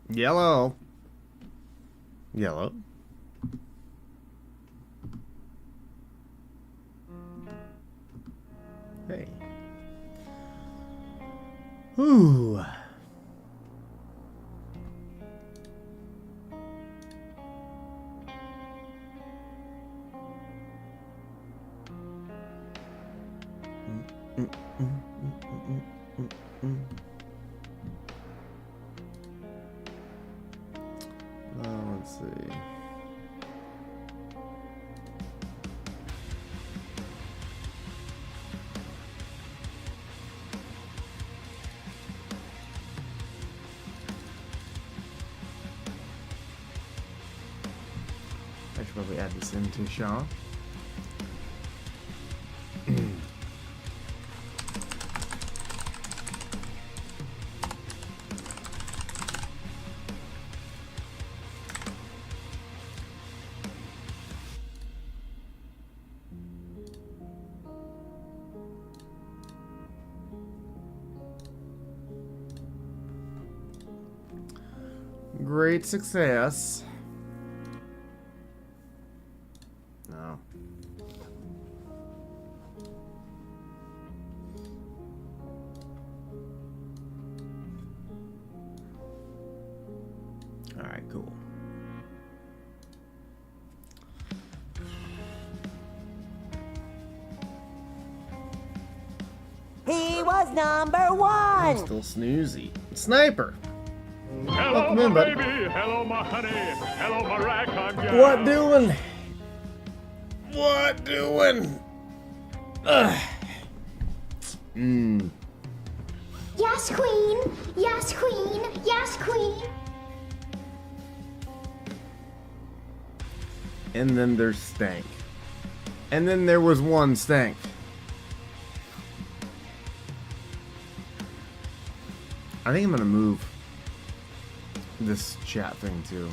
Yellow. Yellow. Hey. Ooh. Let's see. I should probably add this into Shaw. Great success. No. All right, cool. He was number one. Still snoozy. Sniper. Hello, Welcome my in, buddy. baby. Hello, my honey. Hello, my ragtime gal. What doing? What doing? Ugh. Yes, queen. Yes, queen. Yes, queen. And then there's Stank. And then there was one Stank. I think I'm gonna move this chat thing too.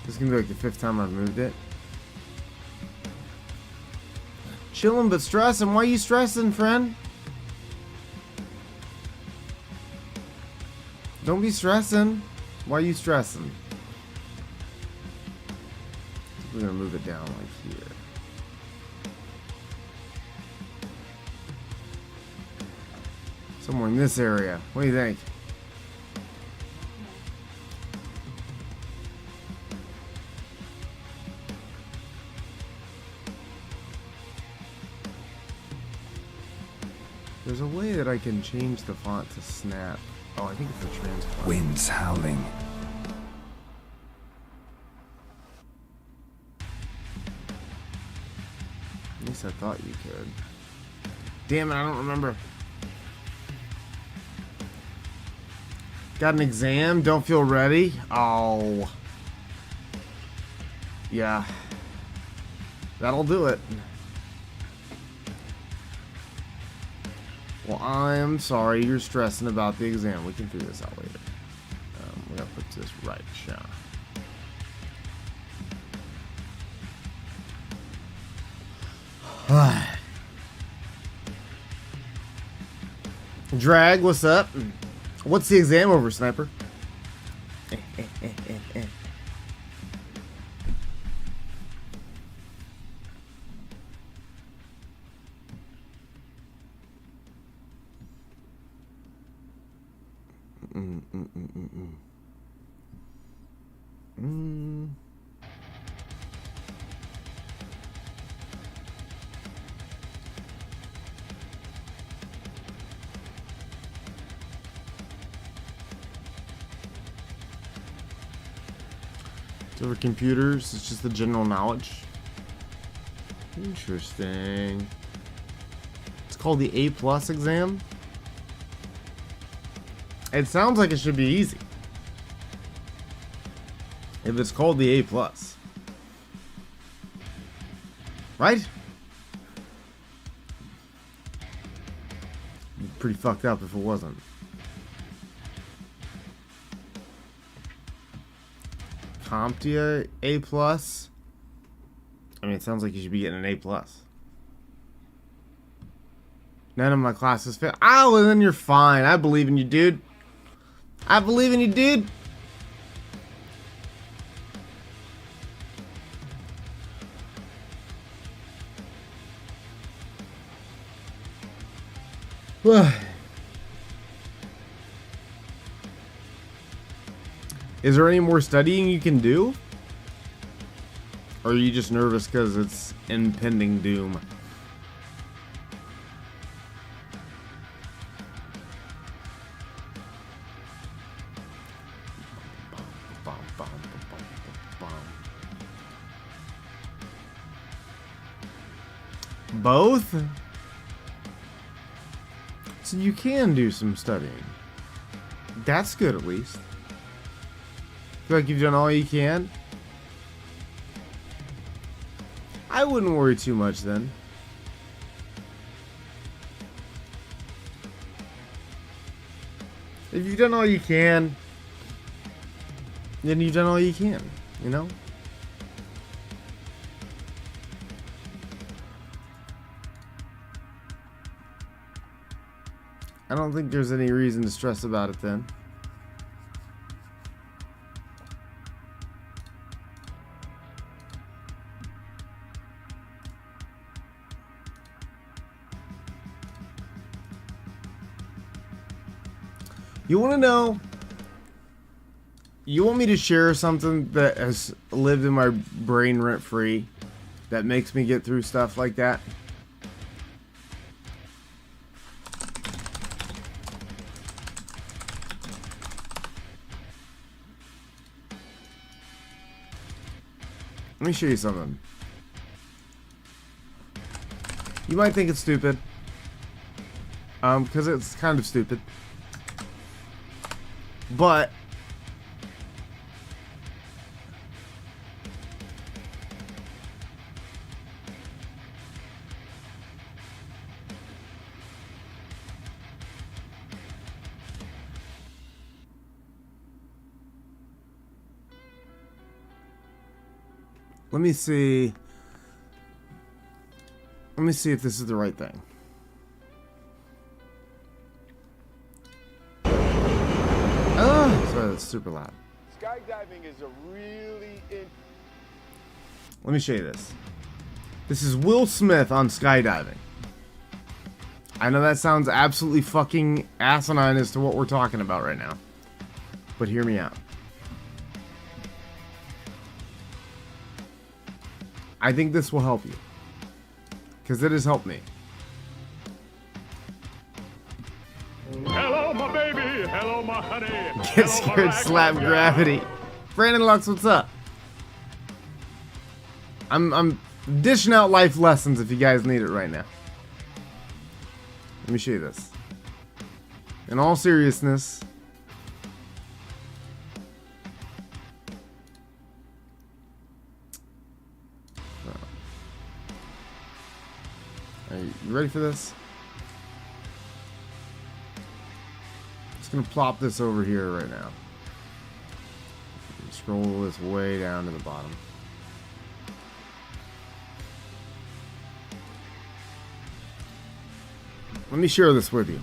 This is gonna be like the 5th time I've moved it. Chilling but stressing. Why are you stressing, friend? Don't be stressing. Why are you stressing? We're gonna move it down like here. Somewhere in this area. What do you think? There's a way that I can change the font to snap. Oh, I think it's a transplant. Winds howling. At least I thought you could. Damn it, I don't remember. Got an exam? Don't feel ready? Oh. Yeah. That'll do it. Well, I'm sorry you're stressing about the exam. We can figure this out later. We're gonna put this right, Sean. Drag, what's up? What's the exam over, Sniper? Over computers, it's just the general knowledge. Interesting. It's called the A+ exam. It sounds like it should be easy. If it's called the A+. Right? Pretty fucked up if it wasn't. CompTIA A+. I mean, it sounds like you should be getting an A+. None of my classes fail. Oh, well, then you're fine. I believe in you, dude. I believe in you, dude. Is there any more studying you can do? Or are you just nervous because it's impending doom? Both? So you can do some studying. That's good, at least. Feel like you've done all you can? I wouldn't worry too much then. If you've done all you can, then you've done all you can, you know? I don't think there's any reason to stress about it then. You want to know? You want me to share something that has lived in my brain rent-free that makes me get through stuff like that? Let me show you something. You might think it's stupid. Because it's kind of stupid. But let me see if this is the right thing. Sorry, that's super loud. Skydiving is a really Let me show you this. This is Will Smith on skydiving. I know that sounds absolutely fucking asinine as to what we're talking about right now. But hear me out. I think this will help you. Because it has helped me. Hello, my baby. Hello, my honey. Get scared, slap gravity. Brandon Lux, what's up? I'm dishing out life lessons if you guys need it right now. Let me show you this. In all seriousness, are you ready for this? Just gonna plop this over here right now. Scroll this way down to the bottom. Let me share this with you.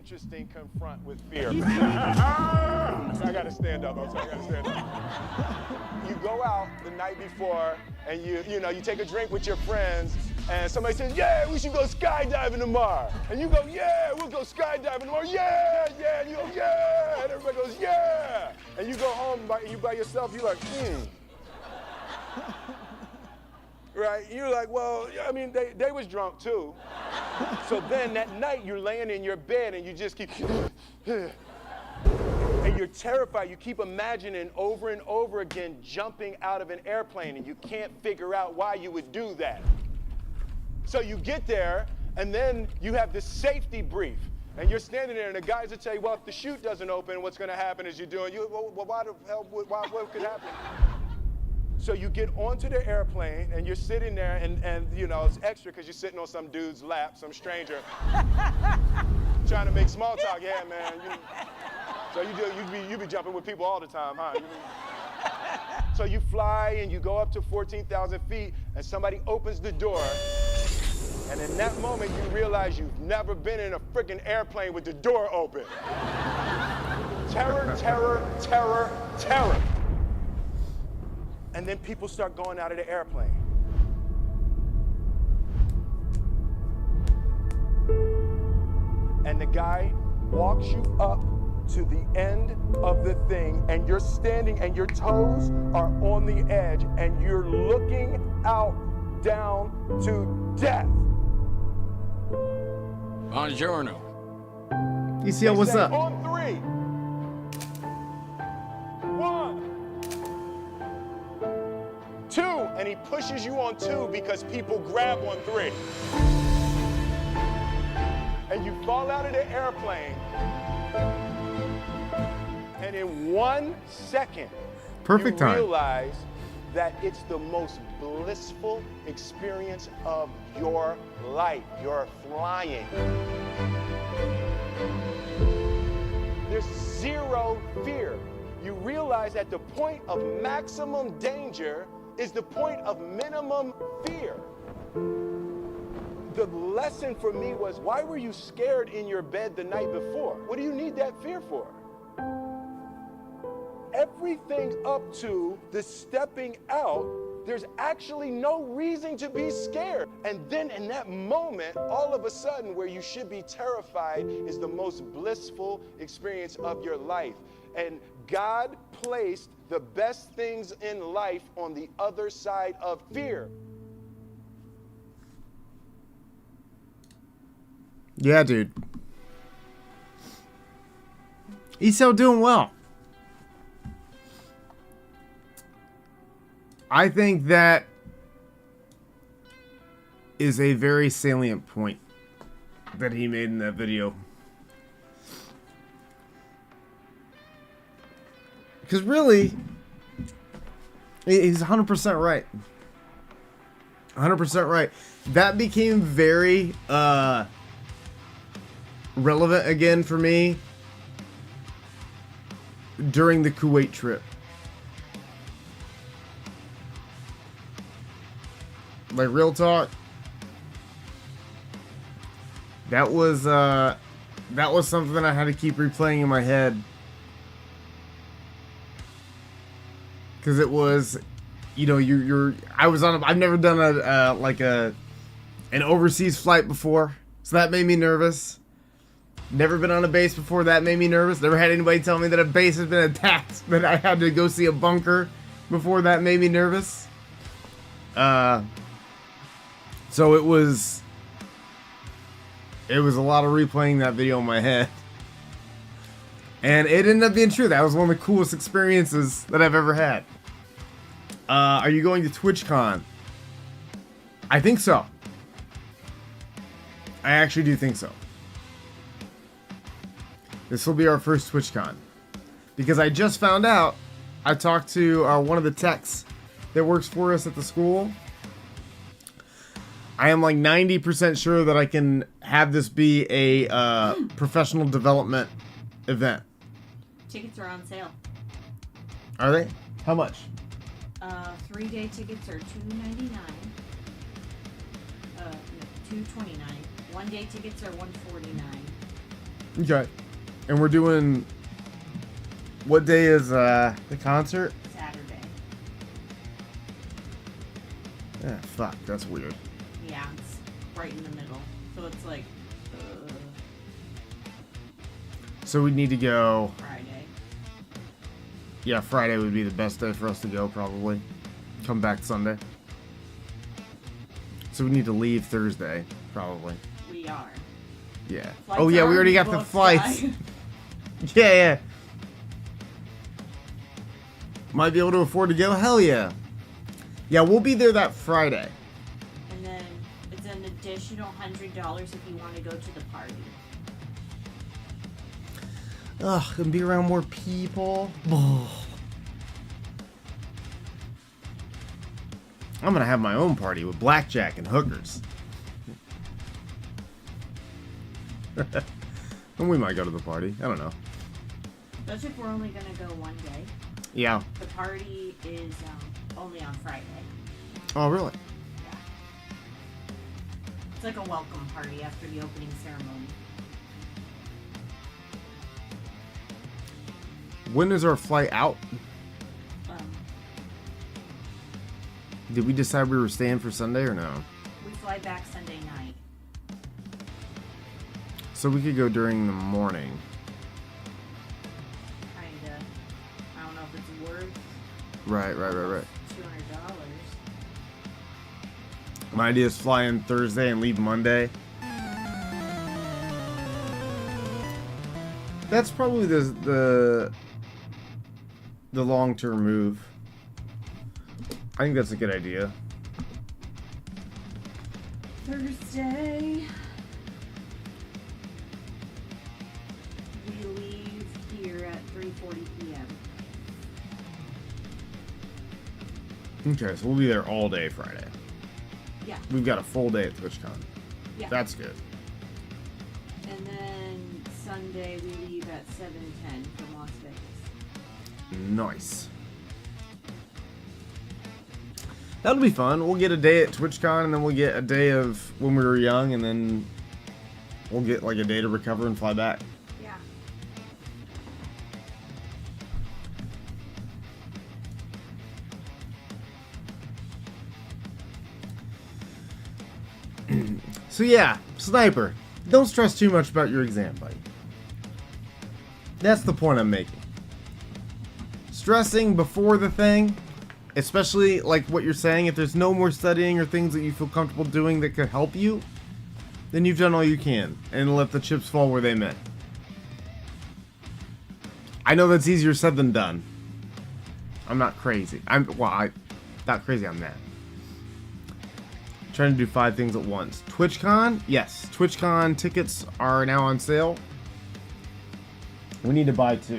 interesting confront with fear. I gotta stand up. I'm sorry, I gotta stand up. You go out the night before and you take a drink with your friends and somebody says, yeah, we should go skydiving tomorrow. And you go, yeah, we'll go skydiving tomorrow. Yeah, yeah. And you go, yeah. And everybody goes, yeah. And you go home by yourself, you're like, Right? You're like, well, I mean, they was drunk too. So then that night you're laying in your bed and you just keep, and you're terrified. You keep imagining over and over again jumping out of an airplane and you can't figure out why you would do that. So you get there and then you have this safety brief and you're standing there and the guys will tell you, well, if the chute doesn't open, what's gonna happen is well, why the hell, what could happen? So you get onto the airplane and you're sitting there and you know, it's extra because you're sitting on some dude's lap, some stranger, trying to make small talk. Yeah, man. So you be jumping with people all the time, huh? So you fly and you go up to 14,000 feet and somebody opens the door. And in that moment, you realize you've never been in a freaking airplane with the door open. Terror, terror, terror, terror. And then people start going out of the airplane. and the guy walks you up to the end of the thing, and you're standing and your toes are on the edge and you're looking out down to death. Buongiorno. ECL, what's Say, up? On 3. 1, 2, and he pushes you on 2 because people grab on 3. And you fall out of the airplane, and in 1 second, Perfect you time. realize that it's the most blissful experience of your life. You're flying. There's zero fear. You realize that the point of maximum danger is the point of minimum fear. The lesson for me was, why were you scared in your bed the night before? What do you need that fear for? Everything up to the stepping out, there's actually no reason to be scared. And then in that moment, all of a sudden, where you should be terrified is the most blissful experience of your life. And God placed the best things in life on the other side of fear. Yeah, dude. ECL doing well. I think that is a very salient point that he made in that video. Because really, he's 100% right. 100% right. That became very relevant again for me during the Kuwait trip. Like, real talk, that was something that I had to keep replaying in my head, because it was, you know, I've never done an overseas flight before, so that made me nervous. Never been on a base before, that made me nervous. Never had anybody tell me that a base has been attacked, that I had to go see a bunker before, that made me nervous. So it was a lot of replaying that video in my head. And it ended up being true. That was one of the coolest experiences that I've ever had. Are you going to TwitchCon? I think so. I actually do think so. This will be our first TwitchCon. Because I just found out, I talked to one of the techs that works for us at the school. I am like 90% sure that I can have this be a professional development event. Tickets are on sale. Are they? How much? 3-day tickets are $299. No, $229. 1-day tickets are $149. Okay. And we're doing... What day is the concert? Saturday. Yeah, fuck. That's weird. Yeah, it's right in the middle. So it's like So we need to go... Friday. Yeah, Friday would be the best day for us to go, probably. Come back Sunday. So we need to leave Thursday, probably. We are. Yeah. Flights Oh, yeah, are we already got the booked, flights. guys. Yeah. Might be able to afford to go? Hell yeah. Yeah, we'll be there that Friday. And then it's an additional $100 if you want to go to the party. Ugh, and be around more people. I'm gonna have my own party with blackjack and hookers. And we might go to the party. I don't know. Especially if we're only going to go one day. Yeah. The party is only on Friday. Oh, really? Yeah. It's like a welcome party after the opening ceremony. When is our flight out? Did we decide we were staying for Sunday or no? We fly back Sunday night. So we could go during the morning. Kinda. I don't know if it's worth Right. $200. My idea is fly in Thursday and leave Monday. That's probably the long-term move. I think that's a good idea. Thursday. We leave here at 3:40 p.m. Okay, so we'll be there all day Friday. Yeah. We've got a full day at TwitchCon. Yeah. That's good. And then Sunday we leave at 7:10 from Las Vegas. Nice. That'll be fun. We'll get a day at TwitchCon, and then we'll get a day of when we were young, and then we'll get like a day to recover and fly back. Yeah. So yeah, Sniper, don't stress too much about your exam, buddy. That's the point I'm making. Stressing before the thing, especially like what you're saying, if there's no more studying or things that you feel comfortable doing that could help you, then you've done all you can and let the chips fall where they may. I know that's easier said than done. I'm not crazy. I'm not crazy on that. Trying to do 5 things at once. TwitchCon? Yes. TwitchCon tickets are now on sale. We need to buy 2.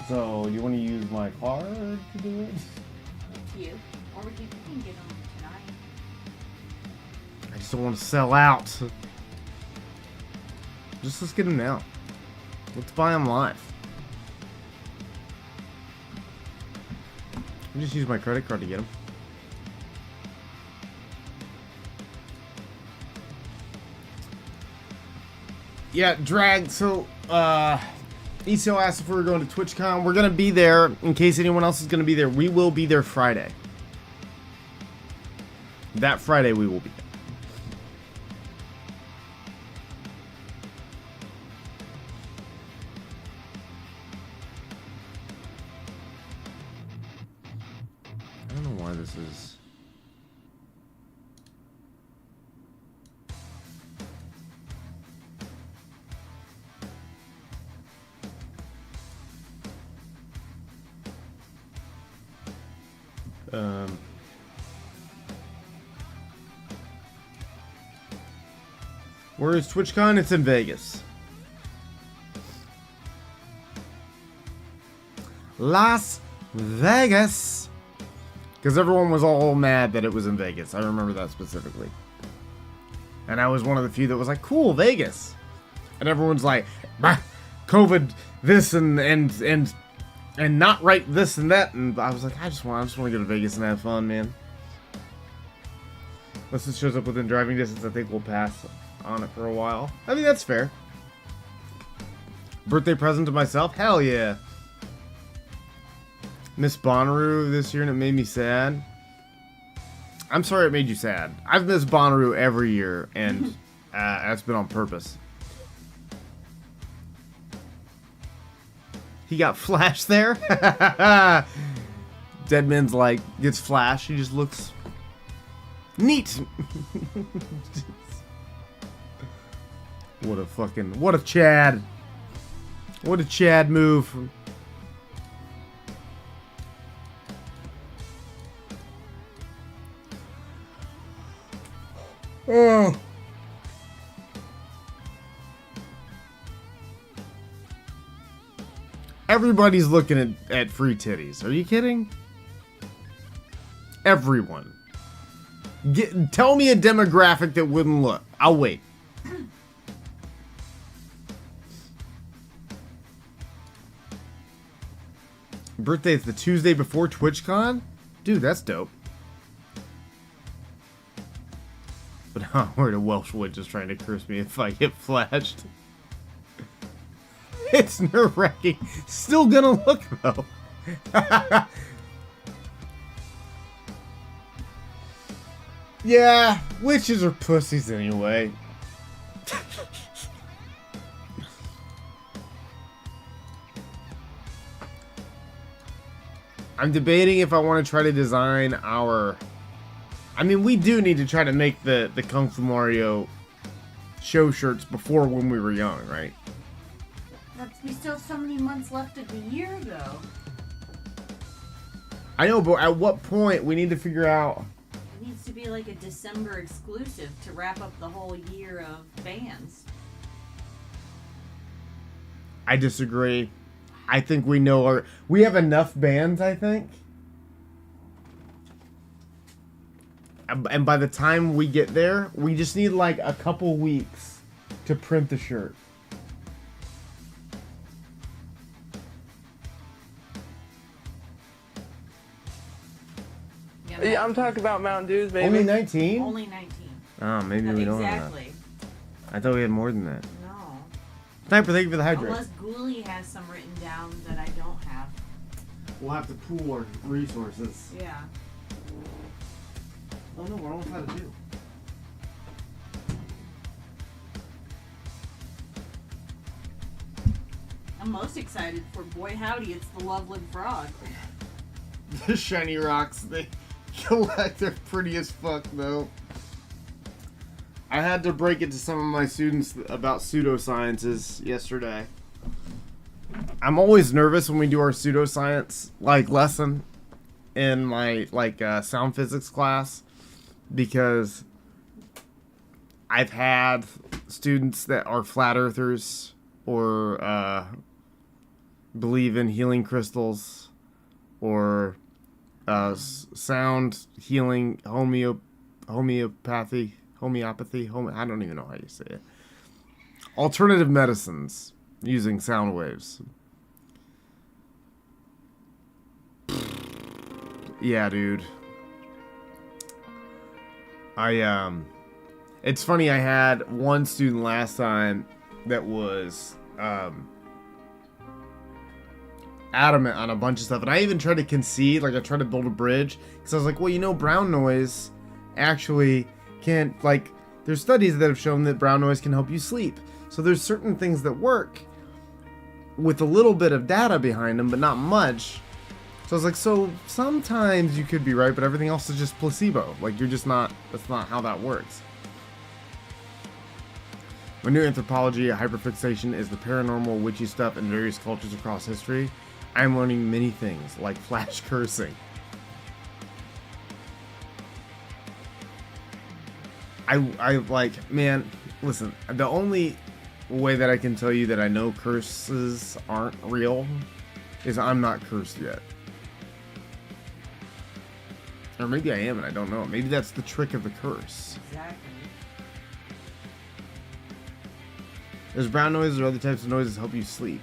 So, do you want to use my card to do it? Up to you. Or we can get them tonight. I just don't want to sell out. Let's get them now. Let's buy them live. I just use my credit card to get them. Yeah, Drag, so, ECO asked if we were going to TwitchCon. We're going to be there, in case anyone else is going to be there. We will be there Friday. That Friday we will be there. I don't know why this is... Where is TwitchCon? It's in Vegas. Las Vegas. Because everyone was all mad that it was in Vegas. I remember that specifically. And I was one of the few that was like, cool, Vegas. And everyone's like, bah, COVID, this and not right this and that. And I was like, I just want to go to Vegas and have fun, man. Unless it shows up within driving distance, I think we'll pass on it for a while. I mean, that's fair. Birthday present to myself? Hell yeah. Miss Bonnaroo this year and it made me sad. I'm sorry it made you sad. I've missed Bonnaroo every year and that's been on purpose. He got Flash there? Deadman's like, gets Flash. He just looks neat. What a Chad. What a Chad move. Oh. Everybody's looking at free titties. Are you kidding? Everyone. Tell me a demographic that wouldn't look. I'll wait. Birthday is the Tuesday before TwitchCon? Dude, that's dope. But I'm worried a Welsh wood just trying to curse me if I get flashed. It's nerve-wracking. Still gonna look, though. Yeah, witches are pussies anyway. I'm debating if I want to try to design our... I mean, we do need to try to make the Kung Fu Mario show shirts before when we were young, right? We still have so many months left of the year, though. I know, but at what point we need to figure out... It needs to be like a December exclusive to wrap up the whole year of bands. I disagree. I think we know we have enough bands, I think. And by the time we get there, we just need like a couple weeks to print the shirt. Yeah, I'm talking about Mountain Dews, baby. Only 19? Only 19. Oh, maybe we don't have Exactly. that. I thought we had more than that. No. Sniper, thank you for the hydrate. Unless Ghoulie has some written down that I don't have. We'll have to pool our resources. Yeah. Oh no, we're almost out of 2. I'm most excited for Boy Howdy, it's the Loveland Frog. The shiny rocks they collect are pretty as fuck though. I had to break it to some of my students about pseudosciences yesterday. I'm always nervous when we do our pseudoscience lesson in my sound physics class because I've had students that are flat earthers or believe in healing crystals or sound healing homeopathy. I don't even know how you say it. Alternative medicines using sound waves. Yeah, dude. It's funny, I had one student last time that was adamant on a bunch of stuff, and I even tried to concede, I tried to build a bridge, because I was like, well, brown noise actually can't, there's studies that have shown that brown noise can help you sleep. So there's certain things that work with a little bit of data behind them, but not much. So I was like, so sometimes you could be right, but everything else is just placebo. You're just not, that's not how that works. My new anthropology at hyperfixation is the paranormal witchy stuff in various cultures across history. I'm learning many things, like flash cursing. Man, listen, the only way that I can tell you that I know curses aren't real is I'm not cursed yet. Or maybe I am and I don't know. Maybe that's the trick of the curse. Exactly. There's brown noises or other types of noises that help you sleep.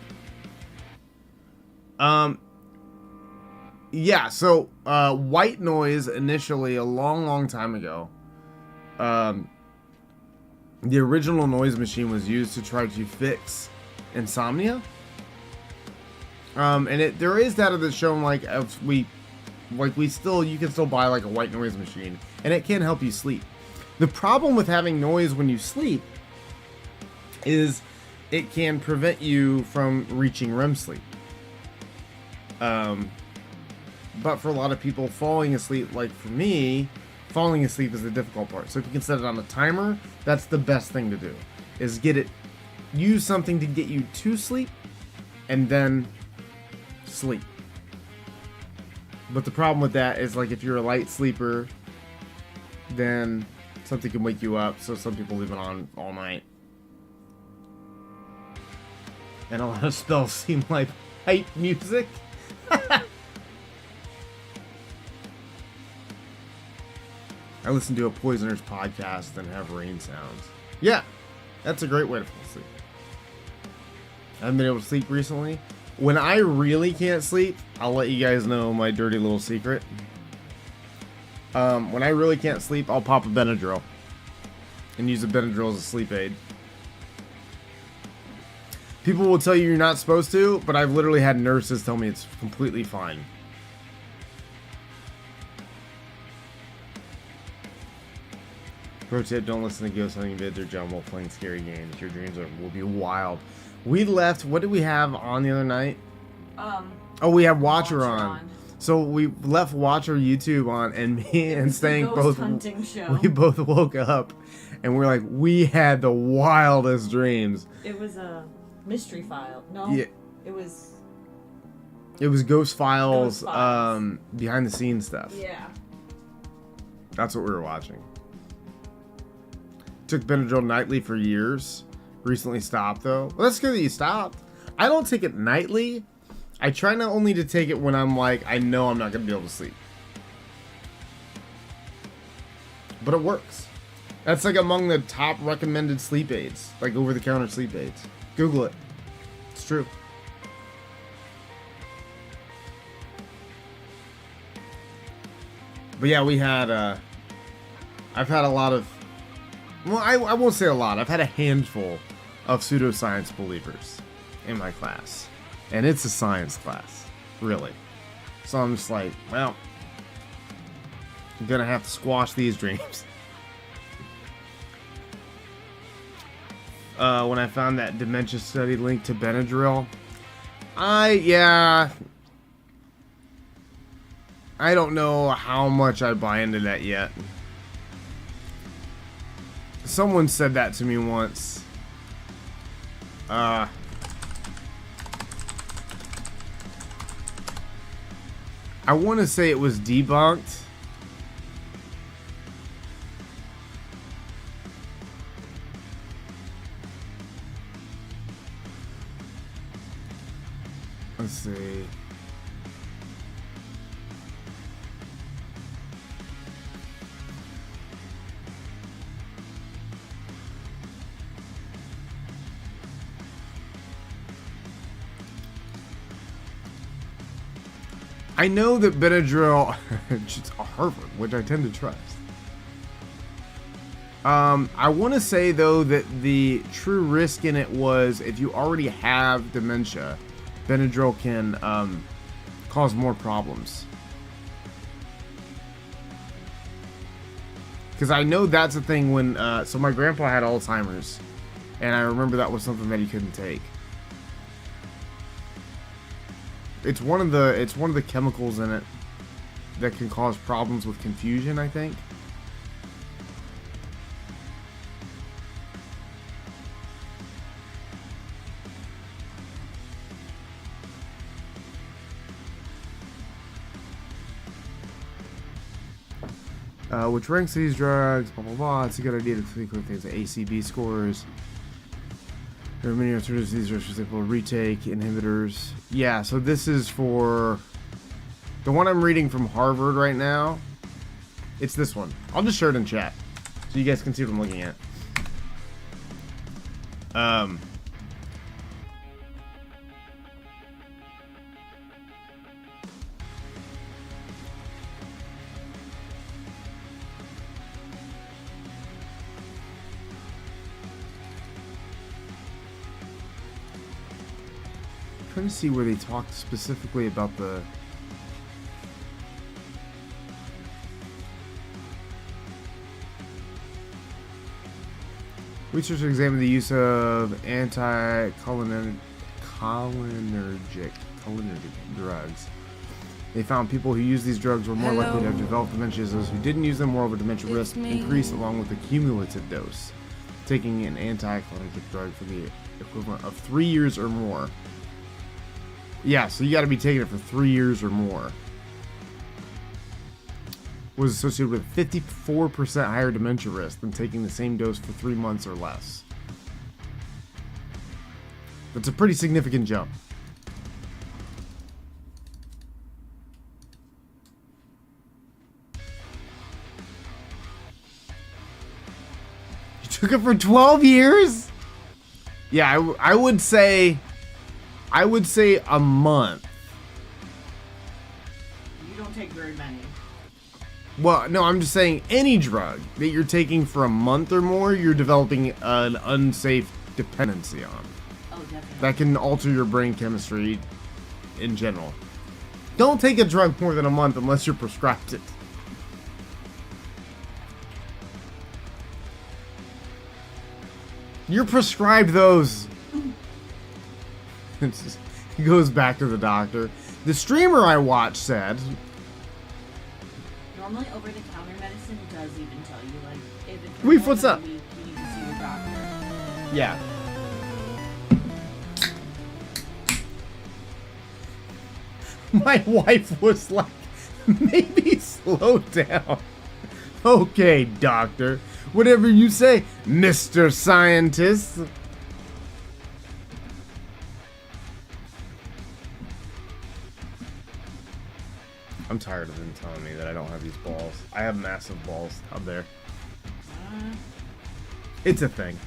Yeah, so white noise initially a long time ago. The original noise machine was used to try to fix insomnia. And there is data that's shown you can still buy a white noise machine and it can help you sleep. The problem with having noise when you sleep is it can prevent you from reaching REM sleep. But for a lot of people, falling asleep, for me, falling asleep is the difficult part. So if you can set it on a timer, that's the best thing to do. Is use something to get you to sleep, and then sleep. But the problem with that is if you're a light sleeper, then something can wake you up. So some people leave it on all night. And a lot of spells seem like hype music. I listen to a Poisoner's podcast and have rain sounds. Yeah, that's a great way to fall asleep. I haven't been able to sleep recently. When I really can't sleep, I'll let you guys know my dirty little secret. When I really can't sleep, I'll pop a Benadryl and use a Benadryl as a sleep aid. People will tell you you're not supposed to, but I've literally had nurses tell me it's completely fine. Pro tip, don't listen to ghost hunting vids or John Wolf playing scary games. Your dreams will be wild. We left, what did we have on the other night? Oh, we have Watcher on. So we left Watcher YouTube on, and me and was the Stank ghost both hunting show. we both woke up, and we're like, we had the wildest dreams. It was a mystery file. No, Yeah. it was. It was Ghost Files, Ghost Files. behind the scenes stuff. Yeah. That's what we were watching. Took Benadryl nightly for years. Recently stopped though. Well, that's good that you stopped. I don't take it nightly. I try not only to take it when I'm like, I know I'm not going to be able to sleep. But it works. That's like among the top recommended sleep aids. Like over-the-counter sleep aids. Google it. It's true. But yeah, we had, I've had a lot of, well, I won't say a lot. I've had a handful of pseudoscience believers in my class. And it's a science class, really. So I'm just like, well, I'm gonna have to squash these dreams. When I found that dementia study linked to Benadryl, I don't know how much I buy into that yet. Someone said that to me once. I want to say it was debunked. Let's see. I know that Benadryl, it's Harvard, which I tend to trust. I want to say though that the true risk in it was if you already have dementia, Benadryl can cause more problems. Because I know that's a thing when, so my grandpa had Alzheimer's, and I remember that was something that he couldn't take. It's one of the chemicals in it that can cause problems with confusion, I think. Which ranks these drugs, blah blah blah. It's a good idea to think of things like ACB scores. There are many alternatives to these drugs, for example, retake inhibitors. Yeah, so this is for the one I'm reading from Harvard right now. It's this one. I'll just share it in chat so you guys can see what I'm looking at. Trying to see where they talked specifically about the research examined the use of cholinergic drugs. They found people who used these drugs were more likely to have developed dementia. Those who didn't use them, moreover, dementia risk increased along with the cumulative dose. Taking an anticholinergic drug for the equivalent of 3 years or more. Yeah, so you got to be taking it for 3 years or more. Was associated with 54% higher dementia risk than taking the same dose for 3 months or less. That's a pretty significant jump. You took it for 12 years? Yeah, I would say a month. You don't take very many. Well, no, I'm just saying any drug that you're taking for a month or more, you're developing an unsafe dependency on. Oh, definitely. That can alter your brain chemistry in general. Don't take a drug more than a month unless you're prescribed it. You're prescribed those. It goes back to the doctor. The streamer I watched said, Normally, over-the-counter medicine does even tell you, like, if it's Weef, more what's than a up? week, you need to see your doctor. yeah. My wife was like, maybe slow down. Okay, doctor. Whatever you say, Mr. Scientist. I'm tired of them telling me that I don't have these balls. I have massive balls out there. It's a thing.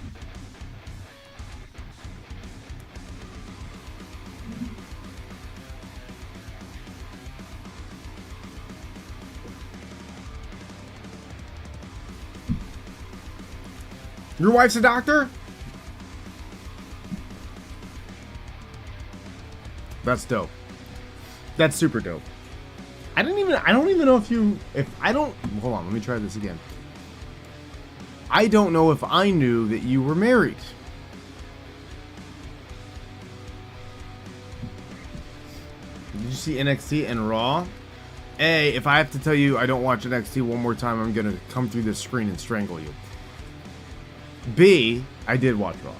Your wife's a doctor? That's dope. That's super dope. I don't even know hold on, let me try this again. I don't know if I knew that you were married. Did you see NXT and Raw? A, if I have to tell you I don't watch NXT one more time, I'm gonna come through this screen and strangle you. B, I did watch Raw.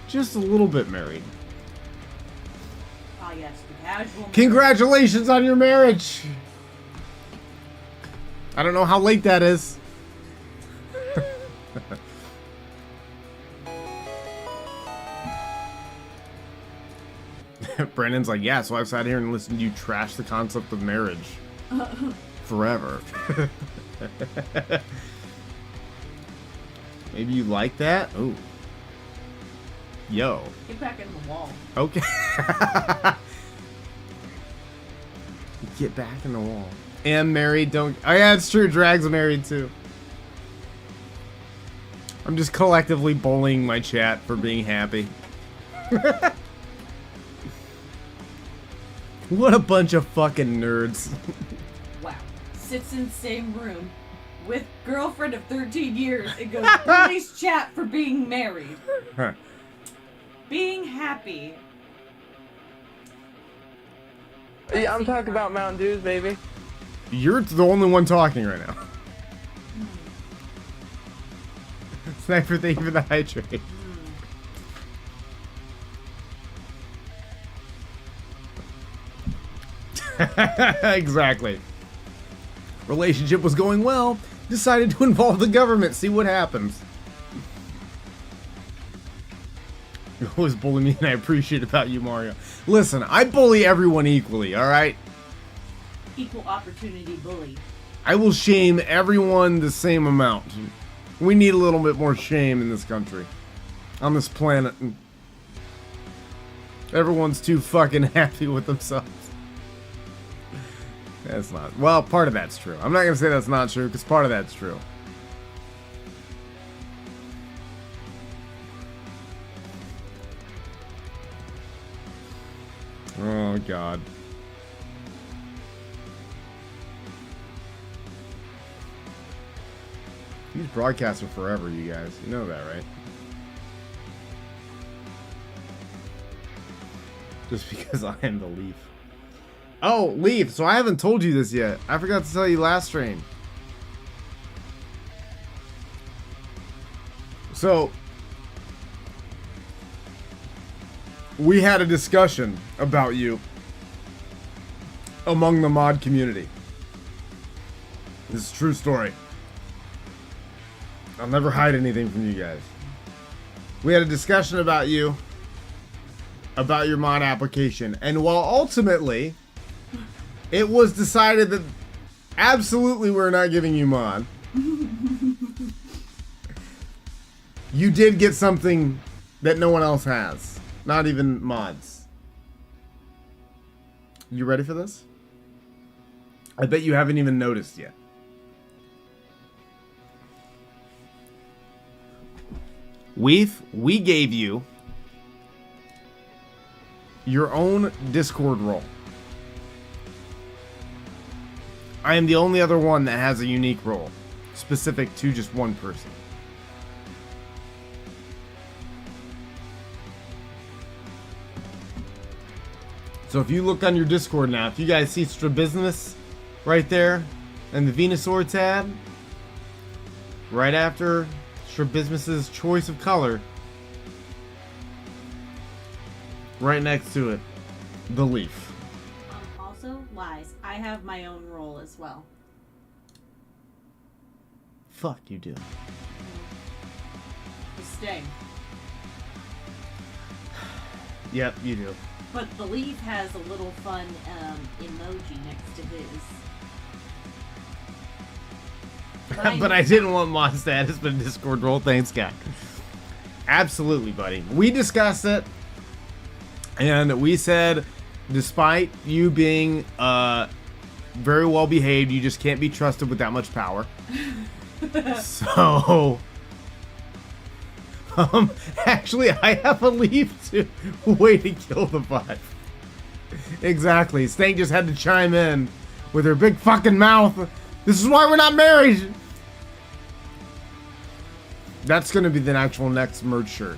Just a little bit married. Ah, yes, the casual. Congratulations on your marriage! I don't know how late that is. Brandon's like, yeah, so I've sat here and listened to you trash the concept of marriage. Forever. Maybe you like that? Ooh. Yo. Get back in the wall. Okay. Get back in the wall. Am married, don't... Oh yeah, it's true. Drag's married too. I'm just collectively bullying my chat for being happy. What a bunch of fucking nerds. Wow. Sits in same room with girlfriend of 13 years and goes, police chat for being married. Huh. Being happy. Yeah, I'm talking about Mountain Dews, baby. You're the only one talking right now. Sniper, thank you for the hydrate. Exactly. Relationship was going well. Decided to involve the government. See what happens. You always bully me, and I appreciate it about you, Mario. Listen, I bully everyone equally, alright? Equal opportunity bully. I will shame everyone the same amount. We need a little bit more shame in this country. On this planet. Everyone's too fucking happy with themselves. That's not... Well, part of that's true. I'm not gonna say that's not true, because part of that's true. Oh, God. These broadcasts are forever, you guys. You know that, right? Just because I am the Leaf. Oh, Leaf, so I haven't told you this yet. I forgot to tell you last stream. So, we had a discussion about you among the mod community. This is a true story. I'll never hide anything from you guys. We had a discussion about you, about your mod application, and while ultimately it was decided that absolutely we're not giving you mod, you did get something that no one else has. Not even mods. You ready for this? I bet you haven't even noticed yet. We gave you your own Discord role. I am the only other one that has a unique role, specific to just one person. So if you look on your Discord now, if you guys see Strabismus right there and the Venusaur tab, right after Strabismus's choice of color, right next to it, the leaf. Also, lies. I have my own role as well. Fuck, you do. The sting. Yep, you do. But the leaf has a little fun emoji next to his. But I didn't want mod status, but Discord role. Thanks, guy. Absolutely, buddy. We discussed it, and we said, despite you being very well behaved, you just can't be trusted with that much power. So, actually, I have a leaf to way to kill the vibe. Exactly. Stank just had to chime in with her big fucking mouth. This is why we're not married. That's gonna be the actual next merch shirt.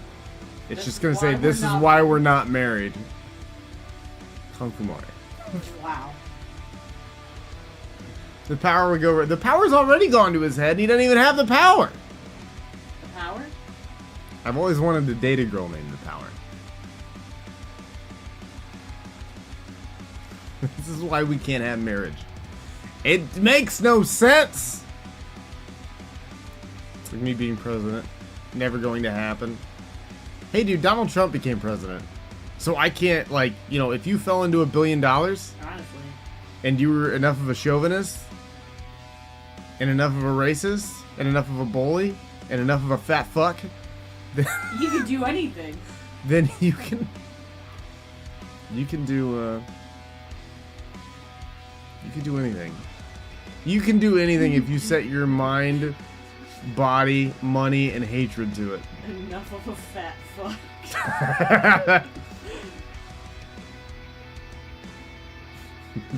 It's just gonna say, "This is why we're not married." Kung Fu Mori. Wow. The power would go. The power's already gone to his head. And he doesn't even have the power. The power? I've always wanted to date a girl named the Power. This is why we can't have marriage. It makes no sense. It's like me being president. Never going to happen. Hey, dude, Donald Trump became president. So I can't, like, you know, if you fell into $1 billion Honestly. and you were enough of a chauvinist and enough of a racist and enough of a bully and enough of a fat fuck, then You can do anything. then you can do anything. You can do anything if you set your mind, body, money, and hatred to it. Enough of a fat fuck.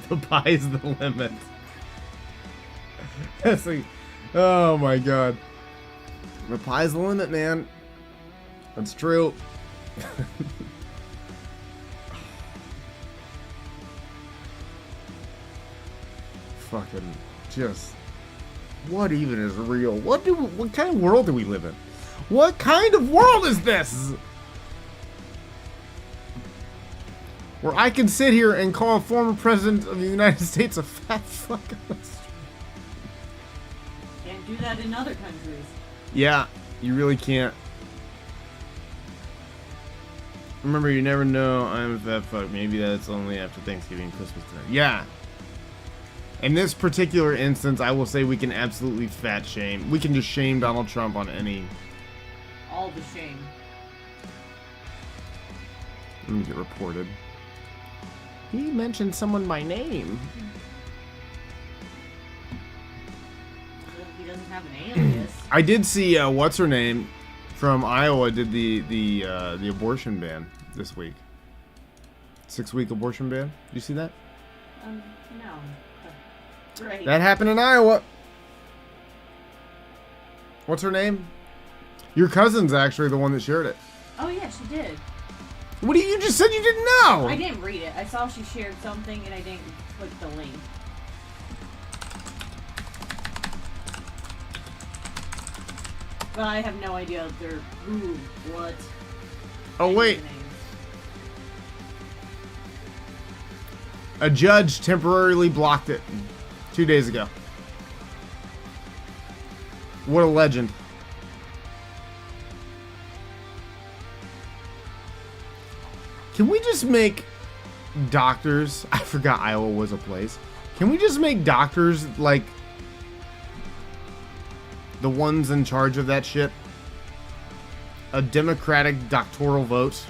The pie's the limit. That's like, oh my god. The pie's the limit, man. That's true. Fucking just, what even is real? What kind of world do we live in? What kind of world is this? Where I can sit here and call a former president of the United States a fat fuck. Can't do that in other countries. Yeah, you really can't. Remember, you never know I'm a fat fuck. Maybe that's only after Thanksgiving and Christmas dinner. Yeah. In this particular instance, I will say we can absolutely fat shame. We can just shame Donald Trump on any... All the shame. Let me get reported. He mentioned someone by name. Well, he doesn't have an alias. I did see what's her name from Iowa did the abortion ban this week. 6-week abortion ban. Did you see that? No. Right. That happened in Iowa. What's her name? Your cousin's actually the one that shared it. Oh yeah, she did. What do you just said you didn't know? I didn't read it. I saw she shared something and I didn't click the link. But I have no idea if they're who, what. Oh wait. names. A judge temporarily blocked it 2 days ago. What a legend. Can we just make doctors... I forgot Iowa was a place. Can we just make doctors, like, the ones in charge of that shit? A democratic doctoral vote?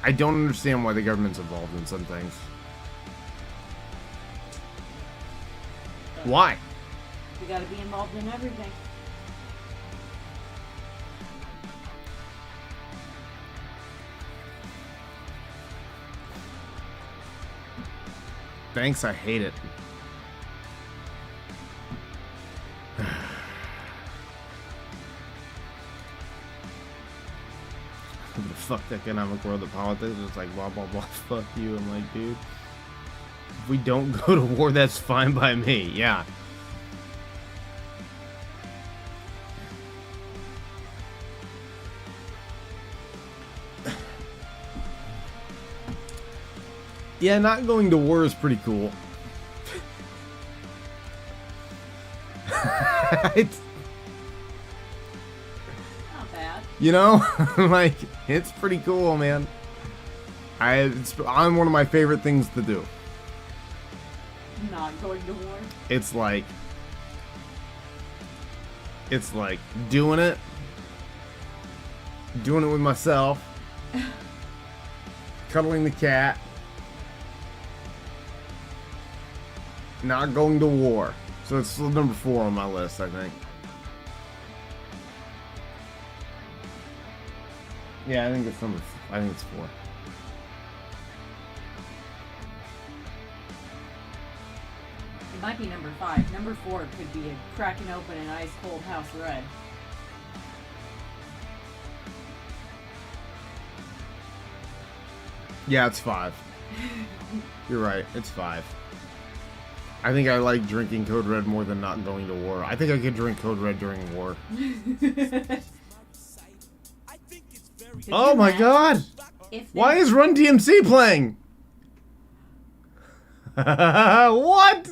I don't understand why the government's involved in some things. Why? You gotta be involved in everything. Thanks, I hate it. I'm gonna fuck the economic world of politics. It's like blah blah blah. Fuck you. I'm like, dude, if we don't go to war, that's fine by me. Yeah. Yeah, not going to war is pretty cool. It's, Not bad. you know, like, it's pretty cool, man. It's on one of my favorite things to do. Not going to war. It's like doing it with myself, cuddling the cat, not going to war. So it's number 4 on my list, I think. Yeah, I think it's 4. It might be number 5. Number 4 could be a cracking open an ice cold house red. Yeah, it's 5. You're right, it's 5. I think I like drinking Code Red more than not going to war. I think I could drink Code Red during war. Oh my god! Why is Run DMC playing? What?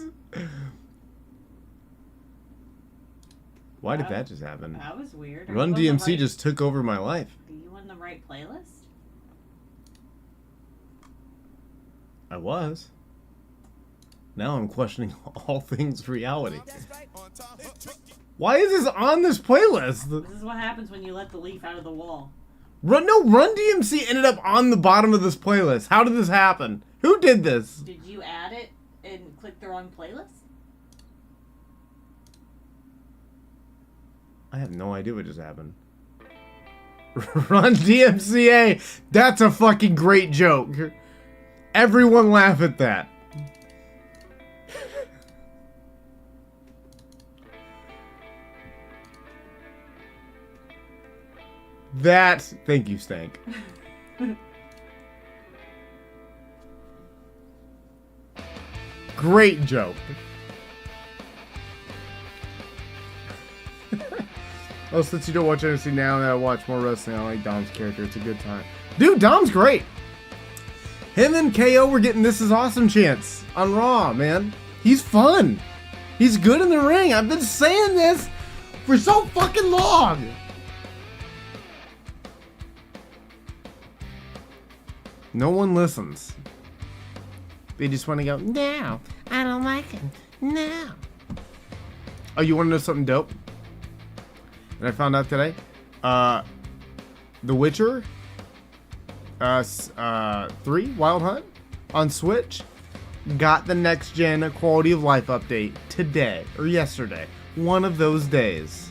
Why did that just happen? That was weird. Run DMC just took over my life. Are you on the right playlist? I was. Now I'm questioning all things reality. Why is this on this playlist? This is what happens when you let the leaf out of the wall. Run DMC ended up on the bottom of this playlist. How did this happen? Who did this? Did you add it and click the wrong playlist? I have no idea what just happened. Run DMCA. That's a fucking great joke. Everyone laugh at that. Thank you, Stank. Great joke. Oh, since you don't watch NXT now that I watch more wrestling, I like Dom's character. It's a good time. Dude, Dom's great. Him and KO were getting This Is Awesome chants on Raw, man. He's fun. He's good in the ring. I've been saying this for so fucking long. No one listens. They just want to go, no, I don't like him. No. Oh, you want to know something dope? And I found out today? The Witcher 3 Wild Hunt on Switch got the next gen quality of life update today or yesterday. One of those days.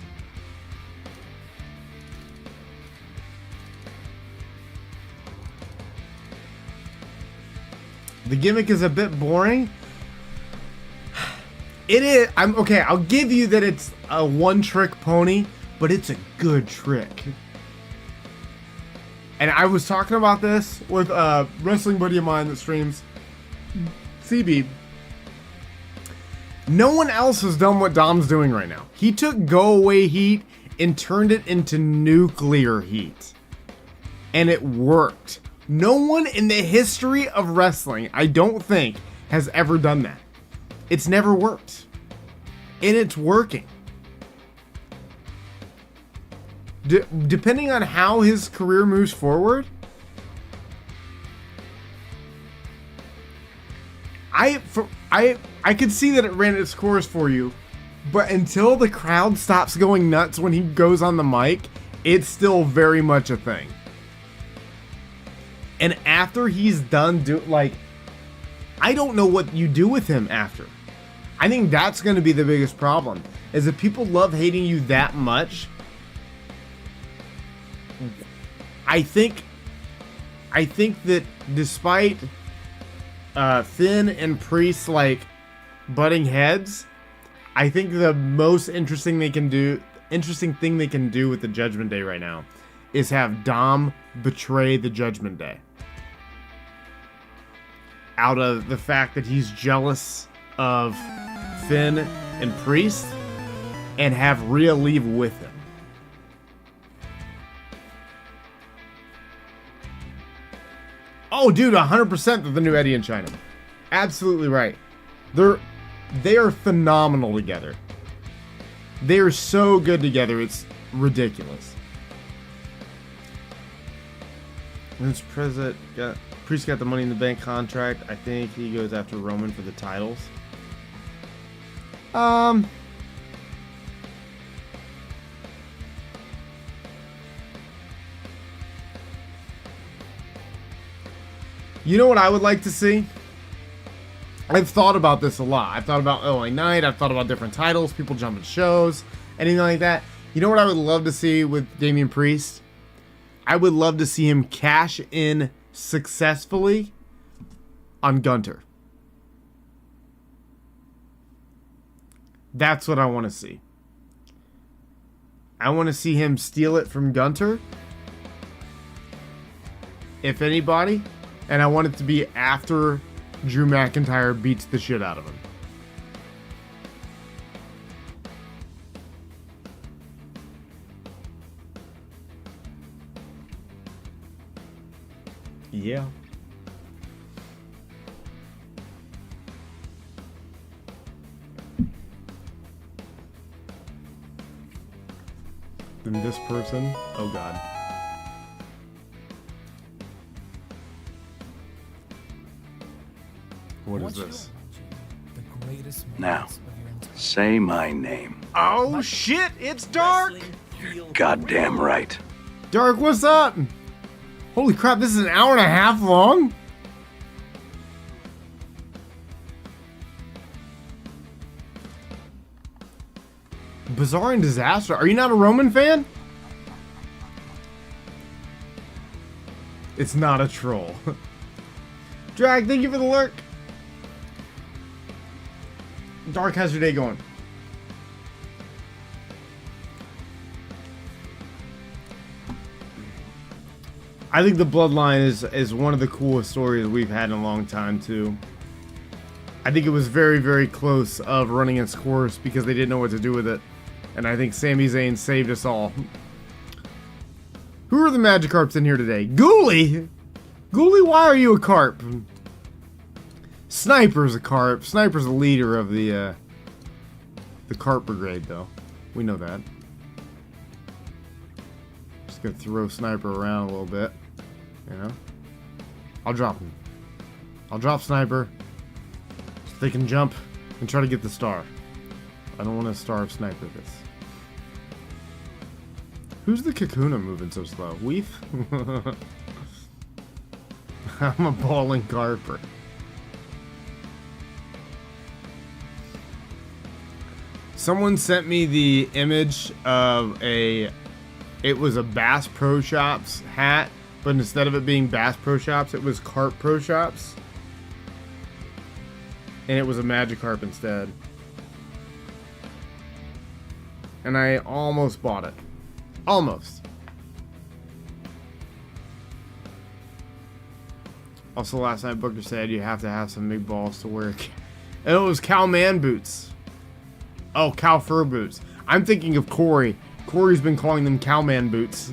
The gimmick is a bit boring. It is. I'll give you that it's a one-trick pony, but it's a good trick. And I was talking about this with a wrestling buddy of mine that streams, CB. No one else has done what Dom's doing right now. He took go away heat and turned it into nuclear heat. And it worked. No one in the history of wrestling, I don't think, has ever done that. It's never worked. And it's working. Depending on how his career moves forward, I could see that it ran its course for you, but until the crowd stops going nuts when he goes on the mic, it's still very much a thing. And after he's done I don't know what you do with him after. I think that's going to be the biggest problem, is if people love hating you that much. I think that despite Finn and Priest butting heads, I think the most interesting thing they can do with the Judgment Day right now is have Dom betray the Judgment Day. Out of the fact that he's jealous of Finn and Priest, and have Rhea leave with him. Oh, dude, 100% they're the new Eddie and China. Absolutely right. They are phenomenal together. They are so good together, it's ridiculous. Since Priest got the Money in the Bank contract, I think he goes after Roman for the titles. You know what I would like to see? I've thought about this a lot. I've thought about LA Knight. I've thought about different titles, people jumping shows, anything like that. You know what I would love to see with Damian Priest? I would love to see him cash in successfully on Gunter. That's what I want to see. I want to see him steal it from Gunter, if anybody, and I want it to be after Drew McIntyre beats the shit out of him. Yeah. Then this person, oh god. What is this? Now, say my name. Oh shit, it's Dark! Goddamn right. Dark, what's up? Holy crap, this is an hour and a half long? Bizarre and Disaster. Are you not a Roman fan? It's not a troll. Drag, thank you for the lurk. Dark, how's your day going? I think the Bloodline is one of the coolest stories we've had in a long time too. I think it was very, very close of running its course because they didn't know what to do with it. And I think Sami Zayn saved us all. Who are the Magikarps in here today? Ghoulie! Ghoulie, why are you a carp? Sniper's a carp. Sniper's the leader of the carp brigade, though. We know that. Just gonna throw Sniper around a little bit. You know? I'll drop him. I'll drop Sniper so they can jump and try to get the star. I don't want to starve Sniper this. Who's the Kakuna moving so slow? Weef? I'm a balling carper. Someone sent me the image of it was a Bass Pro Shops hat, but instead of it being Bass Pro Shops, it was Carp Pro Shops. And it was a Magikarp instead. And I almost bought it. Almost. Also, last night Booker said you have to have some big balls to wear. And it was cow man boots. Oh, cow fur boots. I'm thinking of Corey. Corey's been calling them cowman boots.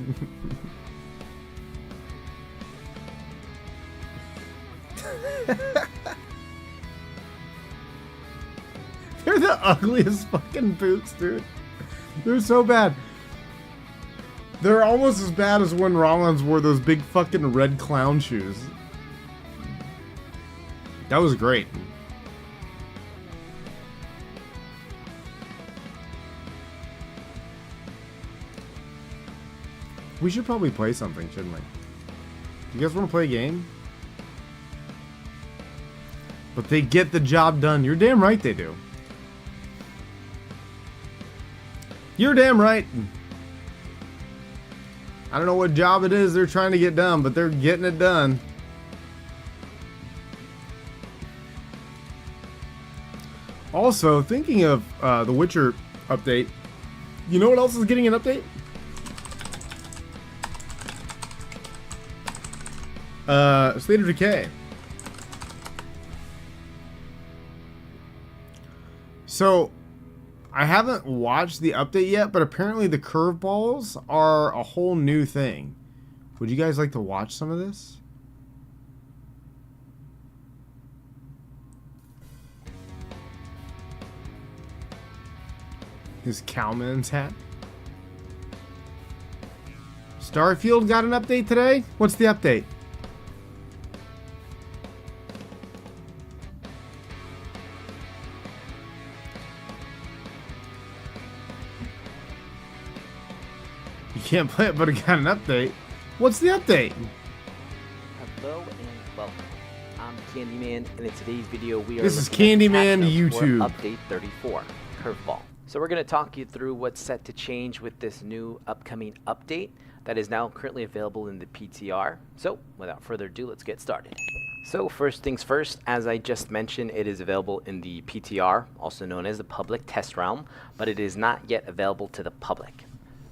They're the ugliest fucking boots, dude. They're so bad. They're almost as bad as when Rollins wore those big fucking red clown shoes. That was great. We should probably play something, shouldn't we? You guys want to play a game? But they get the job done. You're damn right they do. You're damn right. I don't know what job it is they're trying to get done, but they're getting it done. Also, thinking of the Witcher update, you know what else is getting an update? State of Decay. So, I haven't watched the update yet, but apparently the curveballs are a whole new thing. Would you guys like to watch some of this? His cowman's hat. Starfield got an update today? What's the update? You can't play it, but it got an update. What's the update? Hello and welcome. I'm Candyman, and in today's video we are This is looking at Candyman patch notes for YouTube. Update 34, Curveball. So we're going to talk you through what's set to change with this new upcoming update that is now currently available in the PTR. So without further ado, let's get started. So first things first, as I just mentioned, it is available in the PTR, also known as the public test realm, but it is not yet available to the public.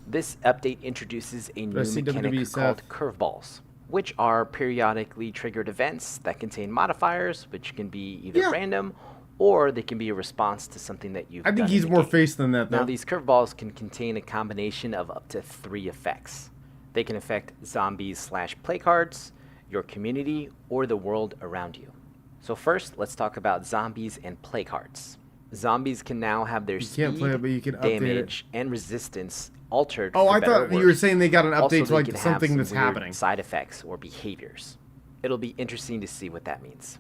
This update introduces a new mechanic called curveballs, which are periodically triggered events that contain modifiers, which can be either random or they can be a response to something that you've done. I think he's more face than that, though. Now, these curveballs can contain a combination of up to 3 effects. They can affect zombies / play cards, your community, or the world around you. So first, let's talk about zombies and play cards. Zombies can now have their speed, play it, but you can update damage, and resistance altered. Oh, for I better thought or you were worse. saying they got an Also, update to they like can have something some that's weird happening. side effects or behaviors. It'll be interesting to see what that means.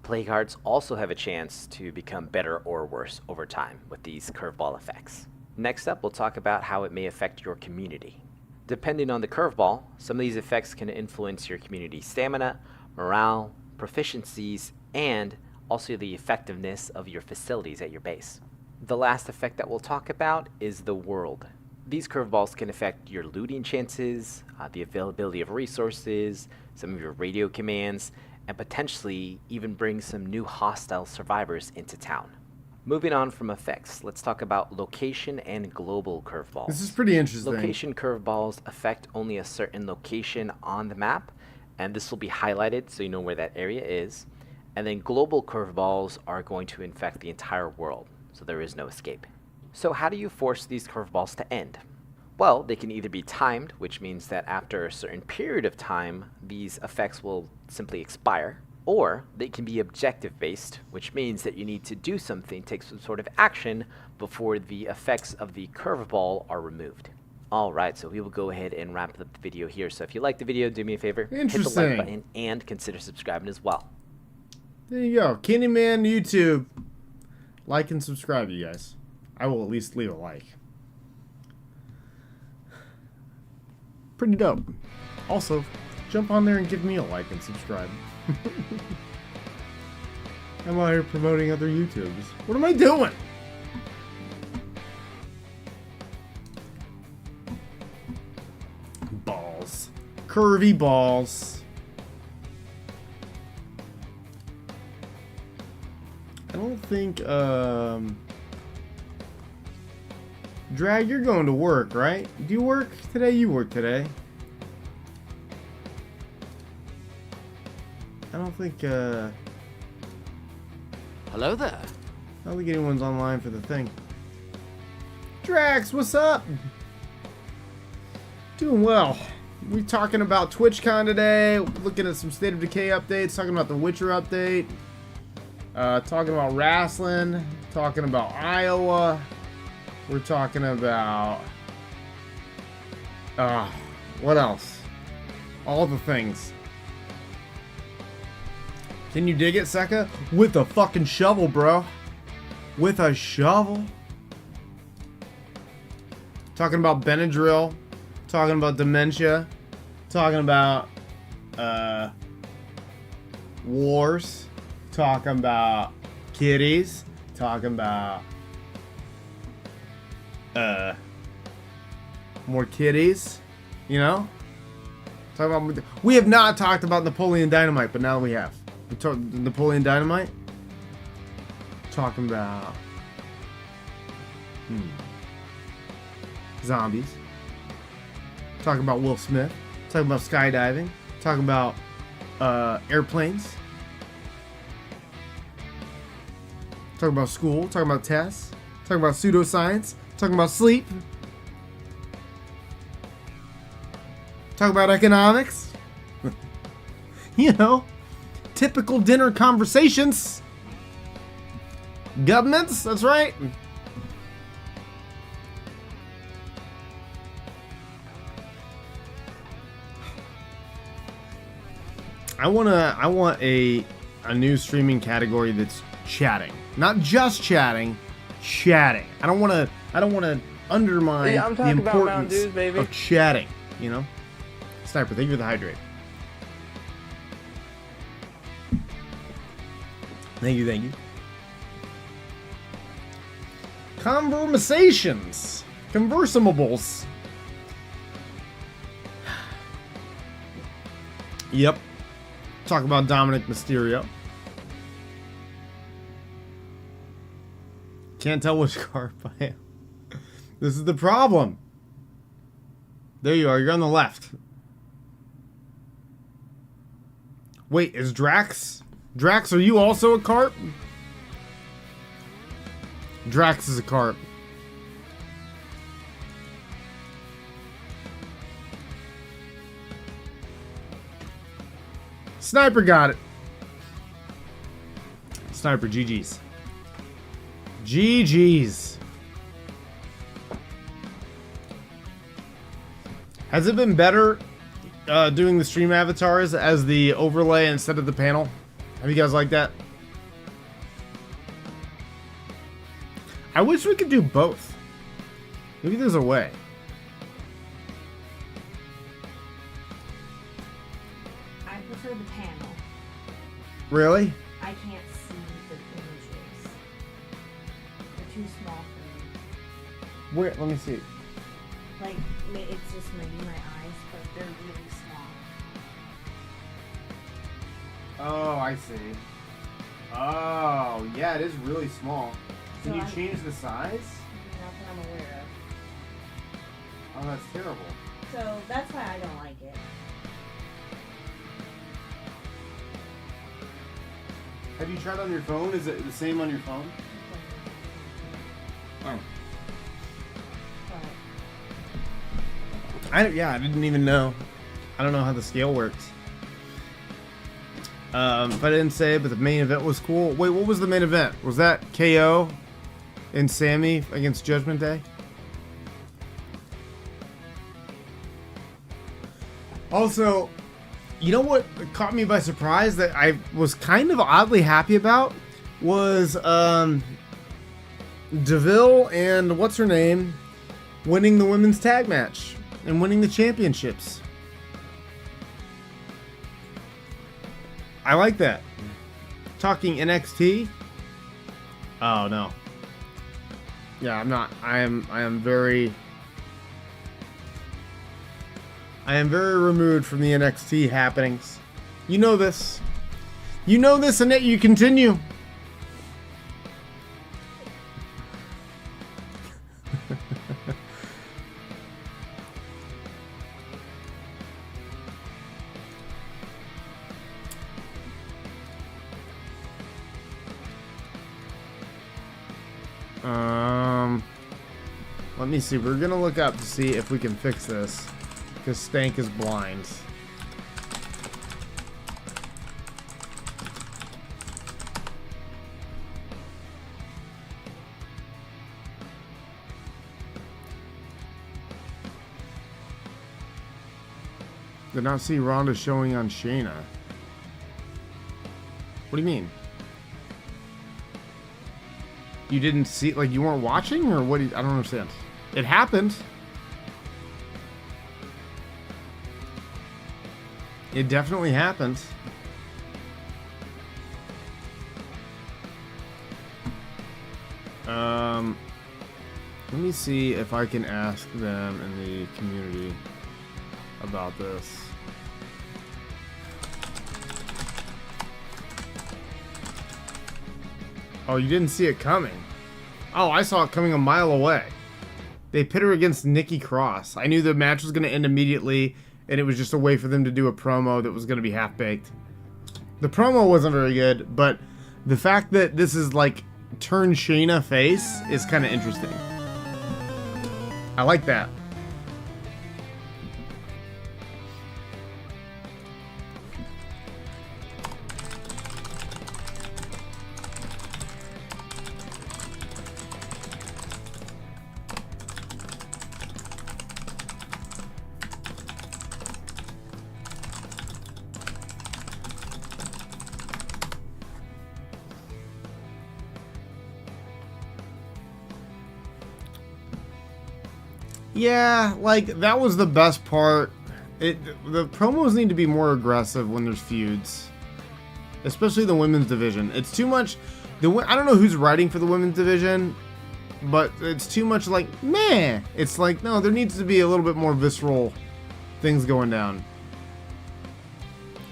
Play cards also have a chance to become better or worse over time with these curveball effects. Next up, we'll talk about how it may affect your community. Depending on the curveball, some of these effects can influence your community's stamina, morale, proficiencies, and also the effectiveness of your facilities at your base. The last effect that we'll talk about is the world. These curveballs can affect your looting chances, the availability of resources, some of your radio commands, and potentially even bring some new hostile survivors into town. Moving on from effects, let's talk about location and global curveballs. This is pretty interesting. Location curveballs affect only a certain location on the map, and this will be highlighted so you know where that area is. And then global curveballs are going to infect the entire world, so there is no escape. So how do you force these curveballs to end? Well, they can either be timed, which means that after a certain period of time, these effects will simply expire, or they can be objective-based, which means that you need to do something, take some sort of action before the effects of the curveball are removed. Alright, so we will go ahead and wrap up the video here. So if you like the video, do me a favor, hit the like button and consider subscribing as well. There you go. Candyman YouTube. Like and subscribe, you guys. I will at least leave a like. Pretty dope. Also, jump on there and give me a like and subscribe. I'm out here promoting other YouTubes. What am I doing? Balls. Curvy balls. I don't think, Drag, you're going to work, right? Do you work today? You work today. I don't think, Hello there. I don't think anyone's online for the thing. Drax, what's up? Doing well. We talking about TwitchCon today, looking at some State of Decay updates, talking about the Witcher update, talking about wrestling, talking about Iowa. We're talking about, what else? All the things. Can you dig it, Sekka? With a fucking shovel, bro. With a shovel. Talking about Benadryl. Talking about dementia. Talking about, wars. Talking about kitties. Talking about, more kitties. You know? Talking about, we have not talked about Napoleon Dynamite, but now we have. We talked Napoleon Dynamite. Talking about zombies. Talking about Will Smith. Talking about skydiving. Talking about airplanes. Talking about school, talking about tests, talking about pseudoscience, talking about sleep. Talking about economics. You know, typical dinner conversations. Governments, that's right. I want a new streaming category that's chatting. Not just chatting, chatting. I don't want to undermine Yeah, I'm the talking about Mountain importance Dews, baby. of chatting, you know? Sniper, thank you for the hydrate. Thank you, thank you. Conversations. Conversables. Yep. Talk about Dominic Mysterio. Can't tell which carp I am. This is the problem. There you are. You're on the left. Wait, is Drax? Drax, are you also a carp? Drax is a carp. Sniper got it. Sniper, GG's. GG's. Has it been better doing the stream avatars as the overlay instead of the panel? Have you guys liked that? I wish we could do both. Maybe there's a way. I prefer the panel. Really? I can't see the images. They're too small for me. Where? Let me see. Like, it's just maybe my eyes, but they're really small. Oh, I see. Oh, yeah, it is really small. Can So you I- change the size? Not that I'm aware of. Oh, that's terrible. So that's why I don't like it. Have you tried on your phone? Is it the same on your phone? Oh. But I didn't even know. I don't know how the scale works. If I didn't say it, but the main event was cool. Wait, what was the main event? Was that KO and Sammy against Judgment Day? Also, you know what caught me by surprise that I was kind of oddly happy about was DeVille and what's her name winning the women's tag match and winning the championships. I like that. Talking NXT? Oh no. Yeah, I'm not. I am very removed from the NXT happenings. You know this. You know this, and yet you continue. Let me see. We're gonna look up to see if we can fix this, because Stank is blind. Did not see Ronda showing on Shayna. What do you mean? You didn't see, like, you weren't watching, or what? I don't understand. It happened. It definitely happened. Let me see if I can ask them in the community about this. Oh, you didn't see it coming. Oh, I saw it coming a mile away. They pit her against Nikki Cross. I knew the match was going to end immediately, and it was just a way for them to do a promo that was going to be half-baked. The promo wasn't very good, but the fact that this is like turn Shayna face is kind of interesting. I like that. Yeah, like, that was the best part. The promos need to be more aggressive when there's feuds. Especially the women's division. It's too much... I don't know who's writing for the women's division, but it's too much like, meh. It's like, no, there needs to be a little bit more visceral things going down.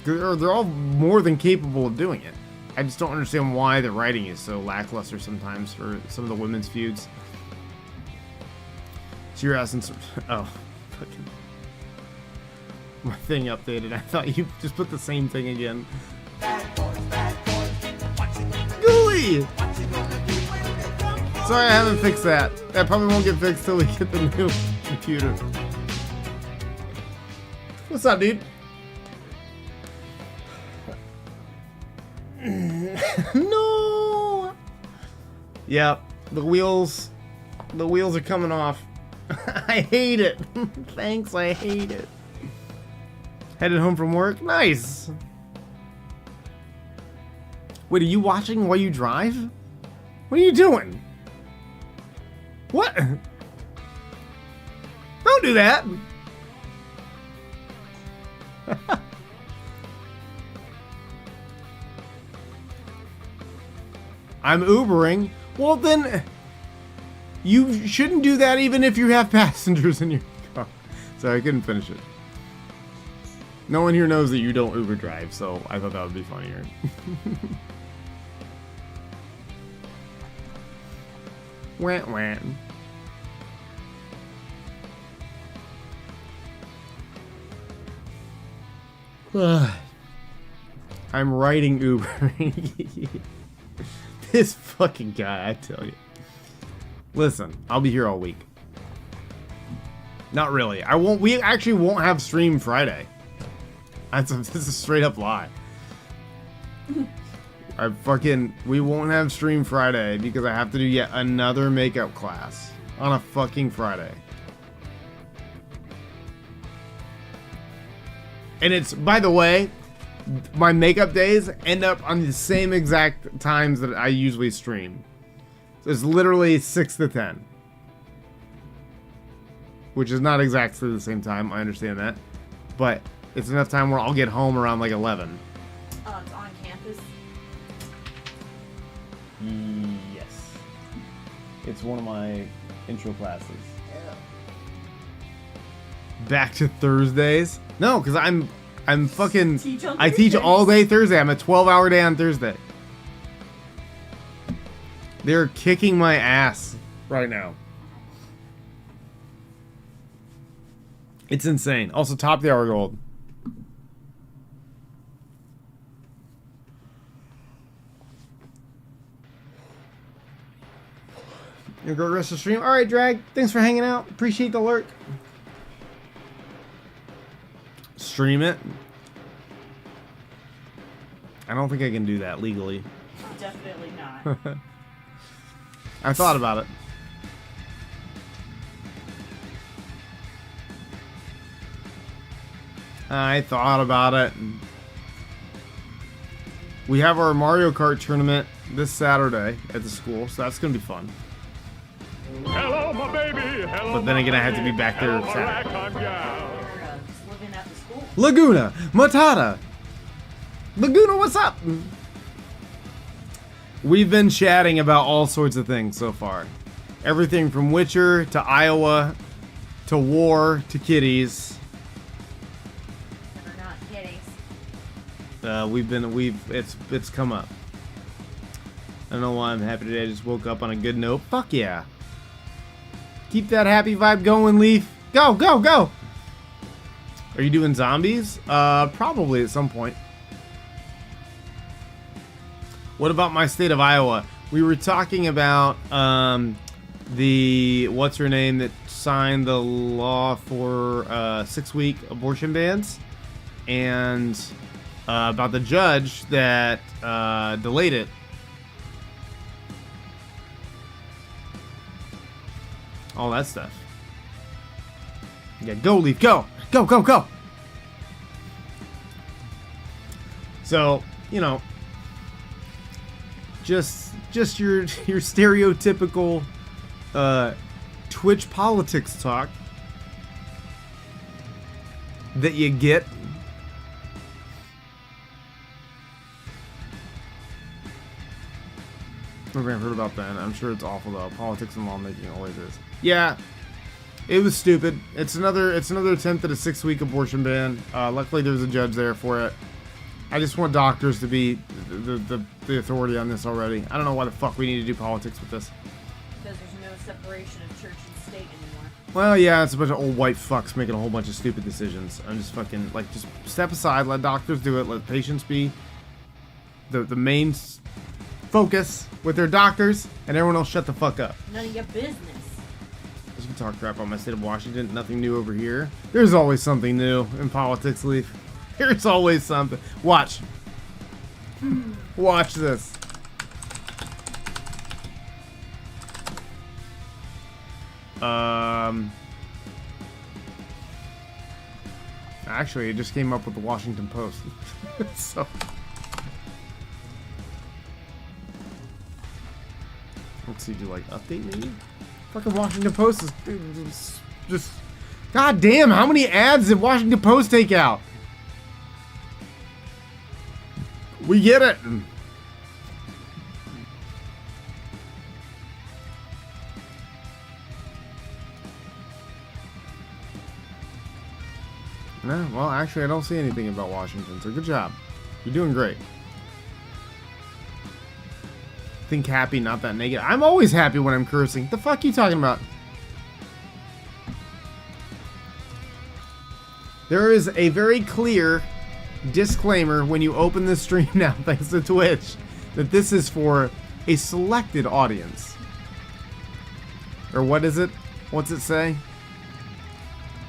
They're all more than capable of doing it. I just don't understand why the writing is so lackluster sometimes for some of the women's feuds. You're asking some... Oh, fucking... My thing updated. I thought you just put the same thing again. Gooey! Sorry, I haven't fixed that. That probably won't get fixed till we get the new computer. What's up, dude? No! Yep, the wheels are coming off. I hate it. Thanks, I hate it. Headed home from work? Nice. Wait, are you watching while you drive? What are you doing? What? Don't do that. I'm Ubering. Well, then... You shouldn't do that even if you have passengers in your car. Sorry, I couldn't finish it. No one here knows that you don't Uber drive, so I thought that would be funnier. Wah, wah. I'm riding Uber. This fucking guy, I tell you. Listen, I'll be here all week. Not really. I won't. We actually won't have stream Friday. This is a straight up lie. We won't have stream Friday because I have to do yet another makeup class on a fucking Friday. And it's, by the way, my makeup days end up on the same exact times that I usually stream. So it's literally 6 to 10. Which is not exactly the same time, I understand that. But it's enough time where I'll get home around like 11. Oh, it's on campus? Yes. It's one of my intro classes. Back to Thursdays? No, because I'm fucking... I teach all day Thursday. I'm a 12-hour day on Thursday. They're kicking my ass right now. It's insane. Also, top of the hour gold. You go rest of the stream. All right, Drag. Thanks for hanging out. Appreciate the lurk. Stream it. I don't think I can do that legally. Definitely not. I thought about it. I thought about it. We have our Mario Kart tournament this Saturday at the school, so that's gonna be fun. Hello, my baby. Hello, but then again, I have to be back there Saturday. Just living at the school. Laguna Matata. Laguna, what's up? We've been chatting about all sorts of things so far. Everything from Witcher to Iowa to war to kitties. They're not kitties. It's come up. I don't know why I'm happy today. I just woke up on a good note. Fuck yeah. Keep that happy vibe going, Leaf. Go, go, go. Are you doing zombies? Probably at some point. What about my state of Iowa? We were talking about the what's her name that signed the law for 6-week abortion bans, and about the judge that delayed it. All that stuff. Yeah, go, Leaf, go! Go, go, go! So, you know, just your stereotypical Twitch politics talk that you get. I've never heard about that. I'm sure it's awful though. Politics and lawmaking always is. Yeah, it was stupid. It's another attempt at a 6-week abortion ban. Luckily, there's a judge there for it. I just want doctors to be the authority on this already. I don't know why the fuck we need to do politics with this. Because there's no separation of church and state anymore. Well, yeah, it's a bunch of old white fucks making a whole bunch of stupid decisions. I'm just fucking, like, just step aside, let doctors do it, let patients be the main focus with their doctors, and everyone else shut the fuck up. None of your business. You can talk crap on my state of Washington. Nothing new over here. There's always something new in politics, Leaf. There's always something. Watch. Watch this. Actually, it just came up with the Washington Post. So. Let's see, do like update maybe? Fucking Washington Post is just. God damn, how many ads did Washington Post take out? We get it. No, well, actually, I don't see anything about Washington, so good job. You're doing great. Think happy, not that negative. I'm always happy when I'm cursing. The fuck you talking about? There is a very clear disclaimer when you open the stream now, thanks to Twitch, that this is for a selected audience. Or what is it? What's it say?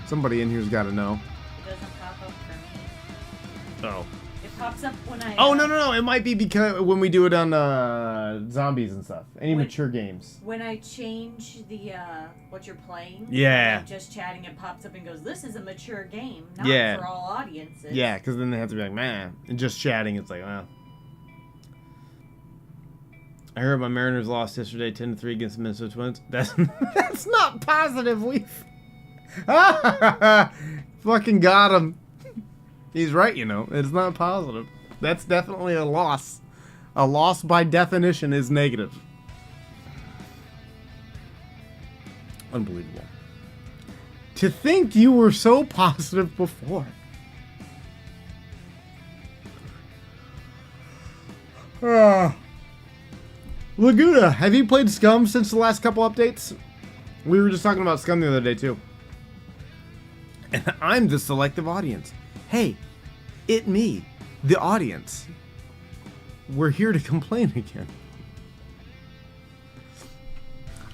Somebody in here's got to know. It doesn't pop up for me. Oh. It pops up when I... Oh, no. It might be because when we do it on zombies and stuff. Any mature games. When I change the, what you're playing. Yeah. I'm just chatting, it pops up and goes, this is a mature game, not Yeah. for all audiences. Yeah, because then they have to be like, man. And just chatting, it's like, well. I heard my Mariners lost yesterday 10-3 against the Minnesota Twins. That's not positive, Leaf. Fucking got him. He's right, you know. It's not positive. That's definitely a loss. A loss by definition is negative. Unbelievable. To think you were so positive before. Laguna, have you played Scum since the last couple updates? We were just talking about Scum the other day, too. And I'm the selective audience. Hey, me, the audience. We're here to complain again.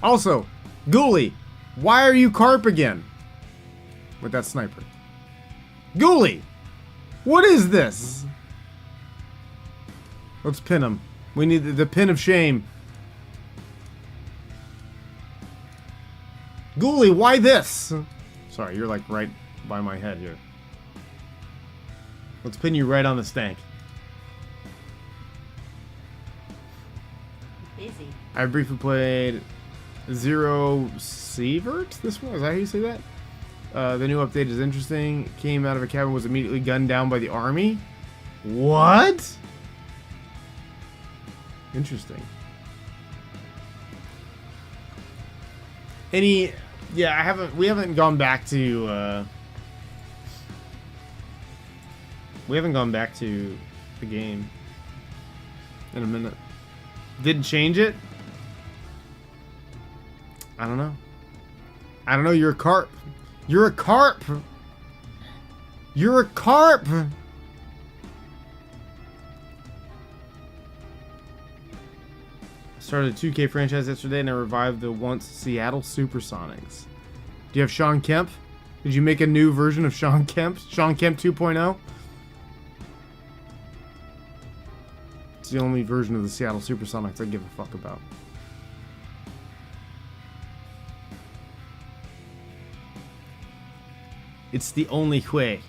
Also, Ghoulie, why are you Carp again? With that sniper. Ghoulie, what is this? Let's pin him. We need the pin of shame. Ghoulie, why this? Sorry, you're like right by my head here. Let's pin you right on the stank. Busy. I briefly played Zero Sievert. This one, is that how you say that? The new update is interesting. Came out of a cabin, was immediately gunned down by the army. What? Interesting. Any? Yeah, we haven't gone back to. We haven't gone back to the game in a minute. Didn't change it? I don't know. I don't know. You're a carp. You're a carp. You're a carp. started a 2K franchise yesterday and I revived the once Seattle Supersonics. Do you have Sean Kemp? Did you make a new version of Sean Kemp? Sean Kemp 2.0? It's the only version of the Seattle Supersonics I give a fuck about. It's the only way.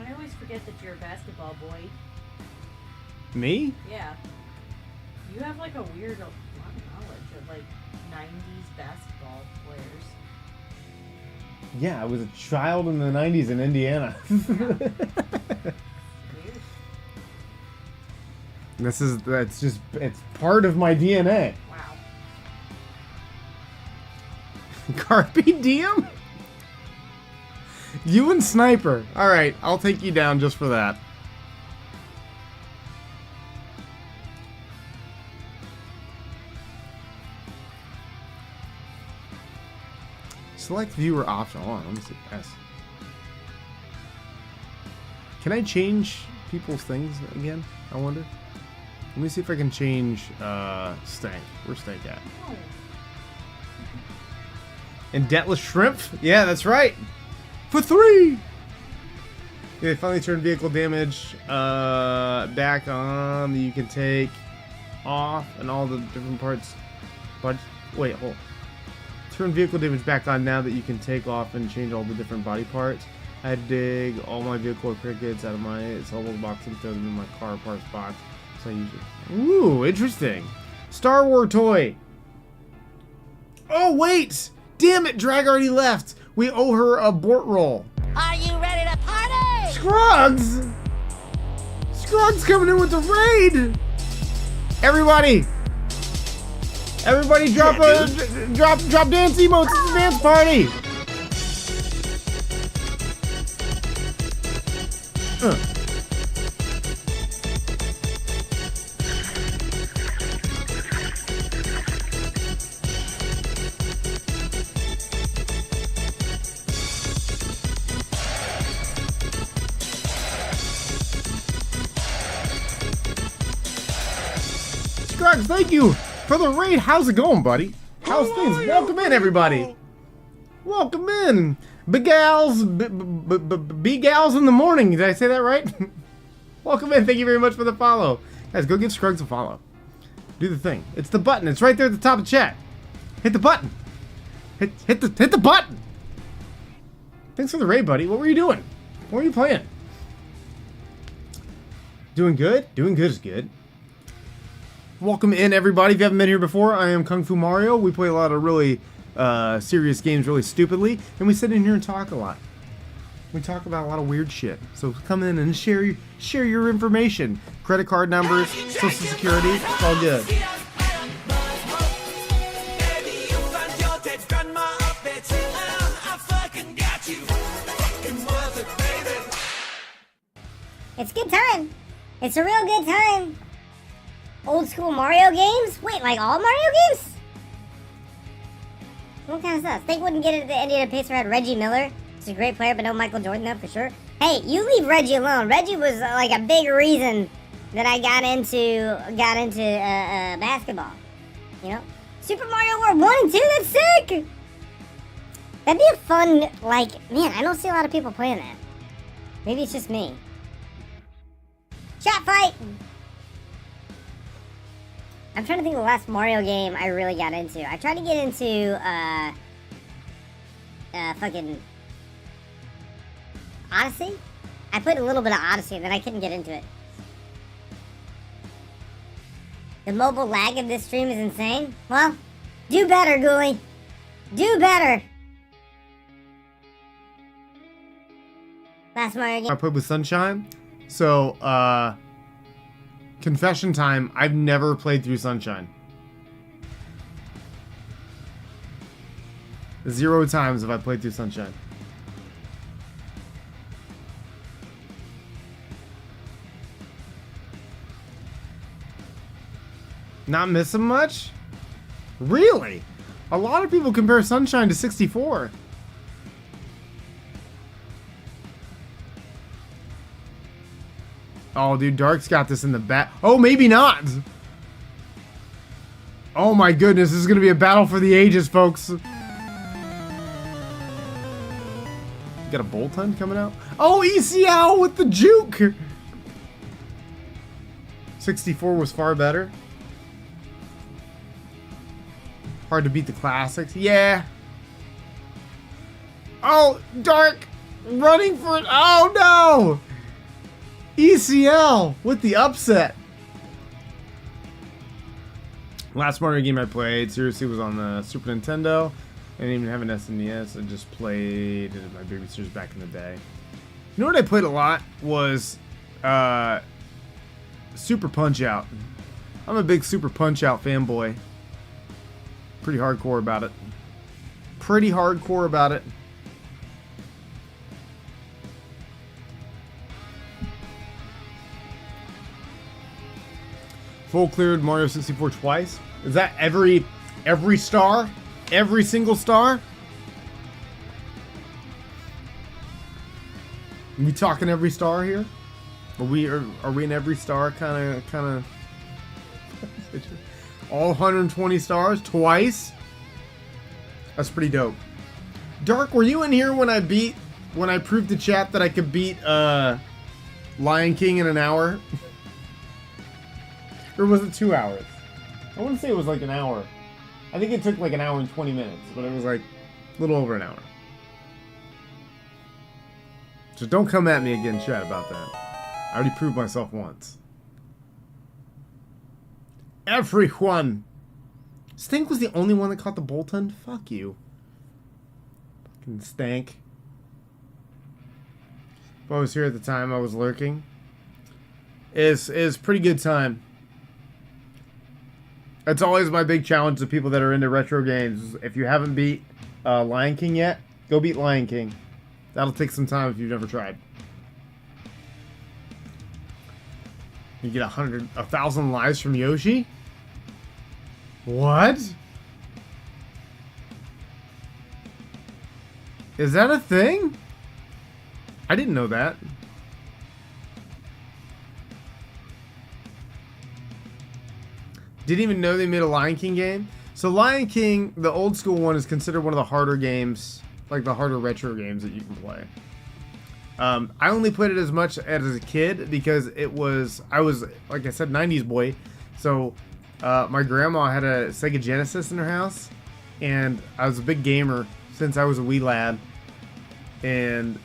I always forget that you're a basketball boy. Me? Yeah. You have like a weird lot of knowledge of like 90s basketball players. Yeah, I was a child in the 90s in Indiana. Weird. It's part of my DNA. Wow. Carpe diem? You and Sniper. Alright, I'll take you down just for that. Select viewer option. Hold on, let me see. S. Can I change people's things again? I wonder. Let me see if I can change Stank. Where's Stank at? Oh. And Detless Shrimp? Yeah, that's right. For 3! Yeah, they finally turned vehicle damage back on. You can take off and all the different parts. But wait, hold. Turn vehicle damage back on now that you can take off and change all the different body parts. I had to dig all my vehicle crickets out of my solo box and throw them in my car parts box. So I use it. Ooh, interesting. Star Wars toy. Oh wait! Damn it, Drag already left. We owe her a bort roll. Are you ready to party? Scruggs! Scruggs coming in with the raid! Everybody! Everybody drop drop dance emotes, it's a dance party! Scruggs, thank you for the raid. How's it going, buddy? How's things? Welcome in, everybody. Welcome in. Big gals, big gals in the morning. Did I say that right? Welcome in. Thank you very much for the follow. Guys, go give Scruggs a follow. Do the thing. It's the button. It's right there at the top of chat. Hit the button. Hit the button. Thanks for the raid, buddy. What were you doing? What were you playing? Doing good? Doing good is good. Welcome in, everybody. If you haven't been here before, I am Kung Fu Mario. We play a lot of really serious games really stupidly, and we sit in here and talk a lot. We talk about a lot of weird shit. So come in and share your information. Credit card numbers, social security, it's all good. It's good time. It's a real good time. Old school Mario games? Wait, like all Mario games? What kind of stuff? They wouldn't get it at the Indiana Pacers had Reggie Miller. He's a great player, but no Michael Jordan though, for sure. Hey, you leave Reggie alone. Reggie was like a big reason that I got into basketball. You know? Super Mario World 1 and 2, that's sick! That'd be a fun, like, man, I don't see a lot of people playing that. Maybe it's just me. Shot fight! I'm trying to think of the last Mario game I really got into. I tried to get into, fucking Odyssey? I played a little bit of Odyssey and then I couldn't get into it. The mobile lag of this stream is insane. Well, do better, Ghoulie. Do better. Last Mario game. I played with Sunshine. So, confession time, I've never played through Sunshine. 0 times have I played through Sunshine. Not missing much? Really? A lot of people compare Sunshine to 64. Oh, dude, Dark's got this in the back. Oh, maybe not. Oh my goodness, this is gonna be a battle for the ages, folks. Got a bolt hunt coming out? Oh, ECL with the juke! 64 was far better. Hard to beat the classics. Yeah. Oh, Dark! Running for it. Oh no! ECL with the upset. Last Mario game I played, seriously, was on the Super Nintendo. I didn't even have an SNES. I just played it at my babysitter's back in the day. You know what I played a lot was Super Punch-Out. I'm a big Super Punch-Out fanboy. Pretty hardcore about it. Pretty hardcore about it. Full cleared Mario 64 twice. Is that every star? Every single star? Are we talking every star here? Are we in every star kind of all 120 stars twice? That's pretty dope. Dark, were you in here when I proved to chat that I could beat Lion King in an hour? Or was it 2 hours? I wouldn't say it was like an hour. I think it took like an hour and 20 minutes, but it was like a little over an hour. So don't come at me again, chat, about that. I already proved myself once. Everyone! Stink was the only one that caught the bolt hunt? Fuck you. Fucking stank. If I was here at the time, I was lurking. Is pretty good time. That's always my big challenge to people that are into retro games. If you haven't beat Lion King yet, go beat Lion King. That'll take some time if you've never tried. You get 1,000 lives from Yoshi? What? Is that a thing? I didn't know that. Didn't even know they made a Lion King game. So Lion King, the old school one, is considered one of the harder games, like the harder retro games that you can play. I only played it as much as a kid because I was, like I said, 90s boy. So my grandma had a Sega Genesis in her house, and I was a big gamer since I was a wee lad. And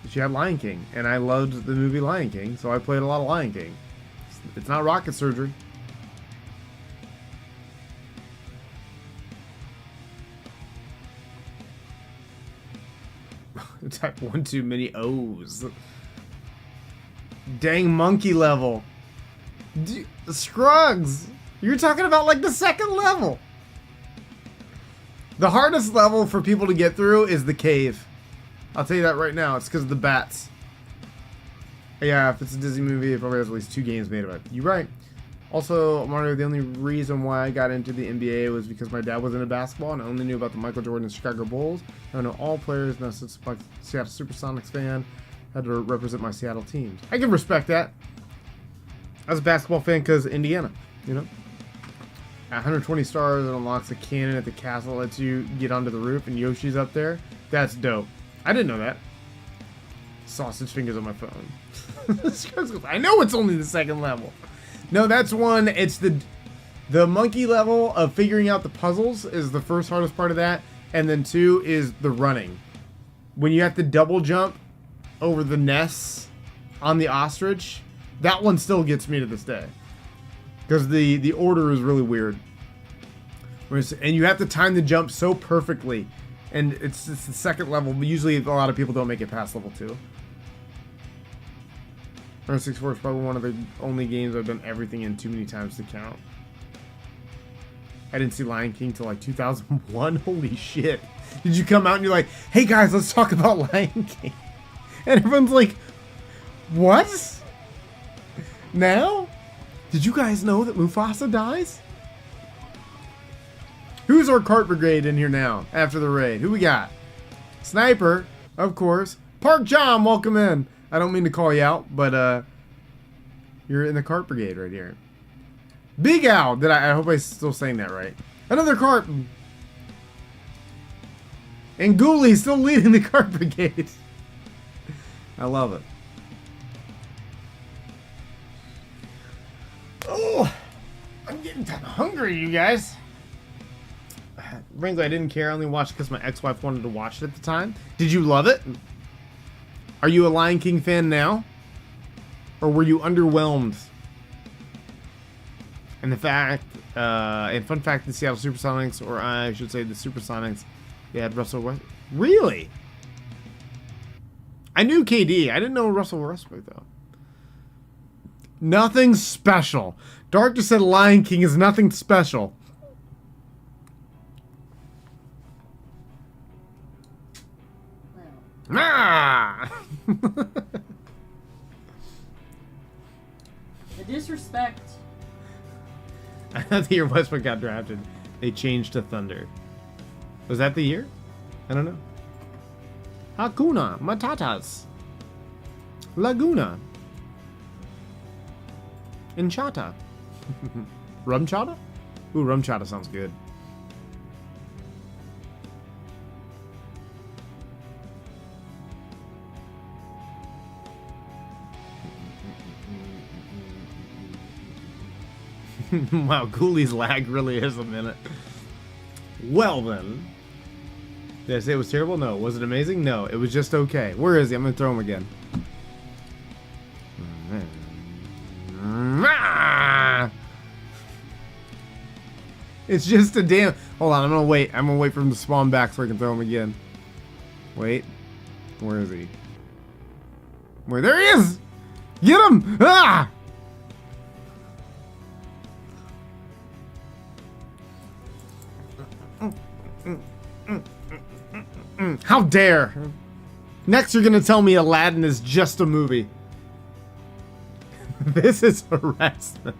she had Lion King, and I loved the movie Lion King, so I played a lot of Lion King. It's not rocket surgery. Type 1 too many O's. Dang monkey level. Scruggs! You're talking about like the second level. The hardest level for people to get through is the cave. I'll tell you that right now. It's because of the bats. Yeah, if it's a Disney movie, it probably has at least 2 games made of it. You're right. Also, Mario, the only reason why I got into the NBA was because my dad was into basketball and I only knew about the Michael Jordan and Chicago Bulls. I know all players, and since I'm a Seattle Supersonics fan, I had to represent my Seattle teams. I can respect that. I was a basketball fan because Indiana, you know? At 120 stars, it unlocks a cannon at the castle, lets you get onto the roof, and Yoshi's up there. That's dope. I didn't know that. Sausage fingers on my phone. I know it's only the second level. No, that's one. It's the monkey level of figuring out the puzzles is the first hardest part of that. And then 2 is the running. When you have to double jump over the nests on the ostrich, that one still gets me to this day. Because the order is really weird. And you have to time the jump so perfectly. And it's the second level. Usually a lot of people don't make it past level 2. Mario 64 is probably one of the only games I've done everything in too many times to count. I didn't see Lion King till like 2001. Holy shit. Did you come out and you're like, hey guys, let's talk about Lion King? And everyone's like, what? Now? Did you guys know that Mufasa dies? Who's our cart brigade in here now after the raid? Who we got? Sniper, of course. Park John, welcome in. I don't mean to call you out, but you're in the cart brigade right here. Big Al. I hope I'm still saying that right. Another carp. And Ghoulie still leading the carp brigade. I love it. Oh, I'm getting kind of hungry, you guys. Frankly, I didn't care. I only watched because my ex-wife wanted to watch it at the time. Did you love it? Are you a Lion King fan now? Or were you underwhelmed? And fun fact, the Seattle Supersonics, or I should say the Supersonics, they had Russell Westbrook. Really? I knew KD. I didn't know Russell Westbrook, though. Nothing special. Dark just said Lion King is nothing special. Ah! The disrespect. I thought the year Westbrook got drafted, they changed to Thunder. Was that the year? I don't know. Hakuna Matatas. Laguna. Enchata. Rum chata? Ooh, rum chata sounds good. Wow, Ghoulie's lag really is a minute. Well then. Did I say it was terrible? No. Was it amazing? No. It was just okay. Where is he? I'm going to throw him again. It's just a damn... Hold on, I'm going to wait. I'm going to wait for him to spawn back so I can throw him again. Wait. Where is he? Where? There he is! Get him! Ah! How dare! Next you're gonna tell me Aladdin is just a movie. This is harassment.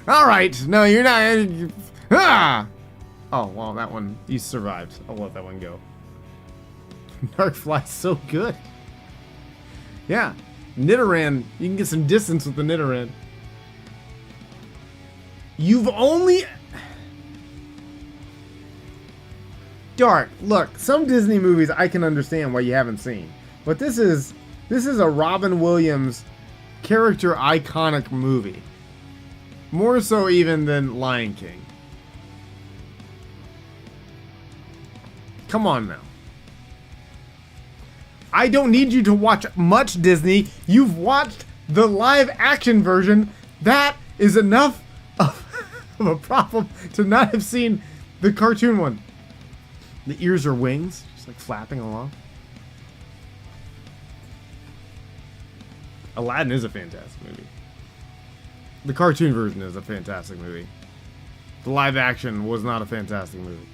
Alright, no, you're not. Ah! Oh, well, that one, you survived. I'll let that one go. Darkfly's so good. Yeah, Nidoran, you can get some distance with the Nidoran. You've only... Dark, look, some Disney movies I can understand why you haven't seen. But this is a Robin Williams character iconic movie. More so even than Lion King. Come on now. I don't need you to watch much Disney. You've watched the live action version. That is enough of a problem to not have seen the cartoon one. The ears are wings, just like flapping along. Aladdin is a fantastic movie. The cartoon version is a fantastic movie. The live action was not a fantastic movie.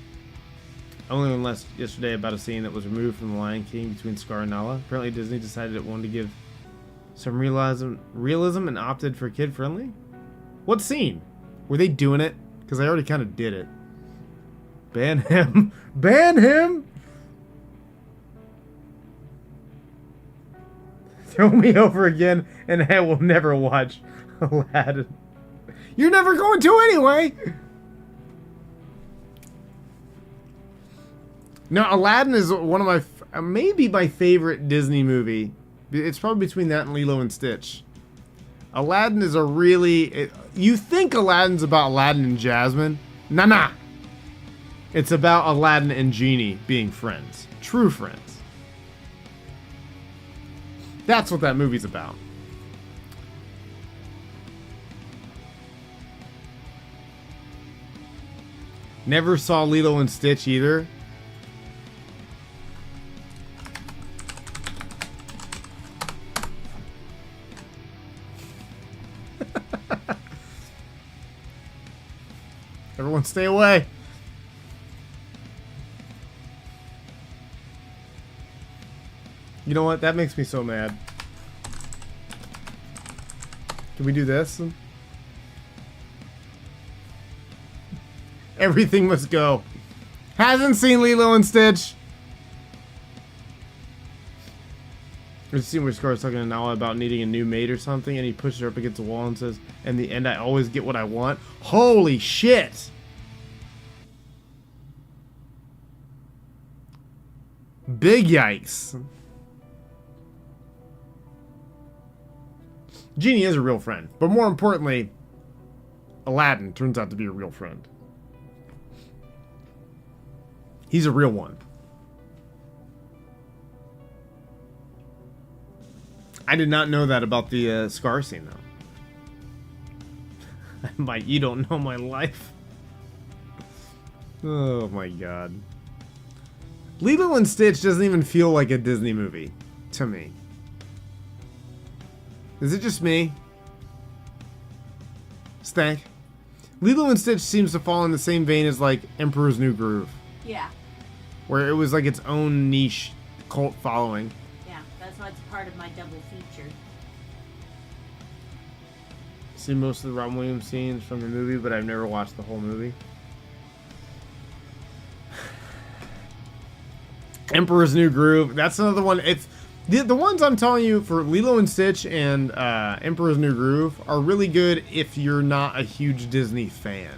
Only unless yesterday about a scene that was removed from The Lion King between Scar and Nala. Apparently Disney decided it wanted to give some realism and opted for kid-friendly. What scene? Were they doing it? Because I already kind of did it. Ban him. Ban him! Throw me over again and I will never watch Aladdin. You're never going to anyway! Now, Aladdin is one of my, maybe my favorite Disney movie. It's probably between that and Lilo and Stitch. Aladdin is a really, you think Aladdin's about Aladdin and Jasmine? Nah. It's about Aladdin and Genie being friends. True friends. That's what that movie's about. Never saw Lilo and Stitch either. Everyone stay away. You know what? That makes me so mad. Can we do this? Everything must go. Hasn't seen Lilo and Stitch. There's a scene where Scar's talking to Nala about needing a new mate or something, and he pushes her up against the wall and says, "In the end, I always get what I want." Holy shit! Big yikes. Genie is a real friend, but more importantly, Aladdin turns out to be a real friend. He's a real one. I did not know that about the Scar scene, though. I'm like, you don't know my life. Oh my god. Lilo and Stitch doesn't even feel like a Disney movie to me. Is it just me? Stank. Lilo and Stitch seems to fall in the same vein as like Emperor's New Groove, Yeah. where it was like its own niche cult following. Yeah, that's why it's part of my double feature. See most of the Robin Williams scenes from the movie, but I've never watched the whole movie. Emperor's New Groove. That's another one. It's the ones I'm telling you for Lilo and Stitch and Emperor's New Groove are really good if you're not a huge Disney fan.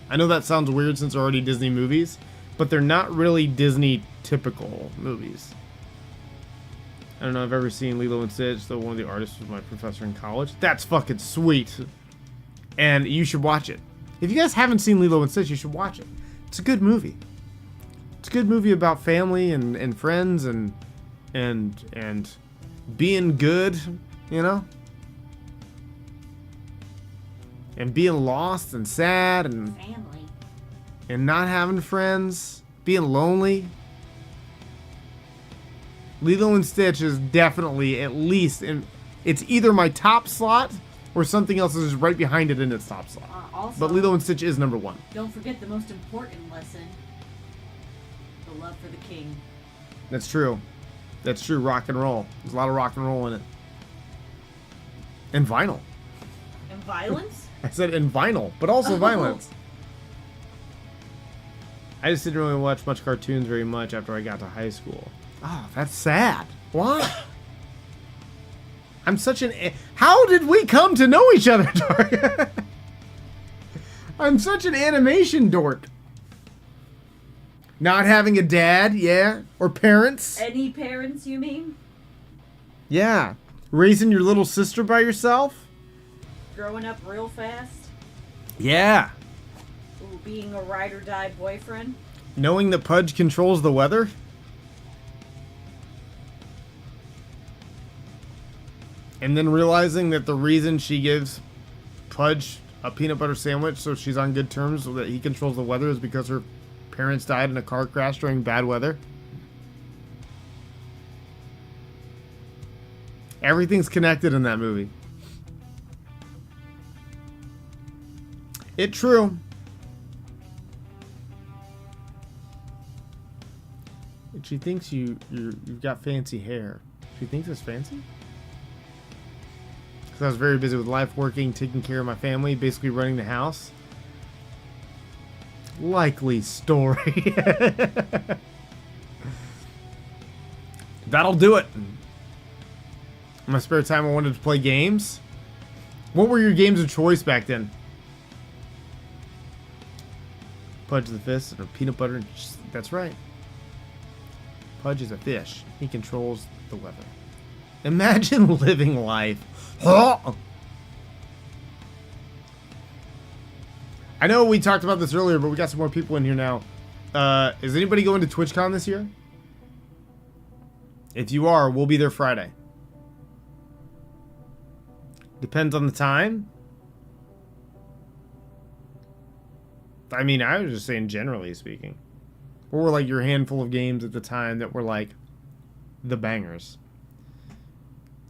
I know that sounds weird since they're already Disney movies, but they're not really Disney typical movies. I don't know if I've ever seen Lilo and Stitch, though one of the artists was my professor in college. That's fucking sweet. And you should watch it. If you guys haven't seen Lilo and Stitch, you should watch it. It's a good movie. It's a good movie about family and friends and being good, you know? And being lost and sad and Family. and not having friends, being lonely. Lilo and Stitch is definitely at least in. It's either my top slot or something else is right behind it in its top slot. Also, But Lilo and Stitch is number one. don't forget the most important lesson: the love for the king. That's true. That's true. Rock and roll. There's a lot of rock and roll in it. And vinyl. And violence? I said in vinyl, but also violence. I just didn't really watch much cartoons very much after I got to high school. Oh, that's sad. Why? I'm such an... How did we come to know each other, Target? I'm such an animation dork. Not having a dad, yeah? Or parents? Any parents, you mean? Yeah. Raising your little sister by yourself? Growing up real fast? Yeah. Ooh, being a ride or die boyfriend? Knowing that Pudge controls the weather? And then realizing that the reason she gives Pudge a peanut butter sandwich so she's on good terms so that he controls the weather is because her parents died in a car crash during bad weather. Everything's connected in that movie. It's true. And she thinks you've got fancy hair. She thinks it's fancy? Because I was very busy with life, working, taking care of my family, basically running the house. Likely story. That'll do it. In my spare time, I wanted to play games. What were your games of choice back then? Pudge the Fist or peanut butter and that's right. Pudge is a fish. He controls the weather. Imagine living life. I know we talked about this earlier, but we got some more people in here now. Is anybody going to TwitchCon this year? If you are, we'll be there Friday. Depends on the time. I mean, I was just saying generally speaking. What were like your handful of games at the time that were like the bangers?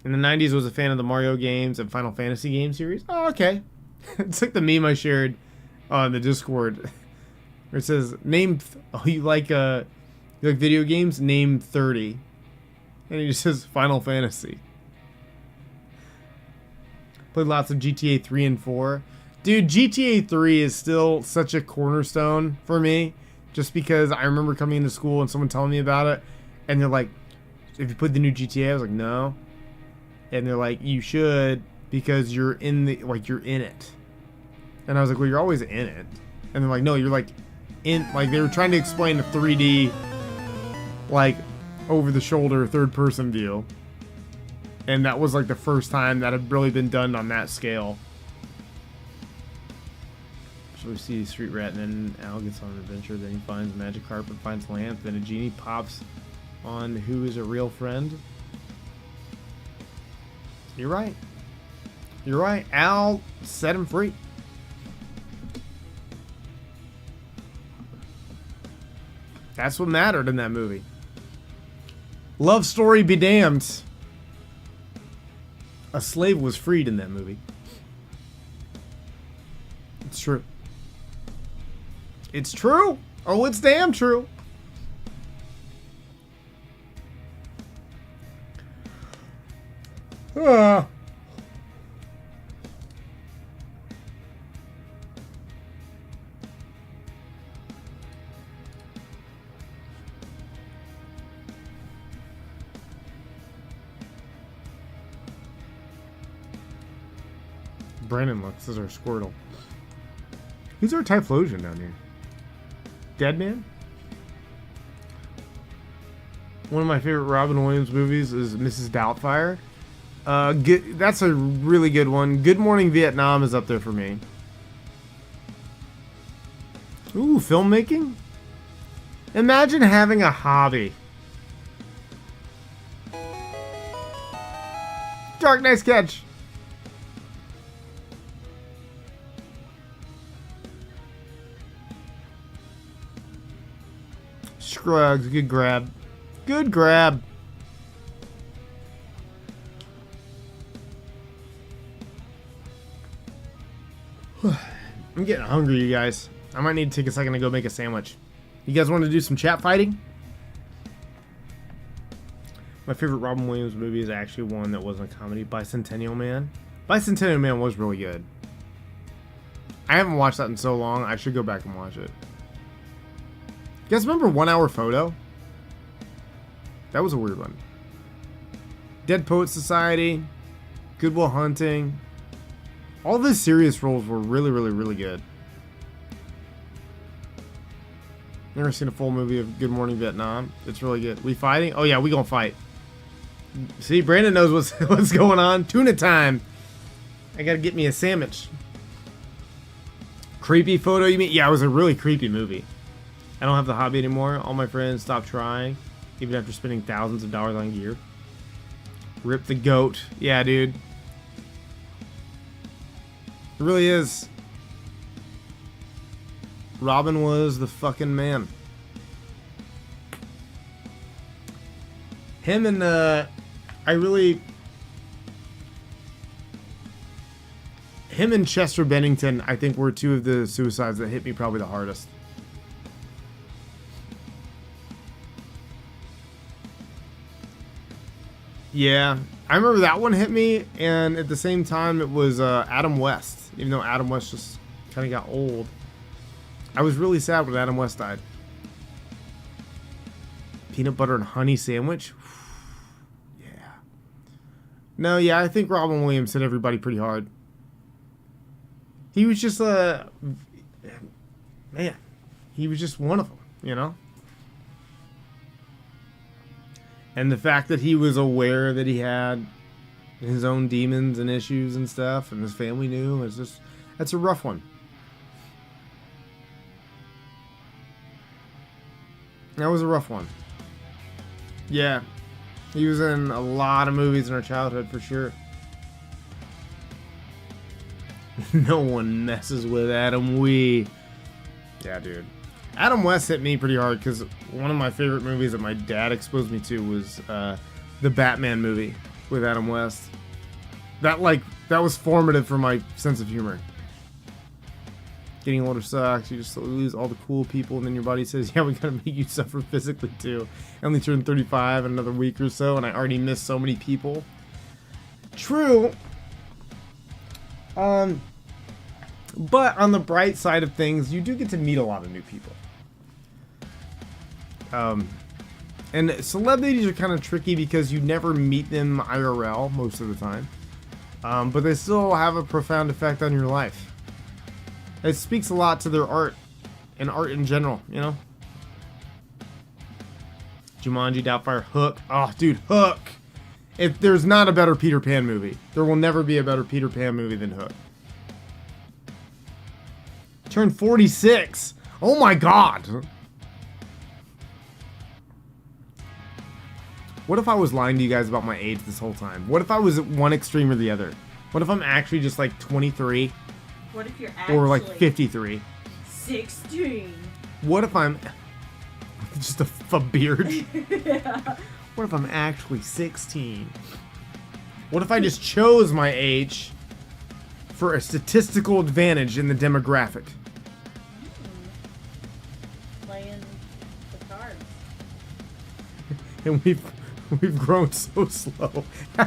In the 90s, I was a fan of the Mario games and Final Fantasy game series. Oh, okay. It's like the meme I shared on the Discord. Where it says, you like video games? Name 30. And it just says Final Fantasy. Played lots of GTA 3 and 4. Dude, GTA 3 is still such a cornerstone for me. Just because I remember coming into school and someone telling me about it. And they're like, have you played the new GTA? I was like, no. And they're like, you should, because you're in the, like, you're in it. And I was like, well, you're always in it. And they're like, no, you're like in, like, they were trying to explain a 3D, like, over the shoulder third person view. And that was like the first time that had really been done on that scale. So we see Street Rat, and then Al gets on an adventure. Then he finds a magic carpet, finds lamp. Then a genie pops on who is a real friend. You're right. You're right. Al set him free. That's what mattered in that movie. Love story be damned. A slave was freed in that movie. It's true. It's true. Oh, it's damn true. Brandon looks as our Squirtle. Who's our Typhlosion down here? Dead Man? One of my favorite Robin Williams movies is Mrs. Doubtfire. That's a really good one. Good Morning Vietnam is up there for me. Ooh, filmmaking? Imagine having a hobby. Dark, nice catch. Scruggs, good grab. Good grab. I'm getting hungry, you guys. I might need to take a second to go make a sandwich. You guys want to do some chat fighting? My favorite Robin Williams movie is actually one that wasn't a comedy, Bicentennial Man. Bicentennial Man was really good. I haven't watched that in so long. I should go back and watch it. You guys remember 1 Hour Photo? That was a weird one. Dead Poets Society, Good Will Hunting. All the serious roles were really, really, really good. Never seen a full movie of Good Morning Vietnam. It's really good. We fighting? Oh yeah, we gonna fight. See, Brandon knows what's going on. Tuna time. I gotta get me a sandwich. Creepy photo, you mean? Yeah, it was a really creepy movie. I don't have the hobby anymore. All my friends stopped trying, even after spending thousands of dollars on gear. Rip the goat. Yeah, dude. It really is. Robin was the fucking man. Him and, him and Chester Bennington, I think, were two of the suicides that hit me probably the hardest. Yeah, I remember that one hit me, and at the same time, it was Adam West. Even though Adam West just kind of got old, I was really sad when Adam West died. Peanut butter and honey sandwich. Yeah. No, yeah, I think Robin Williams hit everybody pretty hard. He was just man. He was just one of them, you know. And the fact that he was aware that he had his own demons and issues and stuff, and his family knew, it's just, that's a rough one. That was a rough one. Yeah. He was in a lot of movies in our childhood, for sure. No one messes with Adam Wee. Yeah, dude. Adam West hit me pretty hard because one of my favorite movies that my dad exposed me to was the Batman movie with Adam West. That was formative for my sense of humor. Getting older sucks. You just lose all the cool people, and then your body says, yeah, we gotta make you suffer physically too. I only turned 35 in another week or so, and I already missed so many people. True. But on the bright side of things, you do get to meet a lot of new people. And celebrities are kind of tricky because you never meet them IRL most of the time. But they still have a profound effect on your life. It speaks a lot to their art and art in general, you know? Jumanji, Doubtfire, Hook. Oh, dude, Hook. If there's not a better Peter Pan movie, there will never be a better Peter Pan movie than Hook. Turned 46. Oh my god. What if I was lying to you guys about my age this whole time? What if I was at one extreme or the other? What if I'm actually just like 23? What if you're actually or like 53? 16. What if I'm just a beard? Yeah. What if I'm actually 16? What if I just chose my age for a statistical advantage in the demographic? Playing the cards. And we've grown so slow. I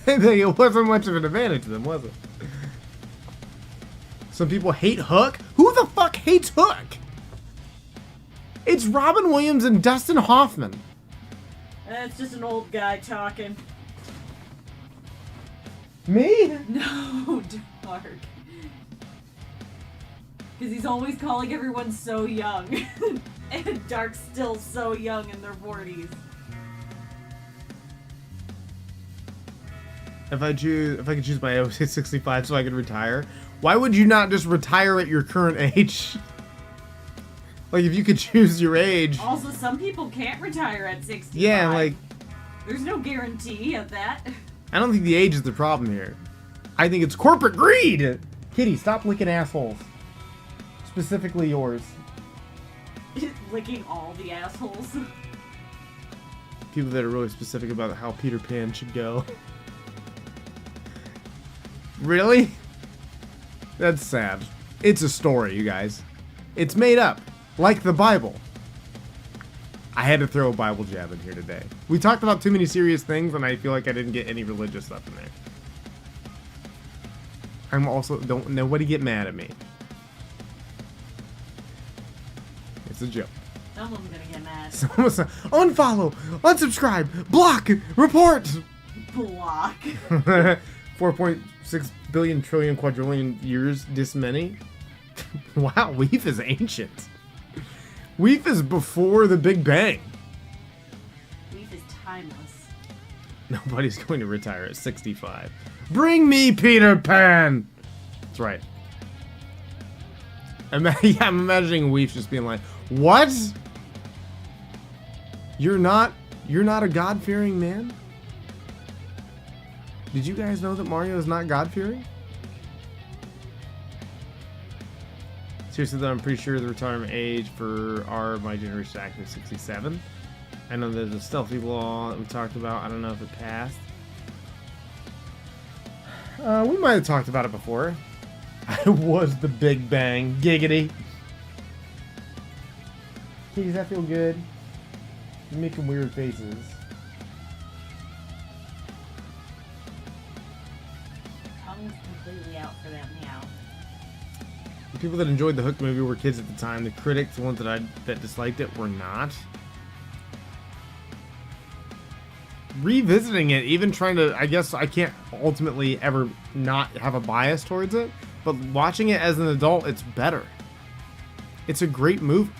think it wasn't much of an advantage to them, was it? Some people hate Hook. Who the fuck hates Hook? It's Robin Williams and Dustin Hoffman. It's just an old guy talking. Me? No, Dark. Because he's always calling everyone so young. And Dark's still so young in their 40s. If I could choose my age at 65 so I could retire, why would you not just retire at your current age? Like, if you could choose your age. Also, some people can't retire at 65. Yeah, like, there's no guarantee of that. I don't think the age is the problem here. I think it's corporate greed! Kitty, stop licking assholes. Specifically yours. Licking all the assholes. People that are really specific about how Peter Pan should go. Really? That's sad. It's a story, you guys. It's made up. Like the Bible. I had to throw a Bible jab in here today. We talked about too many serious things, and I feel like I didn't get any religious stuff in there. I'm also... Don't nobody get mad at me. It's a joke. Someone's gonna get mad. Someone's unfollow, unsubscribe, block, report. Block. 4.6 billion trillion quadrillion years this many. Wow, Weef is ancient. Weef is before the Big Bang. Weef is timeless. Nobody's going to retire at 65. Bring me Peter Pan. That's right. I'm imagining Weef just being like, "What? You're not a God-fearing man? Did you guys know that Mario is not God-fearing?" Seriously though, I'm pretty sure the retirement age for my generation is actually 67. I know there's a stealthy law that we talked about. I don't know if it passed. We might have talked about it before. I was the Big Bang. Giggity. Hey, does that feel good? You're making weird faces. Tongue's completely out for them now. The people that enjoyed the Hook movie were kids at the time. The critics, the ones that disliked it, were not. Revisiting it, even trying to, I guess I can't ultimately ever not have a bias towards it, but watching it as an adult, it's better. It's a great movie.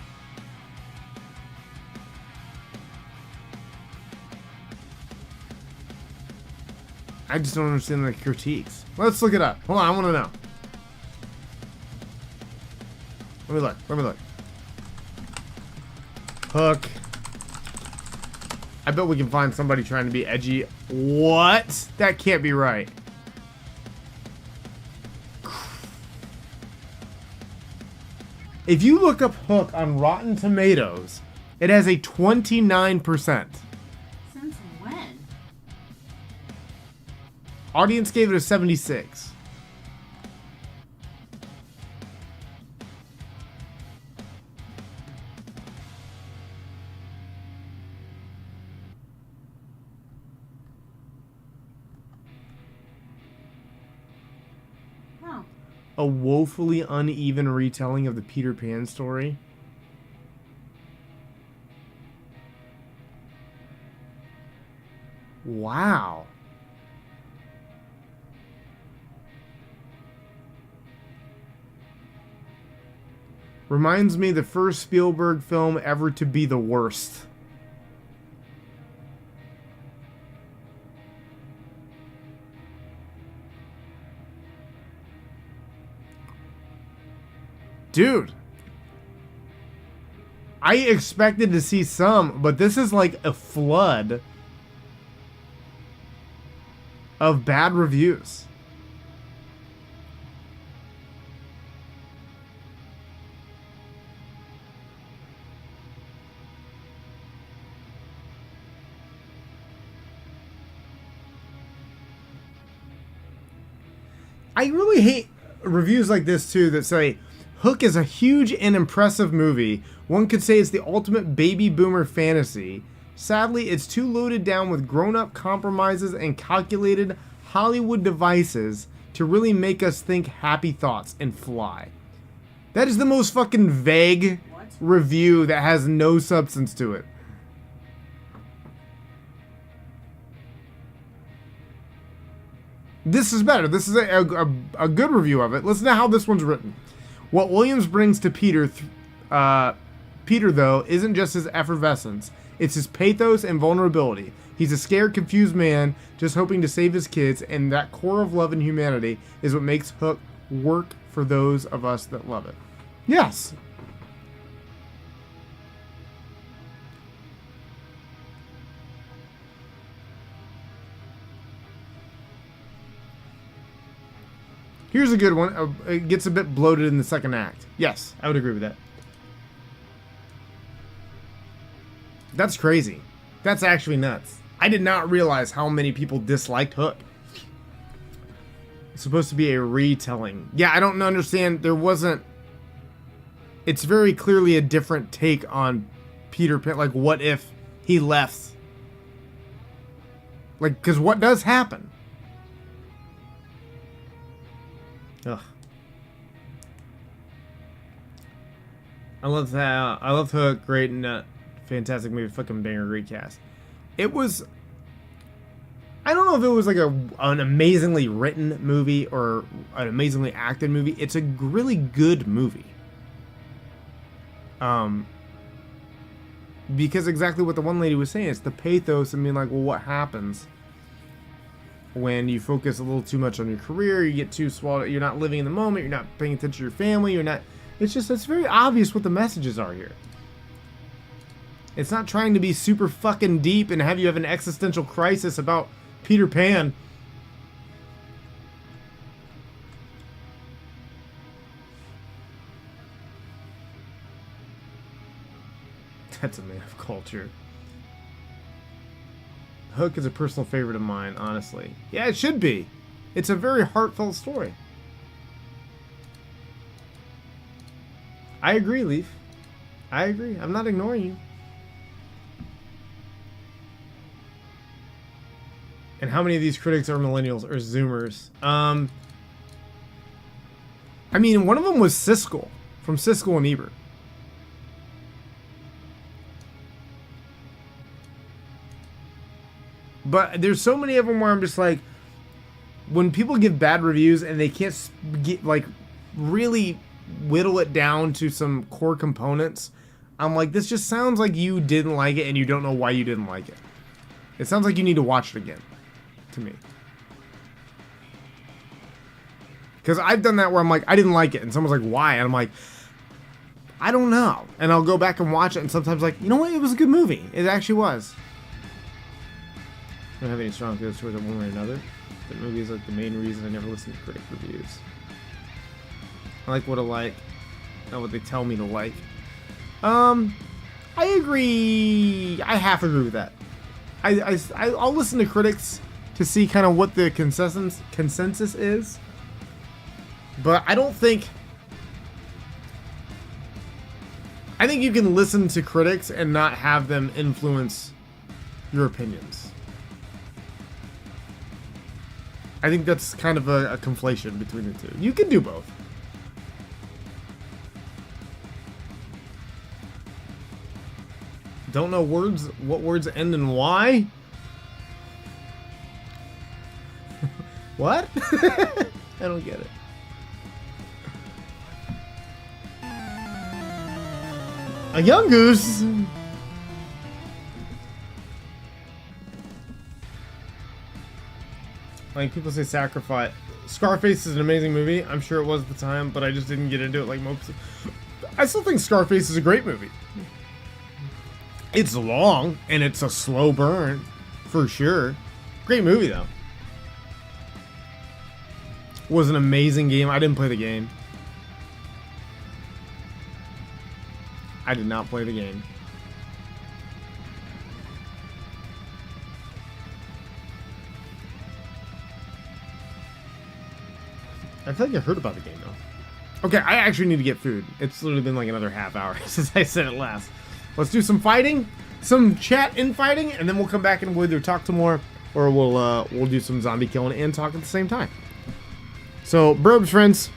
I just don't understand the critiques. Let's look it up. Hold on, I want to know. Let me look. Hook. I bet we can find somebody trying to be edgy. What? That can't be right. If you look up Hook on Rotten Tomatoes, it has a 29%. Since when? Audience gave it a 76. A woefully uneven retelling of the Peter Pan story. Wow. Reminds me the first Spielberg film ever to be the worst. Dude. I expected to see some, but this is like a flood of bad reviews. I really hate reviews like this too that say Hook is a huge and impressive movie. One could say it's the ultimate baby boomer fantasy. Sadly, it's too loaded down with grown-up compromises and calculated Hollywood devices to really make us think happy thoughts and fly. That is the most fucking vague review that has no substance to it. This is better. This is a good review of it. Listen to how this one's written. What Williams brings to Peter, though, isn't just his effervescence. It's his pathos and vulnerability. He's a scared, confused man just hoping to save his kids, and that core of love and humanity is what makes Hook work for those of us that love it. Yes. Here's a good one. It gets a bit bloated in the second act. Yes, I would agree with that. That's crazy. That's actually nuts. I did not realize how many people disliked Hook. It's supposed to be a retelling. Yeah, I don't understand. There wasn't... It's very clearly a different take on Peter Pan. Like, what if he left? Like, because what does happen? Ugh. I love that. I love Hook. Great and fantastic movie. Fucking banger. Great cast. It was. I don't know if it was like an amazingly written movie or an amazingly acted movie. It's a really good movie. Because exactly what the one lady was saying, it's the pathos and being like, well, what happens when you focus a little too much on your career, you get too swallowed, you're not living in the moment, you're not paying attention to your family, you're not, it's very obvious what the messages are here. It's not trying to be super fucking deep and have you have an existential crisis about Peter Pan. That's a man of culture. Hook is a personal favorite of mine, honestly. Yeah, it should be. It's a very heartfelt story. I agree, Leaf. I agree. I'm not ignoring you. And how many of these critics are millennials or Zoomers? I mean, one of them was Siskel, from Siskel and Ebert. But there's so many of them where I'm just like, when people give bad reviews and they can't get, like, really whittle it down to some core components, I'm like, this just sounds like you didn't like it and you don't know why you didn't like it. It sounds like you need to watch it again, to me. Because I've done that where I'm like, I didn't like it, and someone's like, why? And I'm like, I don't know. And I'll go back and watch it, and sometimes like, you know what? It was a good movie. It actually was. I don't have any strong feelings towards it one way or another. That movie is like the main reason I never listen to critic reviews. I like what I like, not what they tell me to like. I agree. I half agree with that. I'll listen to critics to see kind of what the consensus is, but I don't think. I think you can listen to critics and not have them influence your opinions. I think that's kind of a conflation between the two. You can do both. Don't know what words end in Y? What? I don't get it. A young goose. Like people say Sacrifice. Scarface is an amazing movie. I'm sure it was at the time, but I just didn't get into it like most. I still think Scarface is a great movie. It's long and it's a slow burn, for sure. Great movie though. Was an amazing game. I didn't play the game. I did not play the game. I feel like I heard about the game though. Okay, I actually need to get food. It's literally been like another half hour since I said it last. Let's do some fighting, some chat infighting, and then we'll come back and we'll either talk to more or we'll do some zombie killing and talk at the same time. So, Burbs friends.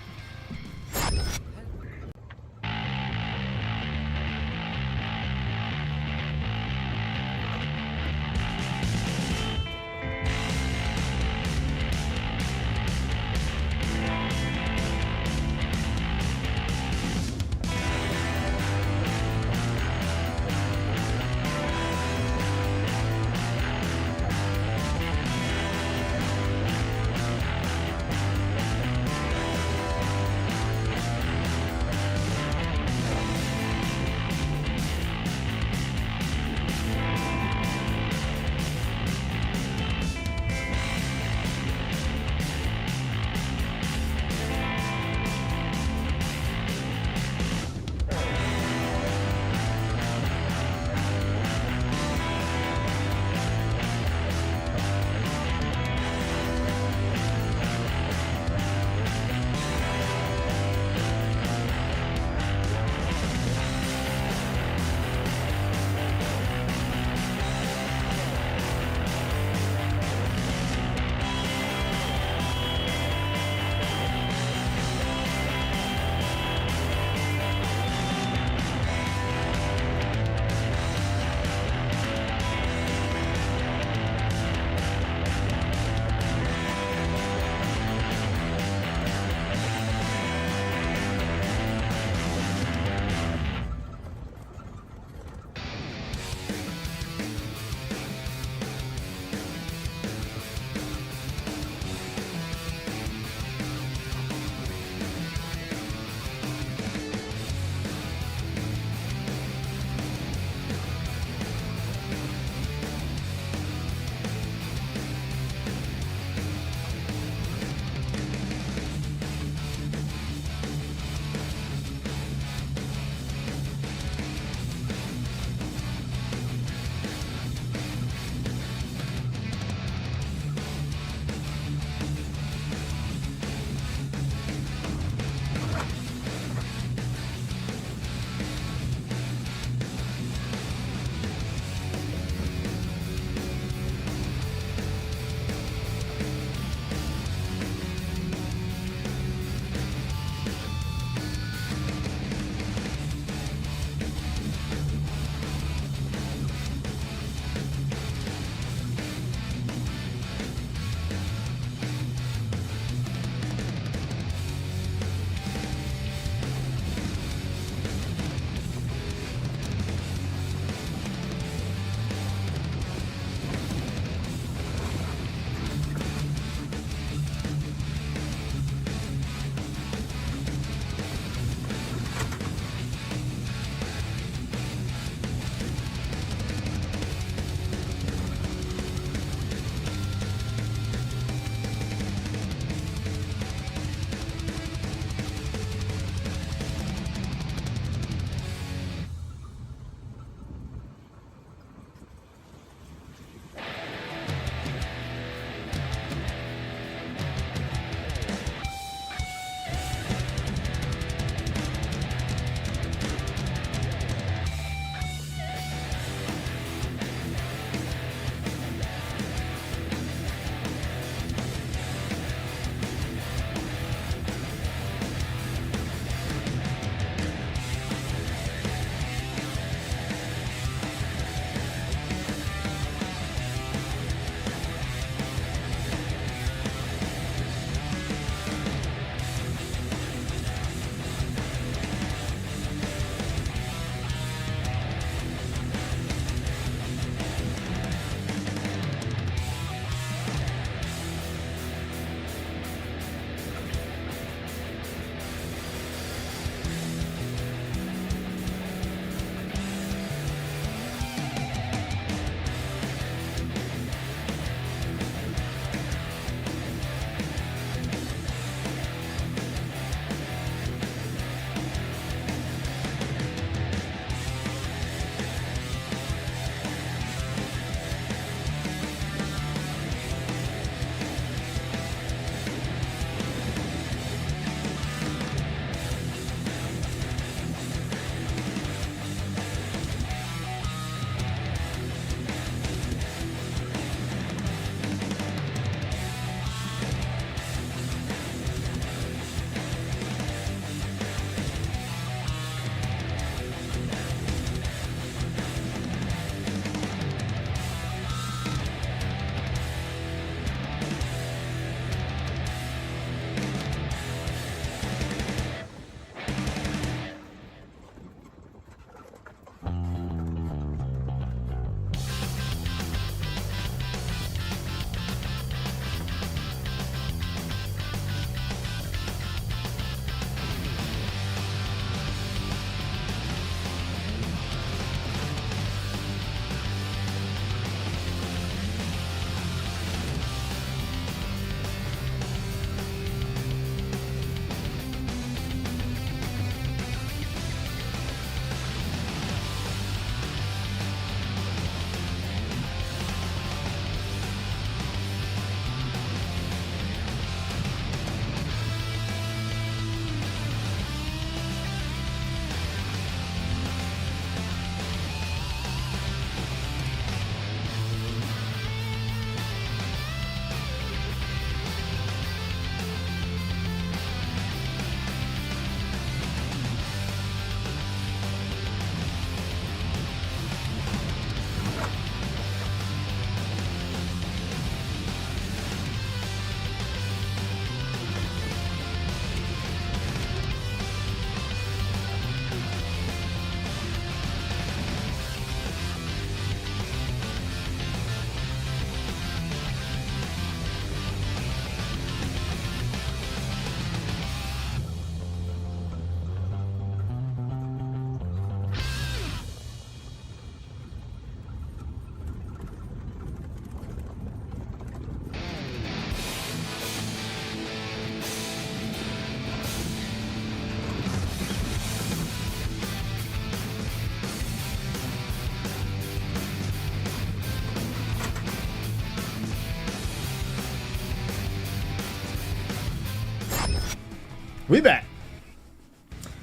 We back.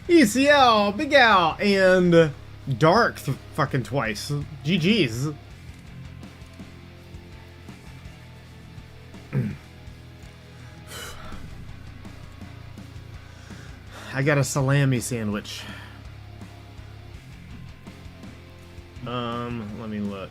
ECL, Big Al, and Dark fucking twice. GG's. I got a salami sandwich. Let me look.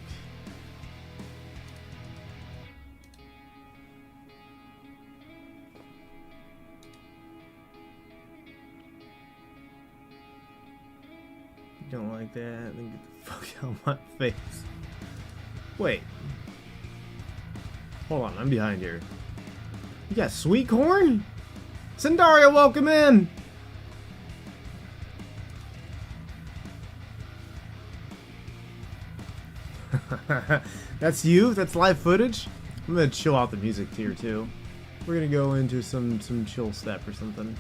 Don't like that, then get the fuck out of my face. Wait. Hold on, I'm behind here. You got sweet corn? Sandaria, welcome in! That's you? That's live footage? I'm gonna chill out the music here too. We're gonna go into some chill step or something.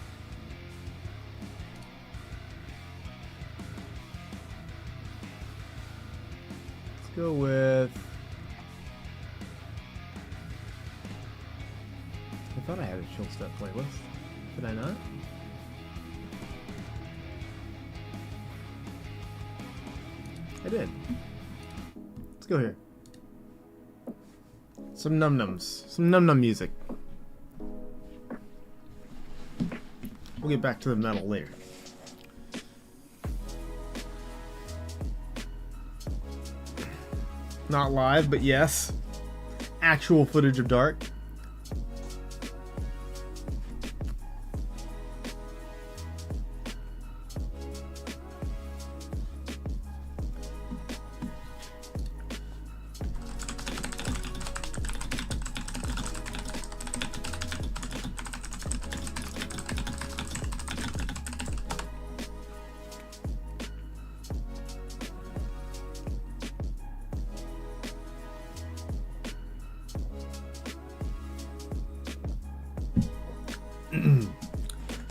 Go with... I thought I had a chill step playlist. Did I not? I did. Let's go here. Some num-nums. Some num-num music. We'll get back to the metal later. Not live, but yes. Actual footage of Dark.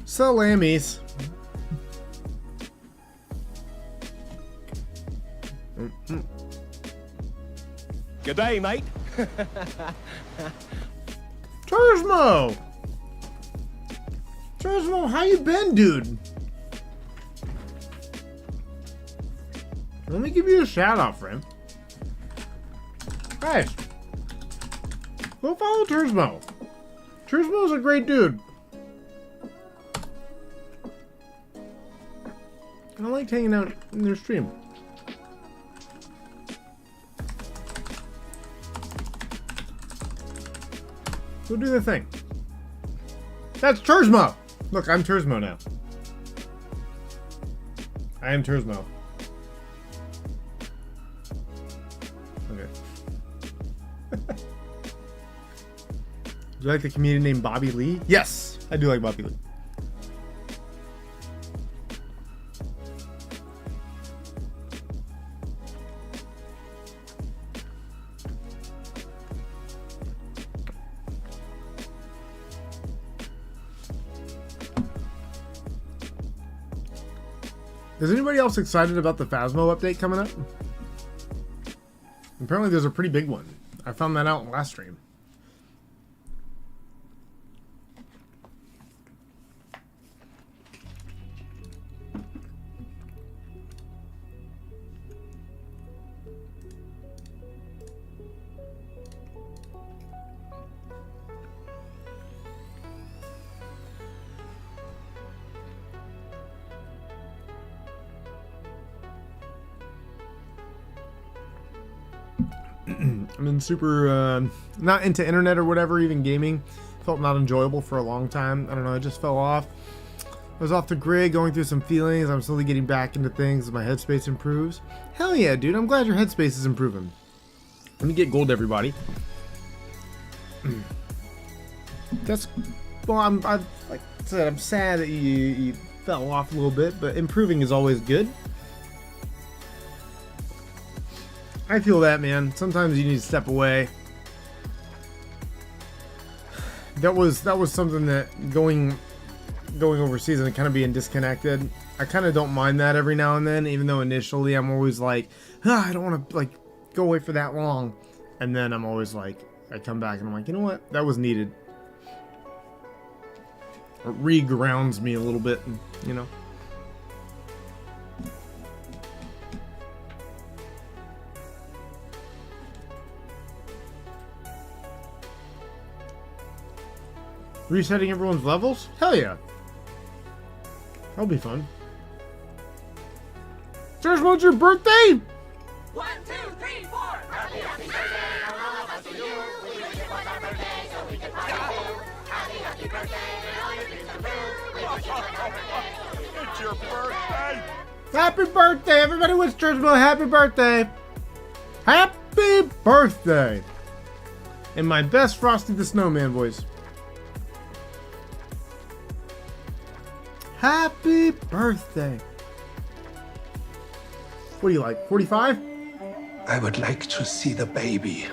Salamis. Good day, mate. Tursmo! Tursmo, how you been, dude? Let me give you a shout out, friend. Guys, go follow Tursmo. Tursmo's a great dude. I liked hanging out in their stream. Go do the thing. That's Tursmo! Look, I'm Tursmo now. I am Tursmo. Okay. Do you like the comedian named Bobby Lee? Yes! I do like Bobby Lee. Is anybody else excited about the Phasmo update coming up? Apparently there's a pretty big one. I found that out in last stream. I've been super, not into internet or whatever, even gaming. Felt not enjoyable for a long time. I don't know, I just fell off. I was off the grid, going through some feelings. I'm slowly getting back into things as my headspace improves. Hell yeah, dude. I'm glad your headspace is improving. Let me get gold, everybody. That's, well, like I said, I'm sad that you fell off a little bit, but improving is always good. I feel that, man. Sometimes you need to step away. That was something that going overseas and kind of being disconnected. I kind of don't mind that every now and then, even though initially I'm always like, I don't want to like go away for that long, and then I'm always like, I come back and I'm like, you know what? That was needed. re-grounds me a little bit, you know. Resetting everyone's levels? Hell yeah. That'll be fun. Serge, when's your birthday? 1, 2, 3, 4. Happy, happy birthday to all of us to you. We wish it was our birthday so we could party too. Happy, happy birthday and all your dreams come true. We wish it was our birthday. It's your birthday. Happy birthday! Everybody wish Serge a happy birthday. Happy birthday! In my best Frosty the Snowman voice. Happy birthday. What do you like, 45? I would like to see the baby.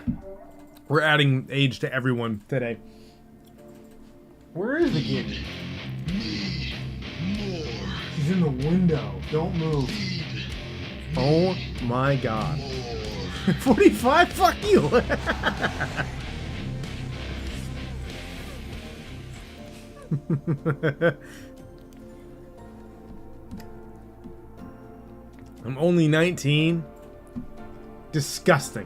We're adding age to everyone today. Where is the kid? She's in the window. Don't move. Oh my god. 45? Fuck you. I'm only 19. Disgusting.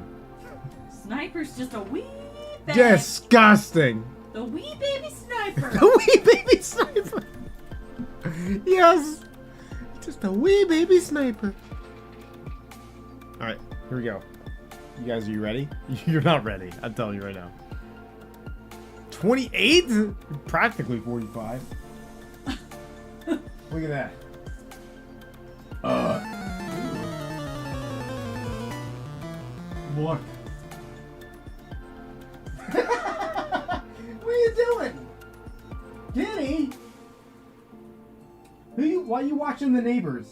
Sniper's just a wee bag. Disgusting. The wee baby sniper. The wee baby sniper. Yes. Just a wee baby sniper. Alright, here we go. You guys, are you ready? You're not ready. I'm telling you right now. 28? Practically 45. Look at that. Look. What are you doing? Kitty? Why are you watching The Neighbors?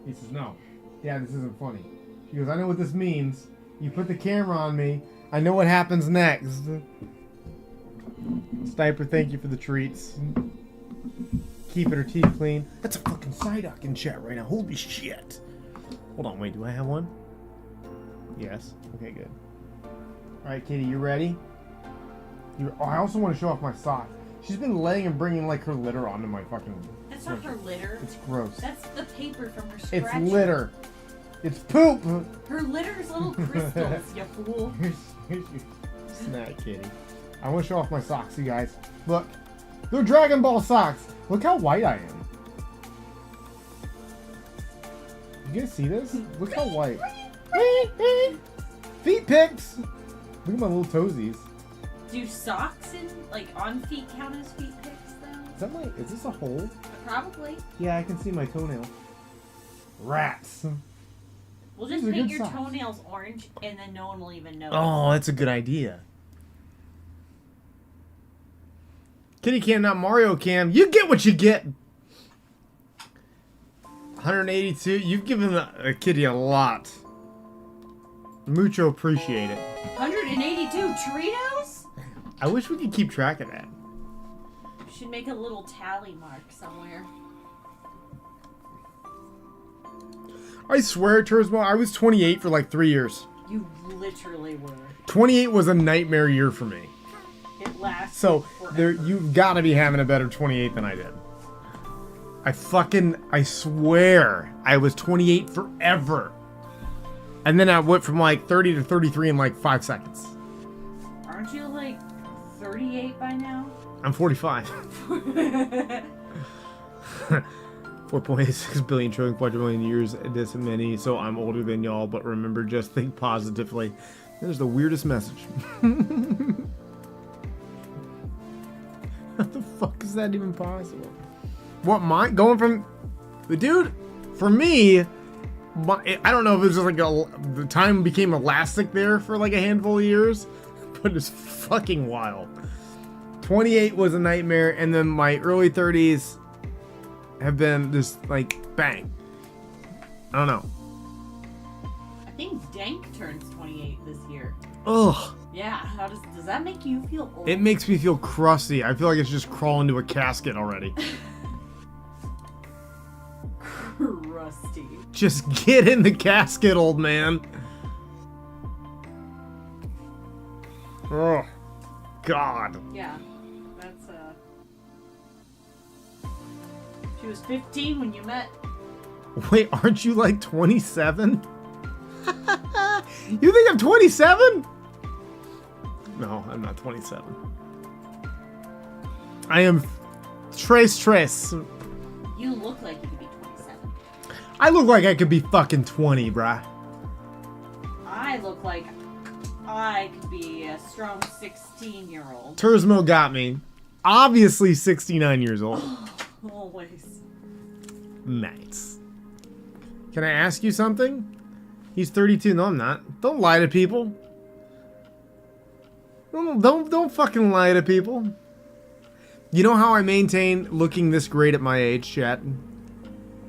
He says, no. Dad, this isn't funny. She goes, I know what this means. You put the camera on me. I know what happens next. Sniper, thank you for the treats. Keeping her teeth clean. That's a fucking Psyduck in chat right now. Holy shit. Hold on, wait, do I have one? Yes. Okay, good. Alright, Kitty, you ready? Oh, I also want to show off my socks. She's been laying and bringing, like, her litter onto my fucking... That's not her litter. It's gross. That's the paper from her scratch. It's litter. It's poop. Her litter's little crystals, you fool. Here's your snack, Kitty. I want to show off my socks, you guys. Look. They're Dragon Ball socks. Look how white I am. You guys see this? Look how white. Feet pics. Look at my little toesies. Do socks and like on feet count as feet pics though? Is this a hole? Probably. Yeah, I can see my toenail. Rats. We'll just These are paint good your socks. toenails orange and then no one will even know. Oh, that's a good idea. Kitty Cam, not Mario Cam. You get what you get. 182. You've given a kitty a lot. Mucho appreciate it. 182 Doritos? I wish we could keep track of that. We should make a little tally mark somewhere. I swear, Turismo, I was 28 for like 3 years. You literally were. 28 was a nightmare year for me. It lasts. So forever. you've got to be having a better 28 than I did. I swear, I was 28 forever. And then I went from like 30 to 33 in like 5 seconds. Aren't you like 38 by now? I'm 45. 4.86 billion trillion quadrillion years, this many, so I'm older than y'all, but remember, just think positively. There's the weirdest message. How the fuck is that even possible? What, going from... The dude, for me, I don't know if it was just like the time became elastic there for like a handful of years, but it's fucking wild. 28 was a nightmare, and then my early 30s have been just like bang. I don't know. I think Dank turns 28 this year. Ugh. Yeah, how does that make you feel old? It makes me feel crusty. I feel like it's just crawling to a casket already. Crusty. Just get in the casket, old man. Oh, God. Yeah, She was 15 when you met. Wait, aren't you like 27? You think I'm 27? No, I'm not 27. I am Trace. You look like you could be 27. I look like I could be fucking 20, bruh. I look like I could be a strong 16-year-old. Tursmo got me. Obviously 69 years old. Always. Nice. Can I ask you something? He's 32. No, I'm not. Don't lie to people. Don't fucking lie to people. You know how I maintain looking this great at my age, chat?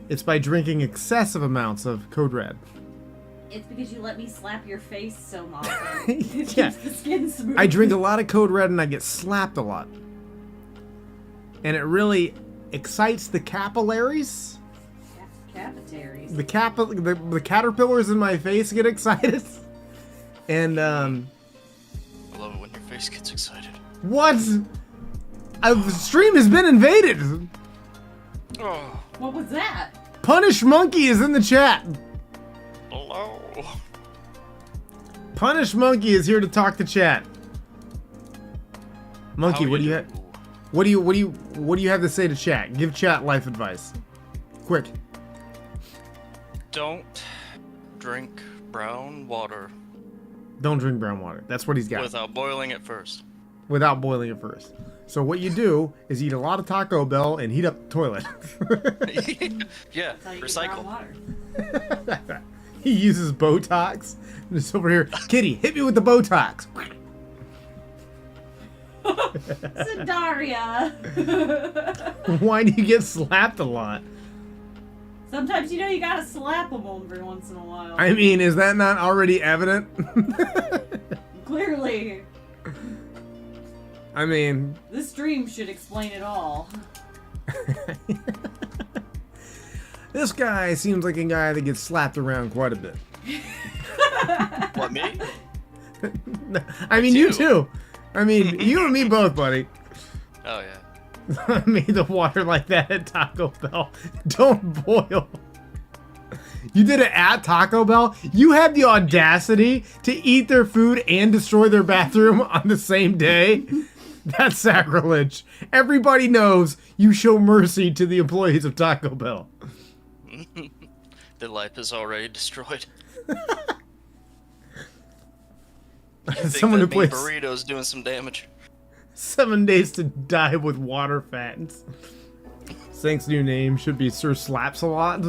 It's by drinking excessive amounts of Code Red. It's because you let me slap your face so often. It Yeah. keeps the skin smooth. I drink a lot of Code Red and I get slapped a lot. And it really excites the capillaries. Cafeterias. The caterpillars in my face get excited. And I love it when your face gets excited. what? The stream has been invaded. Oh, What was that? Punish Monkey is in the chat. hello. Punish Monkey is here to talk to chat. Monkey, How what do you have? What do you have to say to chat? Give chat life advice. Quick. Don't drink brown water Don't drink brown water. That's what he's got. without boiling it first. Without boiling it first. So what you do is eat a lot of Taco Bell and heat up the toilet. Yeah, That's how you get recycle. brown water. He uses Botox. And it's over here. Kitty, hit me with the Botox. Sidaria. Why do you get slapped a lot? Sometimes you gotta slap them every once in a while. I mean, is that not already evident? Clearly. I mean, This stream should explain it all. this guy seems like a guy that gets slapped around quite a bit. What, me? I mean, you too. I mean, you and me both, buddy. Oh, yeah. I made the water like that at Taco Bell. Don't boil. You did it at Taco Bell? You had the audacity to eat their food and destroy their bathroom on the same day? That's sacrilege. Everybody knows you show mercy to the employees of Taco Bell. Their life is already destroyed. Someone who that mean plays burritos doing some damage. 7 days to die with water fats. Sank's new name should be Sir Slaps a Lot.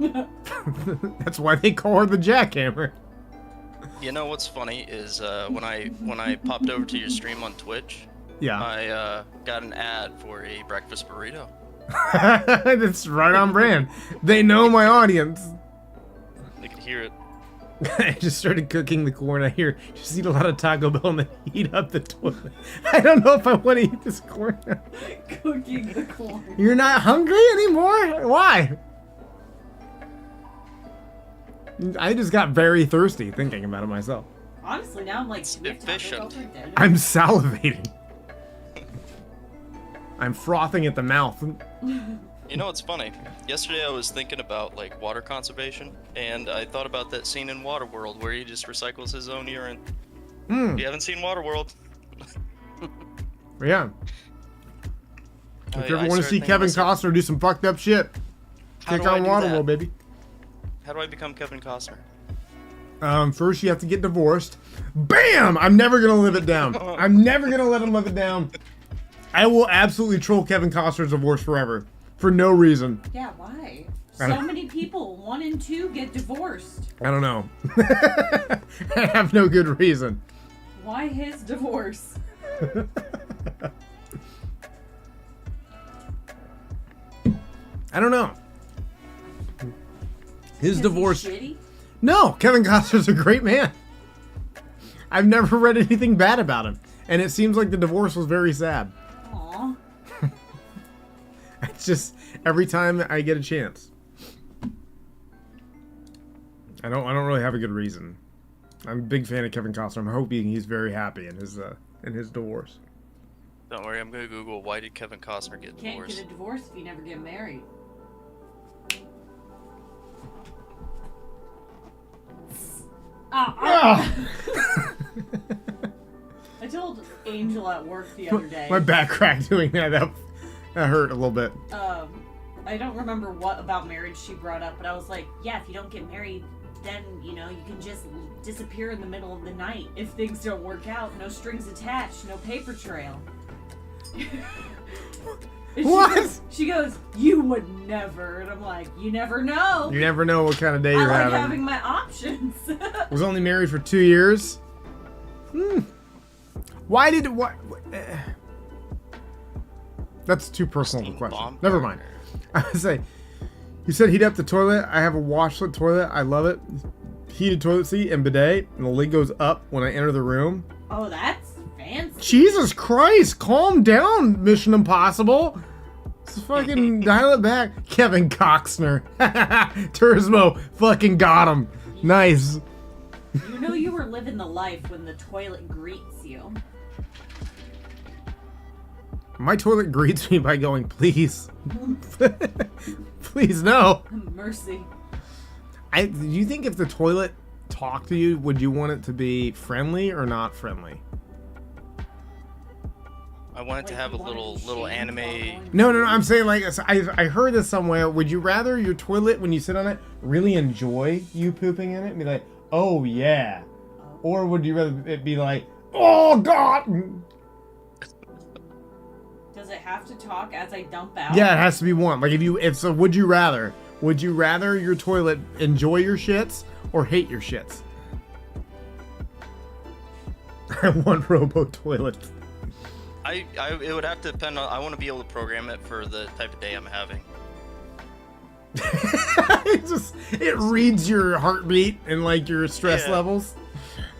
That's why they call her the Jackhammer. You know what's funny is when I popped over to your stream on Twitch, Yeah. I got an ad for a breakfast burrito. That's right on brand. They know my audience. They could hear it. I just started cooking the corn. I hear just eat a lot of Taco Bell and then heat up the toilet. I don't know if I want to eat this corn now. Cooking the corn. You're not hungry anymore? Why? I just got very thirsty thinking about it myself. Honestly, now I'm like, It's do we have Taco Bell efficient. for dinner? I'm salivating. I'm frothing at the mouth. You know what's funny? Yesterday I was thinking about like water conservation, and I thought about that scene in Waterworld where he just recycles his own urine. If you haven't seen Waterworld, Yeah. If you ever I want to started see thinking Kevin myself, Costner do some fucked up shit, How kick do I on do Waterworld, that? baby. How do I become Kevin Costner? First you have to get divorced. Bam! I'm never gonna live it down. I'm never gonna let him live it down. I will absolutely troll Kevin Costner's divorce forever. For no reason. Yeah, why? I So don't- many people, 1 and 2, get divorced. I don't know. I have no good reason. Why his divorce? I don't know. His Is he divorce. shitty? No, Kevin Costner's a great man. I've never read anything bad about him. And it seems like the divorce was very sad. Aw. It's just every time I get a chance. I don't really have a good reason. I'm a big fan of Kevin Costner. I'm hoping he's very happy in his divorce. Don't worry, I'm gonna Google why did Kevin Costner get You can't divorced. get a divorce if you never get married. I told Angel at work the other day. My back cracked doing that. That hurt a little bit. I don't remember what about marriage she brought up, but I was like, yeah, if you don't get married, then, you know, you can just disappear in the middle of the night. If things don't work out, no strings attached, no paper trail. What? She goes, you would never. And I'm like, you never know. You never know what kind of day I you're like having. having my options. Was only married for 2 years. Why did what? That's too personal of a question. Never mind. I would say, you said heat up the toilet. I have a washlet toilet. I love it. Heated toilet seat and bidet, and the lid goes up when I enter the room. Oh, that's fancy. Jesus Christ! Calm down, Mission Impossible. Let's fucking dial it back. Kevin Costner. Turismo fucking got him. Nice. You know you were living the life when the toilet greets you. My toilet greets me by going, please. Please, no. Mercy. Do you think if the toilet talked to you, would you want it to be friendly or not friendly? I wanted to have a little anime. No. I'm saying, like, I heard this somewhere. Would you rather your toilet, when you sit on it, really enjoy you pooping in it and be like, oh yeah, or would you rather it be like, oh god? Does it have to talk as I dump out? Yeah, it has to be one. Like, if so, would you rather your toilet enjoy your shits or hate your shits? I want robo toilet. It would have to depend on. I want to be able to program it for the type of day I'm having. it reads your heartbeat and like your stress levels.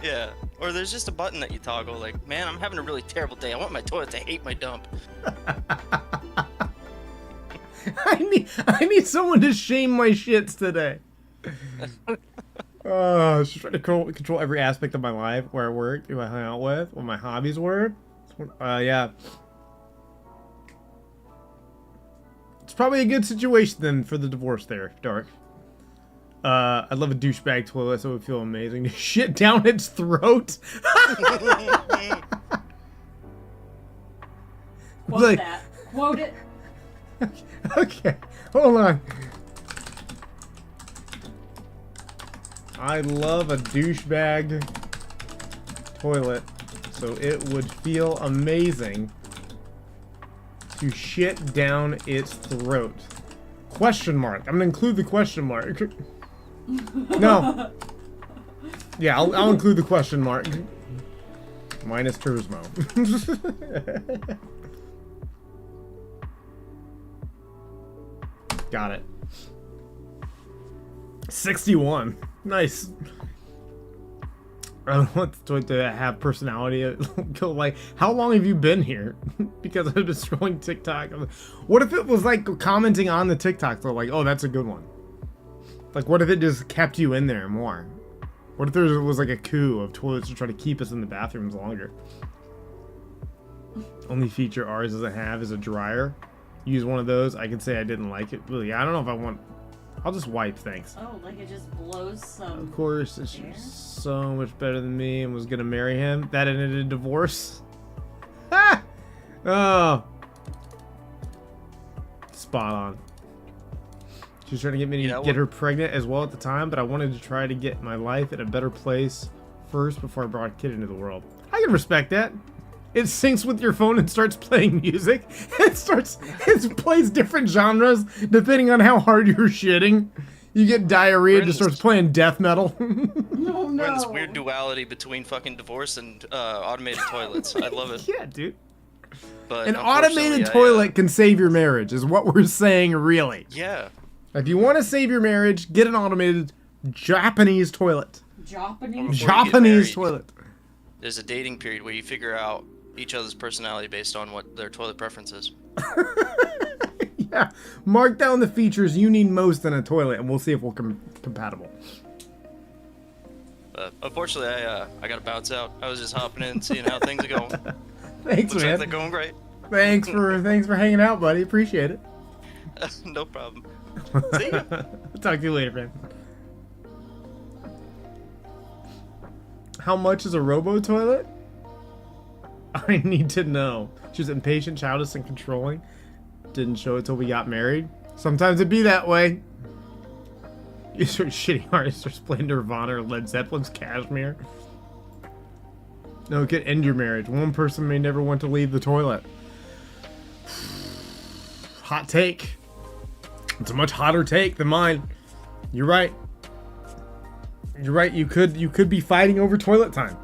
Yeah. Or there's just a button that you toggle. Like, man, I'm having a really terrible day. I want my toilet to hate my dump. I need someone to shame my shits today. Just trying to control every aspect of my life, where I work, who I hang out with, what my hobbies were. Yeah. It's probably a good situation then for the divorce there, Dark. I'd love a douchebag toilet, so it would feel amazing to shit down its throat. Quote like, that. Quote it. Okay, hold on. I love a douchebag toilet, so it would feel amazing to shit down its throat. Question mark. I'm gonna include the question mark. No. Yeah, I'll include the question mark. Minus Turismo. Got it. 61. Nice. I don't want the toilet to have personality. Like, how long have you been here? Because I've been scrolling TikTok. What if it was like commenting on the TikTok though? Like, oh, that's a good one. Like, what if it just kept you in there more? What if there was like a coup of toilets to try to keep us in the bathrooms longer? Only feature ours doesn't have is a dryer. Use one of those. I can say I didn't like it. Really, I don't know if I want. I'll just wipe, thanks. Oh, like it just blows some. Of course, it's so much better than me and was gonna marry him. That ended in divorce. Ah! Oh. Spot on. She was trying to get me to get her pregnant as well at the time, but I wanted to try to get my life in a better place first before I brought a kid into the world. I can respect that. It syncs with your phone and starts playing music. It plays different genres depending on how hard you're shitting. You get diarrhea, it just starts playing death metal. No, We're in this weird duality between fucking divorce and automated toilets. I love it. Yeah, dude. But An automated toilet can save your marriage, is what we're saying, really. Yeah. If you want to save your marriage, get an automated Japanese toilet. Japanese toilet. There's a dating period where you figure out each other's personality based on what their toilet preference is. Yeah. Mark down the features you need most in a toilet, and we'll see if we're compatible. Unfortunately, I got to bounce out. I was just hopping in, seeing how things are going. Thanks, Looks man. like they're going great. Thanks for hanging out, buddy. Appreciate it. No problem. See ya. Talk to you later, man. How much is a robo toilet? I need to know. She was impatient, childish, and controlling. Didn't show it till we got married. Sometimes it'd be that way. You sort of shitty artists are playing Nirvana or Led Zeppelin's Cashmere. No, it could end your marriage. One person may never want to leave the toilet. Hot take. It's a much hotter take than mine. You're right. You're right. You could be fighting over toilet time.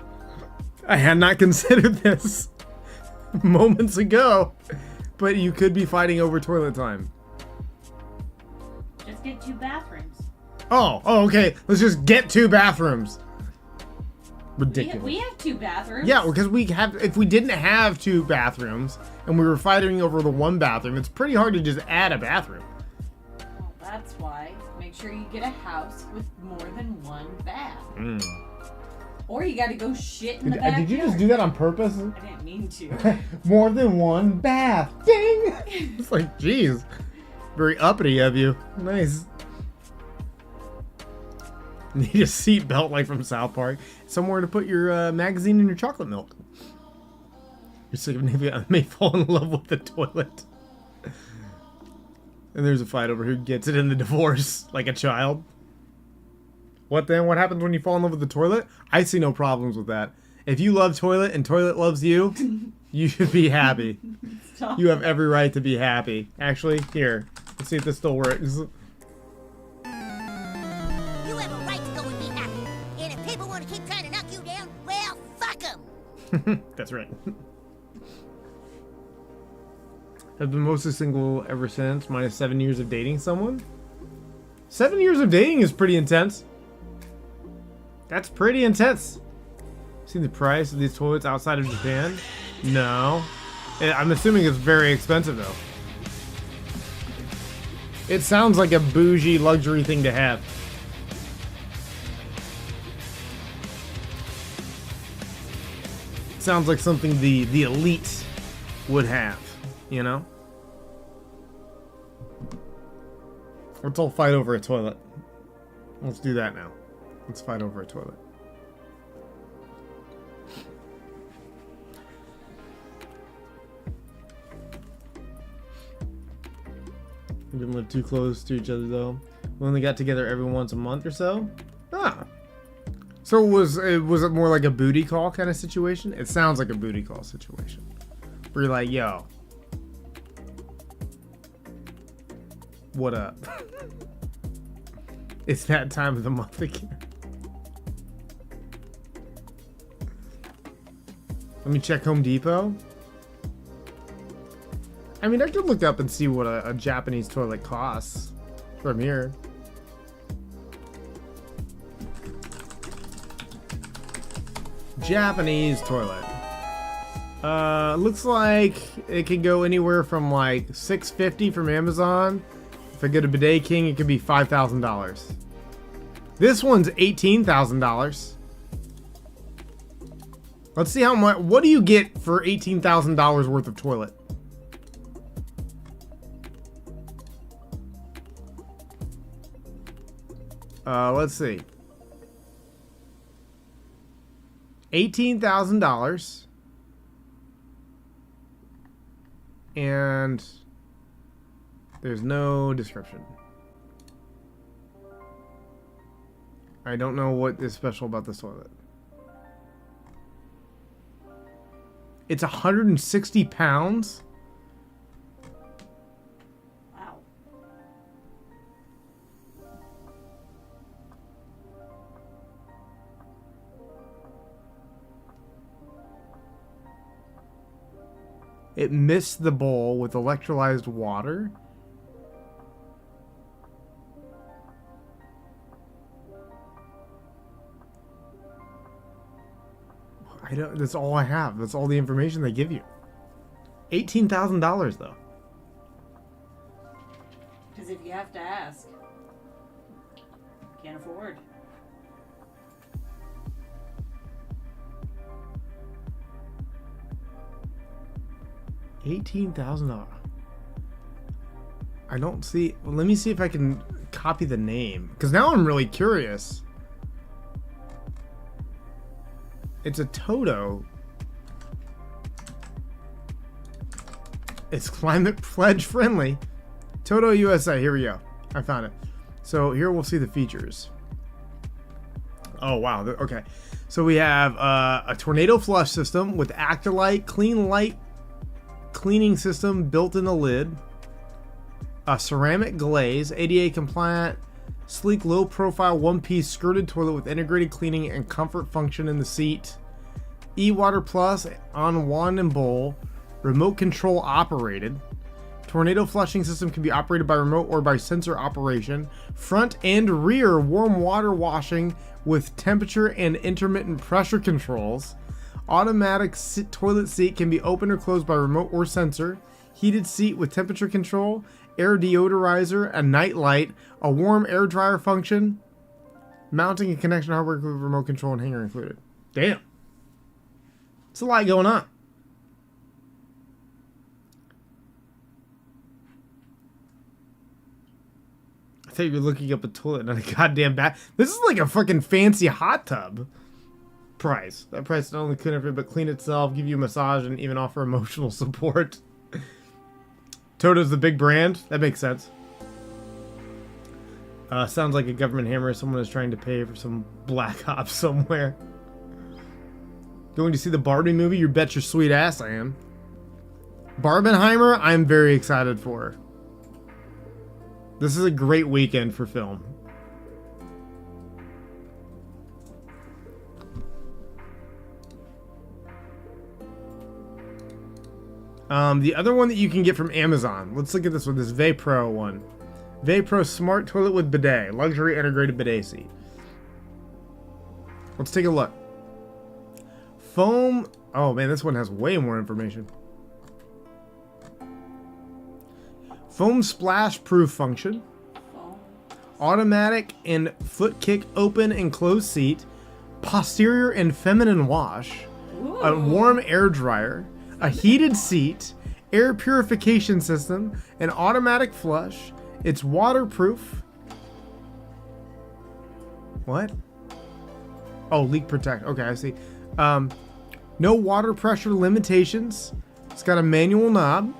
I had not considered this moments ago, but you could be fighting over toilet time. Just get 2 bathrooms. Oh, okay. Let's just get 2 bathrooms. Ridiculous. We have 2 bathrooms. Yeah, because if we didn't have 2 bathrooms and we were fighting over the 1 bathroom, it's pretty hard to just add a bathroom. Well, that's why. Make sure you get a house with more than 1 bath. Or you gotta go shit in the backyard. Did you just do that on purpose? I didn't mean to. More than 1 bath. Ding! It's like, geez. Very uppity of you. Nice. Need a seat belt like from South Park. Somewhere to put your magazine and your chocolate milk. Your significant may fall in love with the toilet. And there's a fight over who gets it in the divorce, like a child. What then? What happens when you fall in love with the toilet? I see no problems with that. If you love toilet and toilet loves you, you should be happy. Stop. You have every right to be happy. Actually, here. Let's see if this still works. You have a right to go and be happy. And if people want to keep trying to knock you down, well, fuck them. That's right. I've been mostly single ever since, minus 7 years of dating someone. 7 years of dating is pretty intense. That's pretty intense. Seen the price of these toilets outside of Japan? No. I'm assuming it's very expensive though. It sounds like a bougie luxury thing to have. Sounds like something the elite would have, you know? Let's all fight over a toilet. Let's do that now. Let's fight over a toilet. We didn't live too close to each other though. We only got together every once a month or so. Ah. So was it more like a booty call kind of situation? It sounds like a booty call situation. Where you're like, yo. What up? It's that time of the month again. Let me check Home Depot. I mean, I could look up and see what a Japanese toilet costs from here. Japanese toilet. Looks like it could go anywhere from like $650 from Amazon. If I go to Bidet King, it could be $5,000. This one's $18,000. Let's see how much. What do you get for $18,000 worth of toilet? Let's see. $18,000. And there's no description. I don't know what is special about this toilet. It's 160 pounds? Wow. It missed the bowl with electrolyzed water. That's all I have. That's all the information they give you. $18,000 though. Because if you have to ask, can't afford. $18,000. I don't see. Well, let me see if I can copy the name, because now I'm really curious. It's a Toto. It's climate pledge friendly. Toto USA. Here we go. I found it. So here we'll see the features. Oh wow. Okay. So we have a tornado flush system with Actolite clean light cleaning system built in the lid. A ceramic glaze, ADA compliant, sleek low profile one-piece skirted toilet with integrated cleaning and comfort function in the seat. E-Water Plus on wand and bowl. Remote control operated. Tornado flushing system can be operated by remote or by sensor operation. Front and rear warm water washing with temperature and intermittent pressure controls. Automatic toilet seat can be opened or closed by remote or sensor. Heated seat with temperature control. Air deodorizer, a night light, a warm air dryer function. Mounting and connection hardware with remote control and hanger included. Damn. It's a lot going on. I thought you were looking up a toilet, not a goddamn bath. This is like a fucking fancy hot tub price. That price not only clean everything, but clean itself, give you a massage, and even offer emotional support. Toto's the big brand. That makes sense. Sounds like a government hammer. Someone is trying to pay for some black ops somewhere. Going to see the Barbie movie? You bet your sweet ass I am. Barbenheimer, I'm very excited for. This is a great weekend for film. The other one that you can get from Amazon. Let's look at this one. This Vapro one. Vapro Smart Toilet with Bidet. Luxury integrated bidet seat. Let's take a look. Foam. Oh man, this one has way more information. Foam splash proof function. Automatic and foot kick open and close seat. Posterior and feminine wash. Ooh. A warm air dryer. A heated seat. Air purification system. An automatic flush. It's waterproof. What? Oh, leak protect. Okay, I see. No water pressure limitations. It's got a manual knob,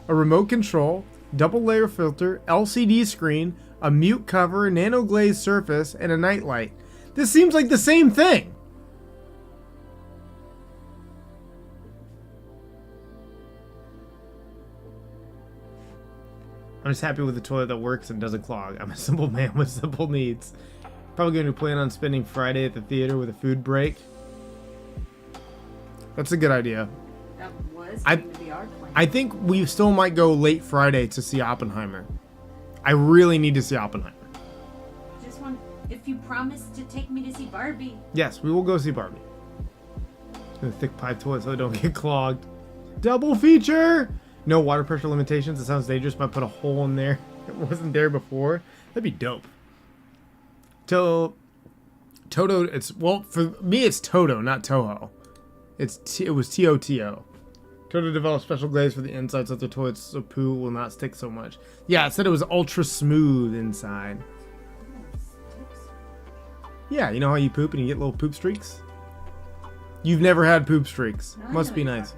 a remote control, double layer filter, LCD screen, a mute cover, nano glazed surface, and a night light. This seems like the same thing. I'm just happy with the toilet that works and doesn't clog. I'm a simple man with simple needs. Probably going to plan on spending Friday at the theater with a food break. That's a good idea. That was going to be our plan. I think we still might go late Friday to see Oppenheimer. I really need to see Oppenheimer. Just want, if you promise to take me to see Barbie. Yes, we will go see Barbie. In a thick pipe toilet so I don't get clogged. Double feature! No water pressure limitations. It sounds dangerous. Might put a hole in there. It wasn't there before. That'd be dope. Toto, it's, well, for me it's Toto, not Toho. It was T-O-T-O. Toto developed special glaze for the inside so the toilet's poo will not stick so much. Yeah, it said it was ultra smooth inside. Yeah, you know how you poop and you get little poop streaks? You've never had poop streaks. No, Must be nice.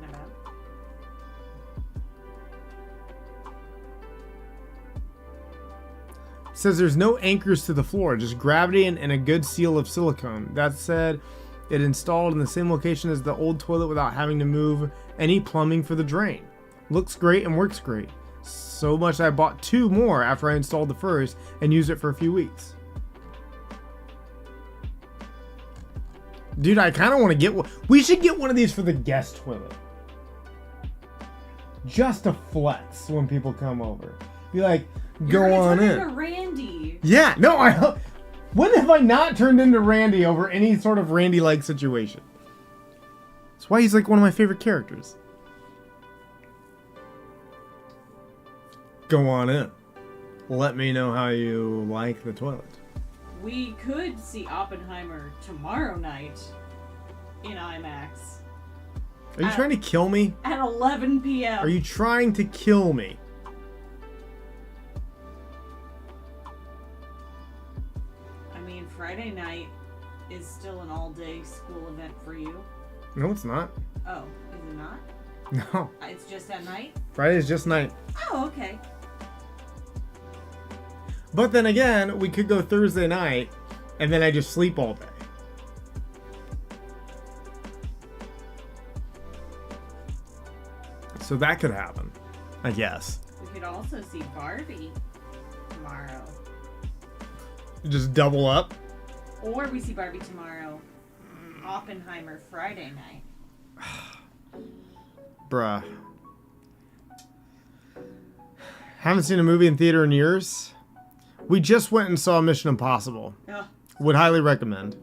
Says there's no anchors to the floor, just gravity and a good seal of silicone. That said, it installed in the same location as the old toilet without having to move any plumbing for the drain. Looks great and works great. So much I bought 2 more after I installed the first and used it for a few weeks. Dude, I kind of want to get one. We should get one of these for the guest toilet. Just to flex when people come over. Be like, go on in. You're Randy. Yeah, no, when have I not turned into Randy over any sort of Randy-like situation? That's why he's like one of my favorite characters. Go on in. Let me know how you like the toilet. We could see Oppenheimer tomorrow night in IMAX. Are you trying to kill me? At 11 p.m. Are you trying to kill me? I mean, Friday night is still an all-day school event for you. No, it's not. Oh, is it not? No. It's just at night? Friday is just night. Oh, okay. But then again, we could go Thursday night, and then I just sleep all day. So that could happen, I guess. We could also see Barbie tomorrow. Just double up. Or we see Barbie tomorrow. Oppenheimer Friday night. Bruh. Haven't seen a movie in theater in years. We just went and saw Mission Impossible. Ugh. Would highly recommend.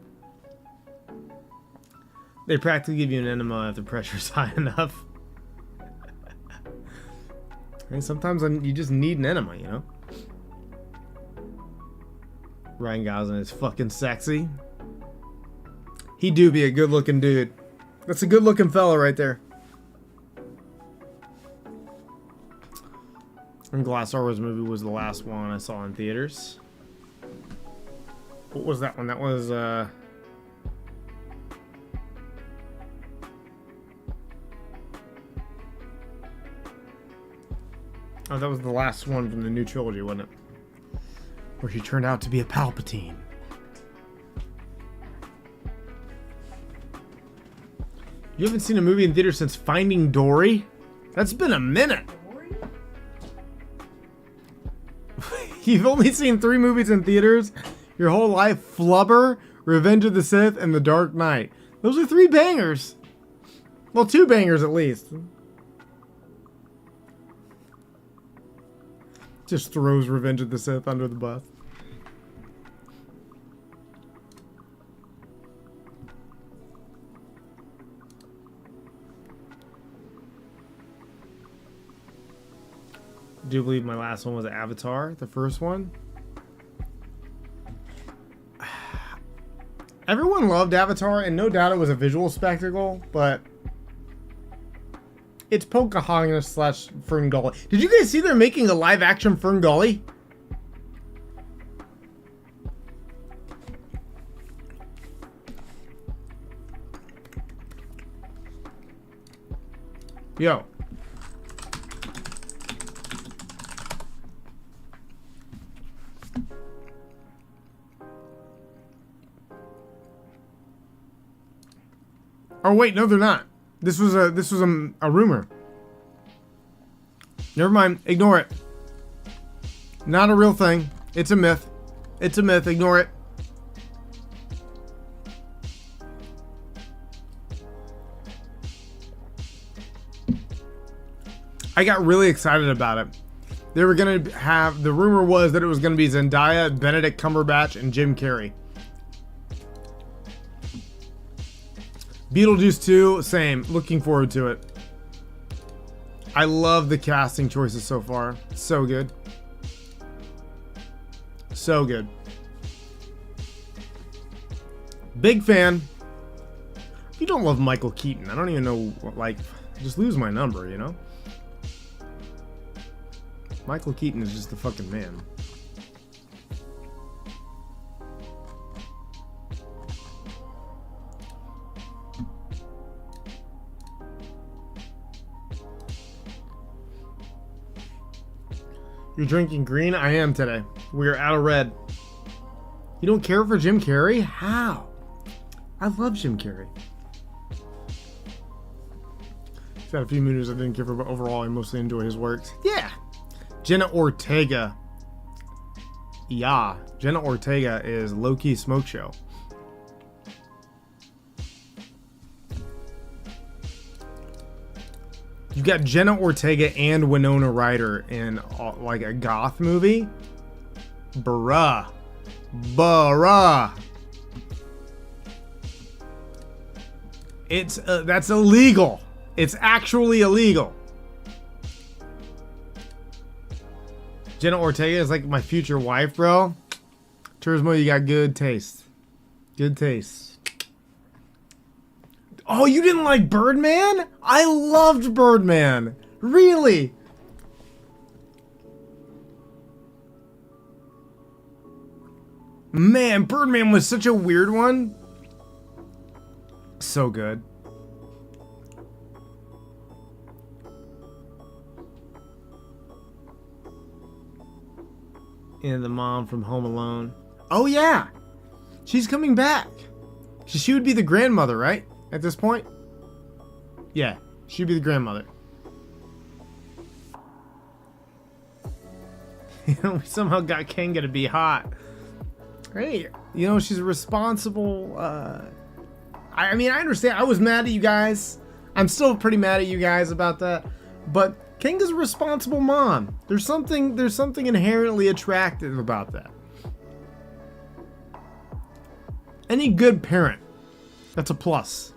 They practically give you an enema if the pressure's high enough. And sometimes you just need an enema, you know? Ryan Gosling is fucking sexy. He do be a good looking dude. That's a good looking fella right there. And Glass Star Wars movie was the last one I saw in theaters. What was that one? That was oh, that was the last one from the new trilogy, wasn't it? Where he turned out to be a Palpatine. You haven't seen a movie in theater since Finding Dory? That's been a minute. You've only seen 3 movies in theaters your whole life: Flubber, Revenge of the Sith, and The Dark Knight. Those are 3 bangers. Well, 2 bangers at least. Just throws Revenge of the Sith under the bus. I do believe my last one was Avatar, the first one. Everyone loved Avatar, and no doubt it was a visual spectacle, but it's Pocahontas slash Ferngully. Did you guys see they're making a live action Ferngully? Yo. Oh wait, no, they're not. This was a rumor. Never mind. Ignore it. Not a real thing. It's a myth. It's a myth. Ignore it. I got really excited about it. They were gonna have, the rumor was that it was gonna be Zendaya, Benedict Cumberbatch, and Jim Carrey. Beetlejuice 2, same. Looking forward to it. I love the casting choices so far. So good. So good. Big fan. If you don't love Michael Keaton, I don't even know, like, just lose my number, you know? Michael Keaton is just the fucking man. You're drinking green? I am today. We are out of red. You don't care for Jim Carrey? How? I love Jim Carrey. He's got a few movies I didn't care for, but overall I mostly enjoy his works. Yeah. Jenna Ortega. Yeah. Jenna Ortega is low-key smoke show. You got Jenna Ortega and Winona Ryder in like a goth movie. Bruh. It's that's illegal. It's actually illegal. Jenna Ortega is like my future wife, bro. Turismo, you got good taste. Good taste. Oh, you didn't like Birdman? I loved Birdman. Really? Man, Birdman was such a weird one. So good. And the mom from Home Alone. Oh yeah, she's coming back. She would be the grandmother, right? At this point? Yeah, she'd be the grandmother. You know, we somehow got Kenga to be hot. Hey, you know, she's a responsible, I mean, I understand. I was mad at you guys. I'm still pretty mad at you guys about that. But Kenga's a responsible mom. There's something inherently attractive about that. Any good parent, that's a plus.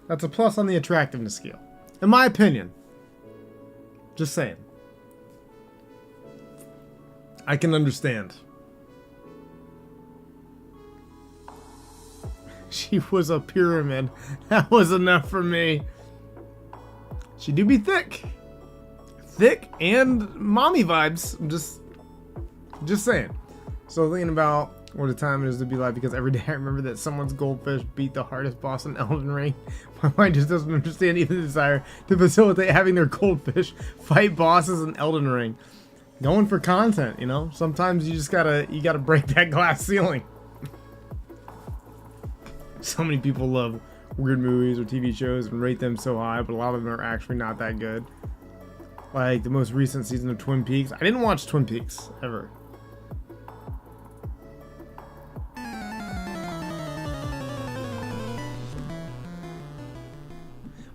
That's a plus on the attractiveness scale. In my opinion. Just saying. I can understand. She was a pyramid. That was enough for me. She do be thick. Thick and mommy vibes. I'm just saying. So thinking about what a time it is to be alive, because every day I remember that someone's goldfish beat the hardest boss in Elden Ring. My mind just doesn't understand even the desire to facilitate having their goldfish fight bosses in Elden Ring. Going for content, you know? Sometimes you just gotta break that glass ceiling. So many people love weird movies or TV shows and rate them so high, but a lot of them are actually not that good. Like the most recent season of Twin Peaks. I didn't watch Twin Peaks, ever.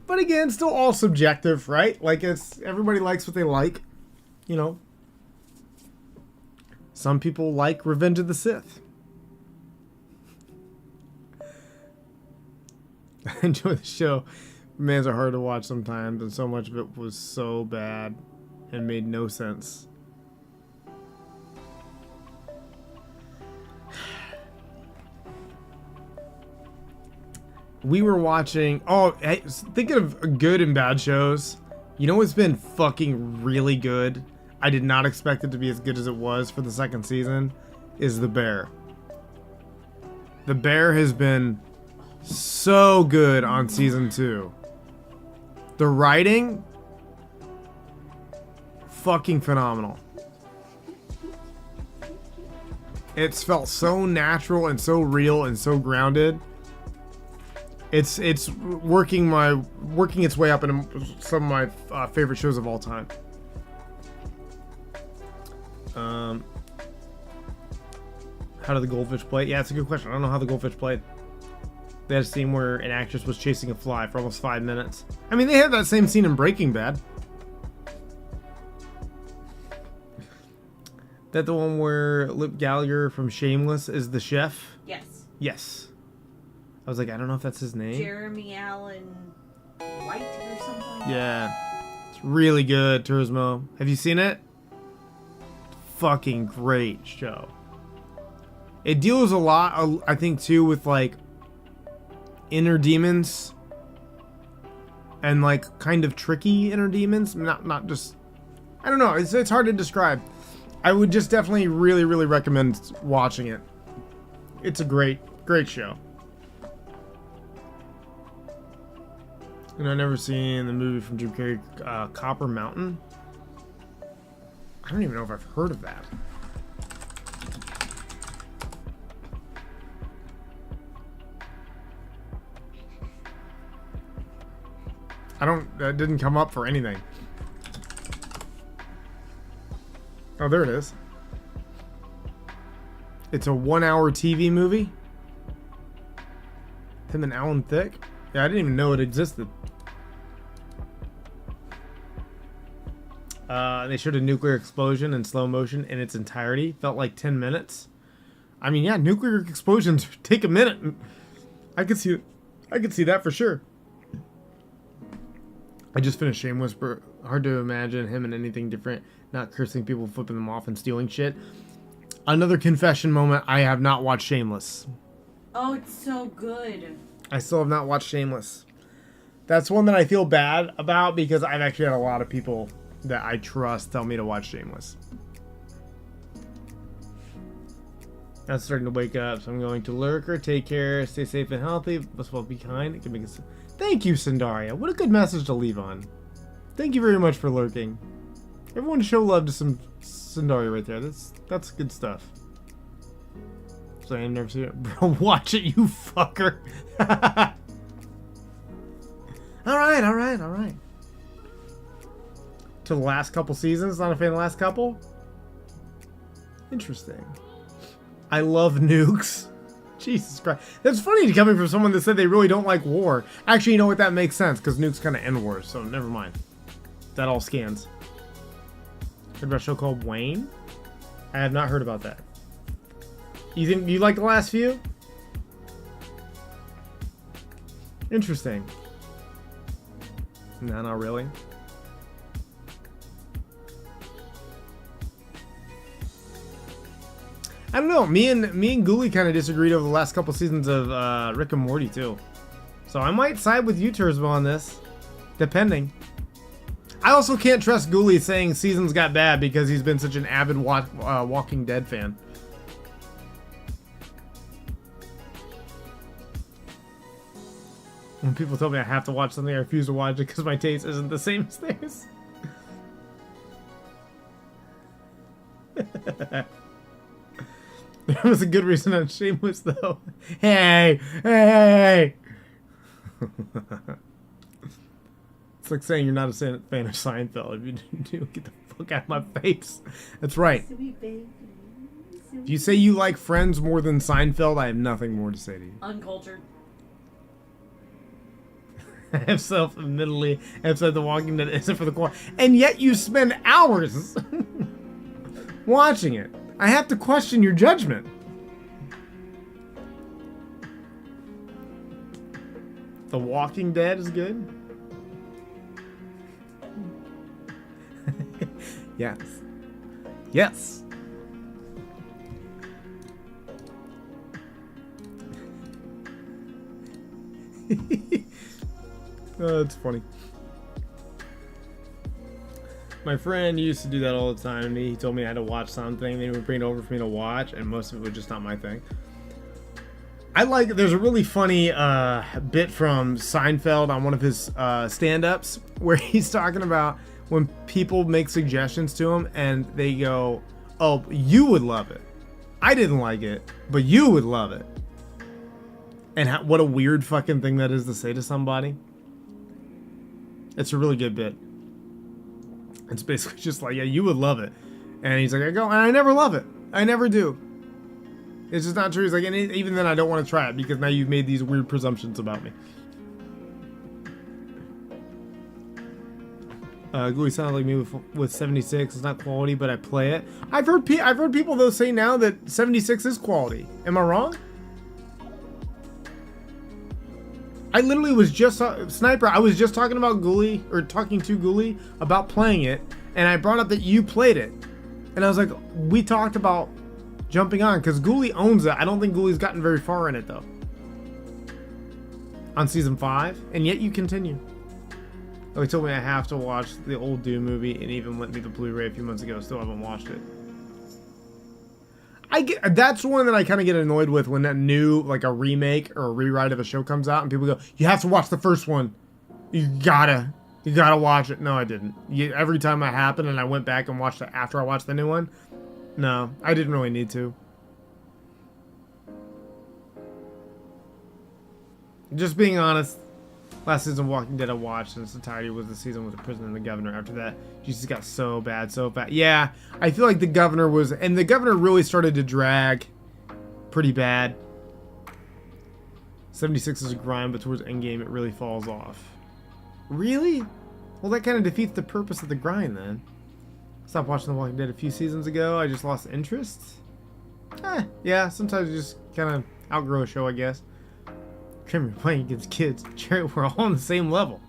But again, still all subjective, right? Like, it's everybody likes what they like, you know. Some people like Revenge of the Sith. I enjoy the show. Mans are hard to watch sometimes, and so much of it was so bad and made no sense. We were watching... Oh, hey, thinking of good and bad shows. You know what's been fucking really good? I did not expect it to be as good as it was for the second season. Is The Bear. The Bear has been so good on season 2. The writing, fucking phenomenal. It's felt so natural and so real and so grounded. It's working its way up into some of my favorite shows of all time. How did the goldfish play? Yeah, it's a good question. I don't know how the goldfish played. They had a scene where an actress was chasing a fly for almost 5 minutes. I mean, they had that same scene in Breaking Bad. That the one where Lip Gallagher from Shameless is the chef? Yes. Yes. I was like, I don't know if that's his name. Jeremy Allen White or something. Yeah. It's really good, Turismo. Have you seen it? Fucking great show. It deals a lot, I think, too, with, like, inner demons. And, like, kind of tricky inner demons. Not just... I don't know. It's hard to describe. I would just definitely really, really recommend watching it. It's a great, great show. And I've never seen the movie from Jim Carrey, Copper Mountain. I don't even know if I've heard of that. That didn't come up for anything. Oh, there it is. It's a 1-hour TV movie. Him and Alan Thicke. Yeah, I didn't even know it existed. They showed a nuclear explosion in slow motion in its entirety. Felt like 10 minutes. I mean, yeah, nuclear explosions take a minute. I could see that for sure. I just finished Shameless, but hard to imagine him in anything different. Not cursing people, flipping them off, and stealing shit. Another confession moment. I have not watched Shameless. Oh, it's so good. I still have not watched Shameless. That's one that I feel bad about because I've actually had a lot of people that I trust tell me to watch Shameless. I'm starting to wake up, so I'm going to lurker. Take care, stay safe and healthy. Let's well be kind. It can make us. Thank you, Sandaria. What a good message to leave on. Thank you very much for lurking. Everyone show love to some Sandaria right there. That's good stuff. So I've never seen it. Bro, watch it, you fucker. Alright. To the last couple seasons, not a fan of the last couple? Interesting. I love nukes. Jesus Christ. That's funny coming from someone that said they really don't like war. Actually, you know what? That makes sense, because nukes kind of end wars, so never mind. That all scans. Heard about a show called Wayne? I have not heard about that. You think you like the last few? Interesting. No, not really. I don't know. Me and Ghoulie kind of disagreed over the last couple seasons of Rick and Morty too. So I might side with you, Turzbo, on this, depending. I also can't trust Ghoulie saying seasons got bad because he's been such an avid Walking Dead fan. When people tell me I have to watch something, I refuse to watch it because my taste isn't the same as theirs. There was a good reason on Shameless, though. Hey! It's like saying you're not a fan of Seinfeld. If you do, get the fuck out of my face. That's right. If you say you like Friends more than Seinfeld, I have nothing more to say to you. Uncultured. I have self-admittedly have said The Walking Dead isn't for the quality. And yet you spend hours watching it. I have to question your judgment. The Walking Dead is good? Yes. Yes. Oh, that's funny. My friend used to do that all the time to me. He told me I had to watch something, they would bring it over for me to watch, and most of it was just not my thing. There's a really funny bit from Seinfeld on one of his stand-ups where he's talking about when people make suggestions to him and they go, oh, you would love it. I didn't like it, but you would love it. And what a weird fucking thing that is to say to somebody. It's a really good bit. It's basically just like, yeah, you would love it. And he's like, and I never love it. I never do. It's just not true. He's like, and even then I don't want to try it because now you've made these weird presumptions about me. Gooey sounds like me with 76. It's not quality, but I play it. I've heard people though say now that 76 is quality. Am I wrong? I literally was just Sniper. I was just talking about Ghoulie, or talking to Ghoulie about playing it, and I brought up that you played it, and I was like, we talked about jumping on because Ghoulie owns it. I don't think Ghoulie's gotten very far in it though. On season 5, and yet you continue. Oh, he told me I have to watch the old Doom movie, and even lent me the Blu-ray a few months ago. Still haven't watched it. That's one that I kind of get annoyed with when that new, like a remake or a rewrite of a show comes out and people go, you have to watch the first one. You gotta watch it. No, I didn't. Every time that happened and I went back and watched it after I watched the new one, no, I didn't really need to. Just being honest, last season of Walking Dead I watched in its entirety was the season with the prison and the governor. After that, Jesus got so bad, so bad. Yeah, I feel like the governor was, and the governor really started to drag pretty bad. 76 is a grind, but towards endgame it really falls off. Really? Well, that kind of defeats the purpose of the grind then. Stopped watching The Walking Dead a few seasons ago. I just lost interest. Yeah, sometimes you just kind of outgrow a show, I guess. You're playing against kids. We're all on the same level.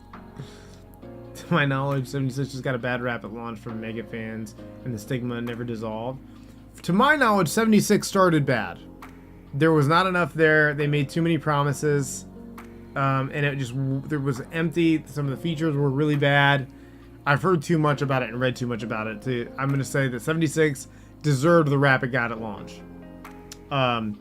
To my knowledge, 76 just got a bad rap at launch from mega fans, and the stigma never dissolved. To my knowledge, 76 started bad. There was not enough there. They made too many promises. and it just there was empty. Some of the features were really bad. I've heard too much about it and read too much about it. I'm going to say that 76 deserved the rap it got at launch. On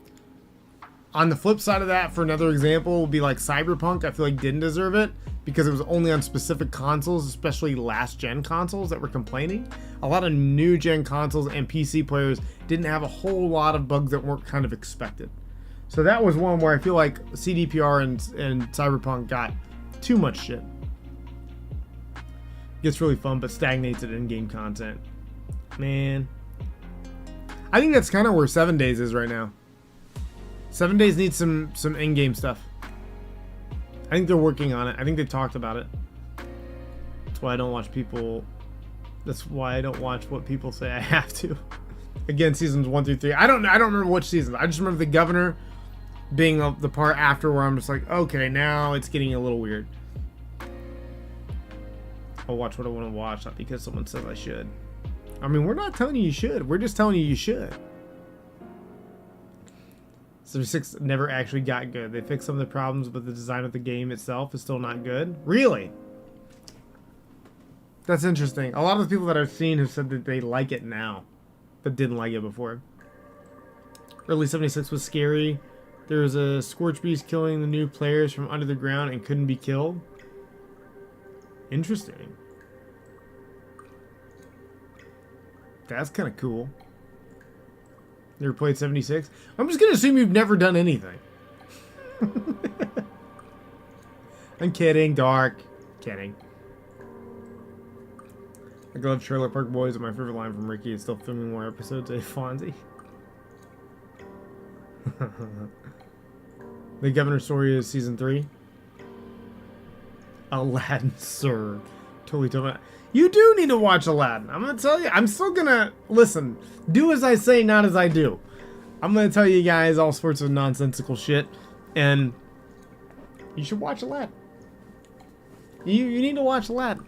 the flip side of that, for another example, would be like Cyberpunk. I feel like didn't deserve it because it was only on specific consoles, especially last-gen consoles that were complaining. A lot of new-gen consoles and PC players didn't have a whole lot of bugs that weren't kind of expected. So that was one where I feel like CDPR and Cyberpunk got too much shit. Gets really fun, but stagnates at in-game content. Man. I think that's kind of where 7 Days is right now. 7 Days needs some in-game stuff. I think they're working on it. I think they talked about it. That's why I don't watch people. That's why I don't watch what people say I have to. Again, seasons 1 through 3. I don't remember which season. I just remember the governor being the part after where I'm just like, okay, now it's getting a little weird. I'll watch what I want to watch, not because someone says I should. I mean, we're not telling you should. We're just telling you should. 76 never actually got good. They fixed some of the problems, but the design of the game itself is still not good. Really? That's interesting. A lot of the people that I've seen have said that they like it now, but didn't like it before. Early 76 was scary. There was a Scorch Beast killing the new players from under the ground and couldn't be killed. Interesting. That's kind of cool. Never played 76? I'm just going to assume you've never done anything. I'm kidding, Dark. Kidding. I love Trailer Park Boys, and my favorite line from Ricky is still filming more episodes of Fonzie. The Governor's Story is season 3. Aladdin, sir. Totally told me. You do need to watch Aladdin. I'm going to tell you. I'm still going to... Listen. Do as I say, not as I do. I'm going to tell you guys all sorts of nonsensical shit. And you should watch Aladdin. You need to watch Aladdin.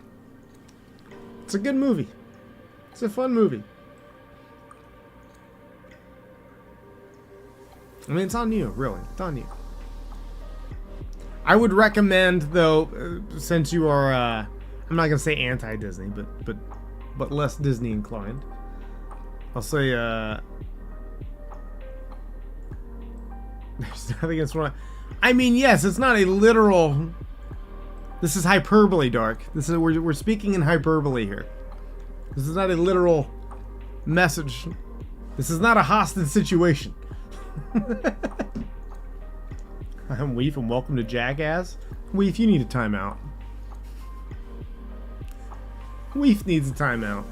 It's a good movie. It's a fun movie. I mean, it's on you, really. It's on you. I would recommend, though, since you are, I'm not gonna say anti-Disney, but less Disney inclined. I'll say, there's nothing against what I mean, yes, it's not a literal. This is hyperbole, Dark. This is we're speaking in hyperbole here. This is not a literal message. This is not a hostage situation. I'm Weef and welcome to Jackass. Weef, you need a timeout. Weef needs a timeout.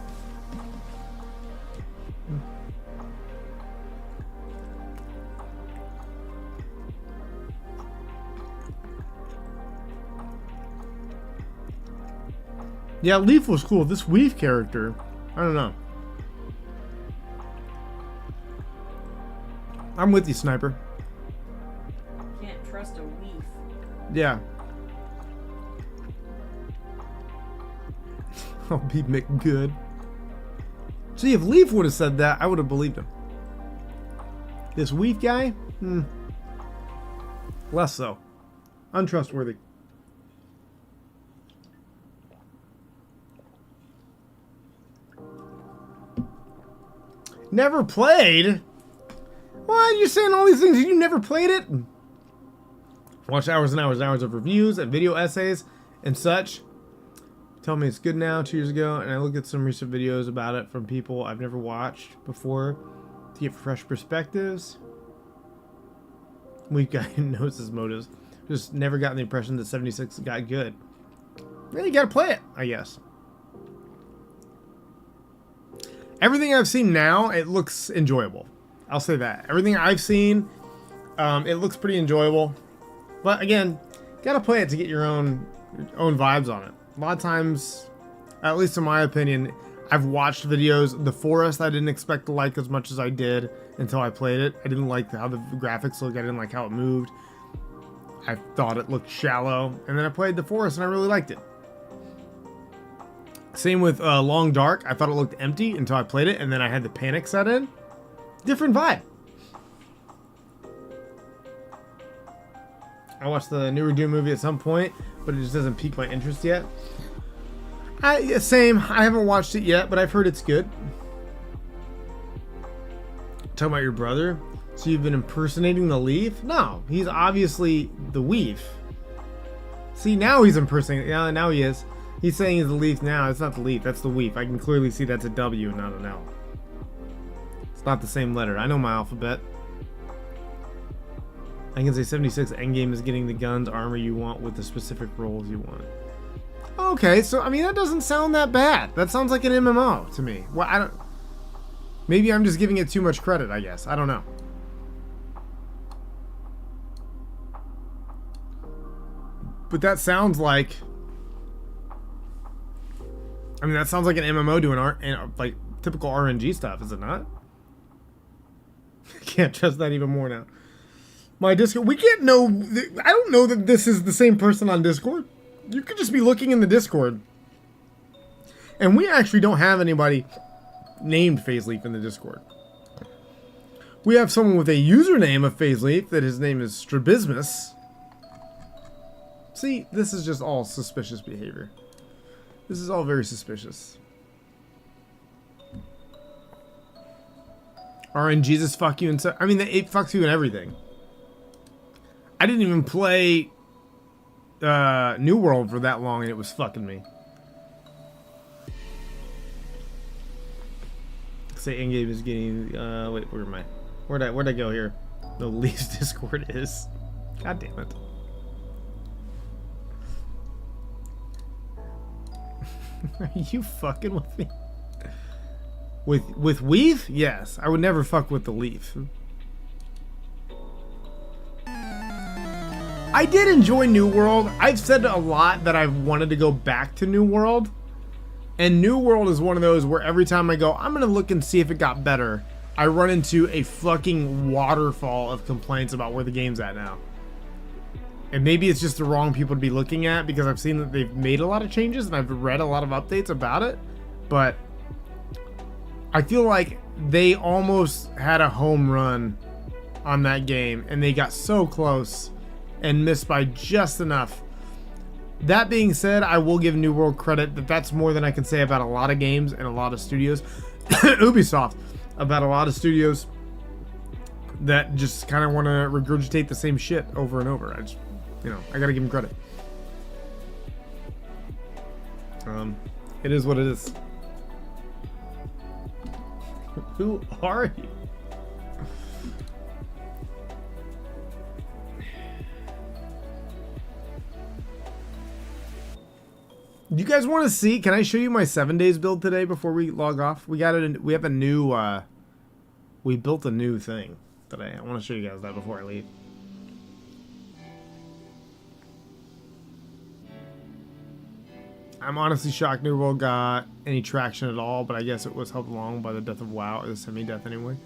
Yeah, Leaf was cool. This Weef character, I don't know. I'm with you, Sniper. Can't trust a Weef. Yeah. I'll be McGood. See, if Leaf would have said that, I would have believed him. This Weef guy? Less so. Untrustworthy. Never played? What? You're saying all these things and you never played it? Watch hours and hours and hours of reviews and video essays and such. Tell me it's good now, 2 years ago, and I look at some recent videos about it from people I've never watched before to get fresh perspectives. Weak guy knows his motives. Just never gotten the impression that 76 got good. Really gotta play it, I guess. Everything I've seen now, it looks enjoyable. I'll say that. Everything I've seen, it looks pretty enjoyable. But again, gotta play it to get your own vibes on it. A lot of times, at least in my opinion, I've watched videos. The Forest I didn't expect to like as much as I did until I played it. I didn't like how the graphics looked. I didn't like how it moved. I thought it looked shallow. And then I played The Forest and I really liked it. Same with Long Dark. I thought it looked empty until I played it, and then I had the panic set in. Different vibe. I watched the newer Doom movie at some point, but it just doesn't pique my interest yet. Same. I haven't watched it yet, but I've heard it's good. Talking about your brother? So you've been impersonating the Leaf? No, he's obviously the Weef. See, now he's impersonating. Yeah, now he is. He's saying he's the Leaf now. It's not the Leaf. That's the Weef. I can clearly see that's a W, not an L. It's not the same letter. I know my alphabet. I can say 76 endgame is getting the guns, armor you want with the specific roles you want. Okay, so I mean that doesn't sound that bad. That sounds like an MMO to me. Well, I don't. Maybe I'm just giving it too much credit. I guess I don't know. But that sounds like. I mean, that sounds like an MMO doing like typical RNG stuff, is it not? Can't trust that even more now. My Discord, we can't know. I don't know that this is the same person on Discord. You could just be looking in the Discord. And we actually don't have anybody named FazeLeaf in the Discord. We have someone with a username of FazeLeaf that his name is Strabismus. See, this is just all suspicious behavior. This is all very suspicious. RNGesus fuck you and so. I mean, it fucks you and everything. I didn't even play New World for that long and it was fucking me. Say in-game is getting wait, where am I? Where'd I go here? The Leaf's Discord is. God damn it. Are you fucking with me? With Weave? Yes. I would never fuck with the Leaf. I did enjoy New World. I've said a lot that I've wanted to go back to New World. And New World is one of those where every time I go, I'm going to look and see if it got better. I run into a fucking waterfall of complaints about where the game's at now. And maybe it's just the wrong people to be looking at because I've seen that they've made a lot of changes and I've read a lot of updates about it. But I feel like they almost had a home run on that game and they got so close and missed by just enough. That being said, I will give New World credit that that's more than I can say about a lot of games and a lot of studios. Ubisoft, about a lot of studios that just kind of want to regurgitate the same shit over and over. I gotta give them credit. It is what it is. Who are you? You guys want to see? Can I show you my 7 days build today before we log off? We got it. We have a new. We built a new thing today. I want to show you guys that before I leave. I'm honestly shocked New World got any traction at all, but I guess it was helped along by the death of WoW, or the semi-death anyway.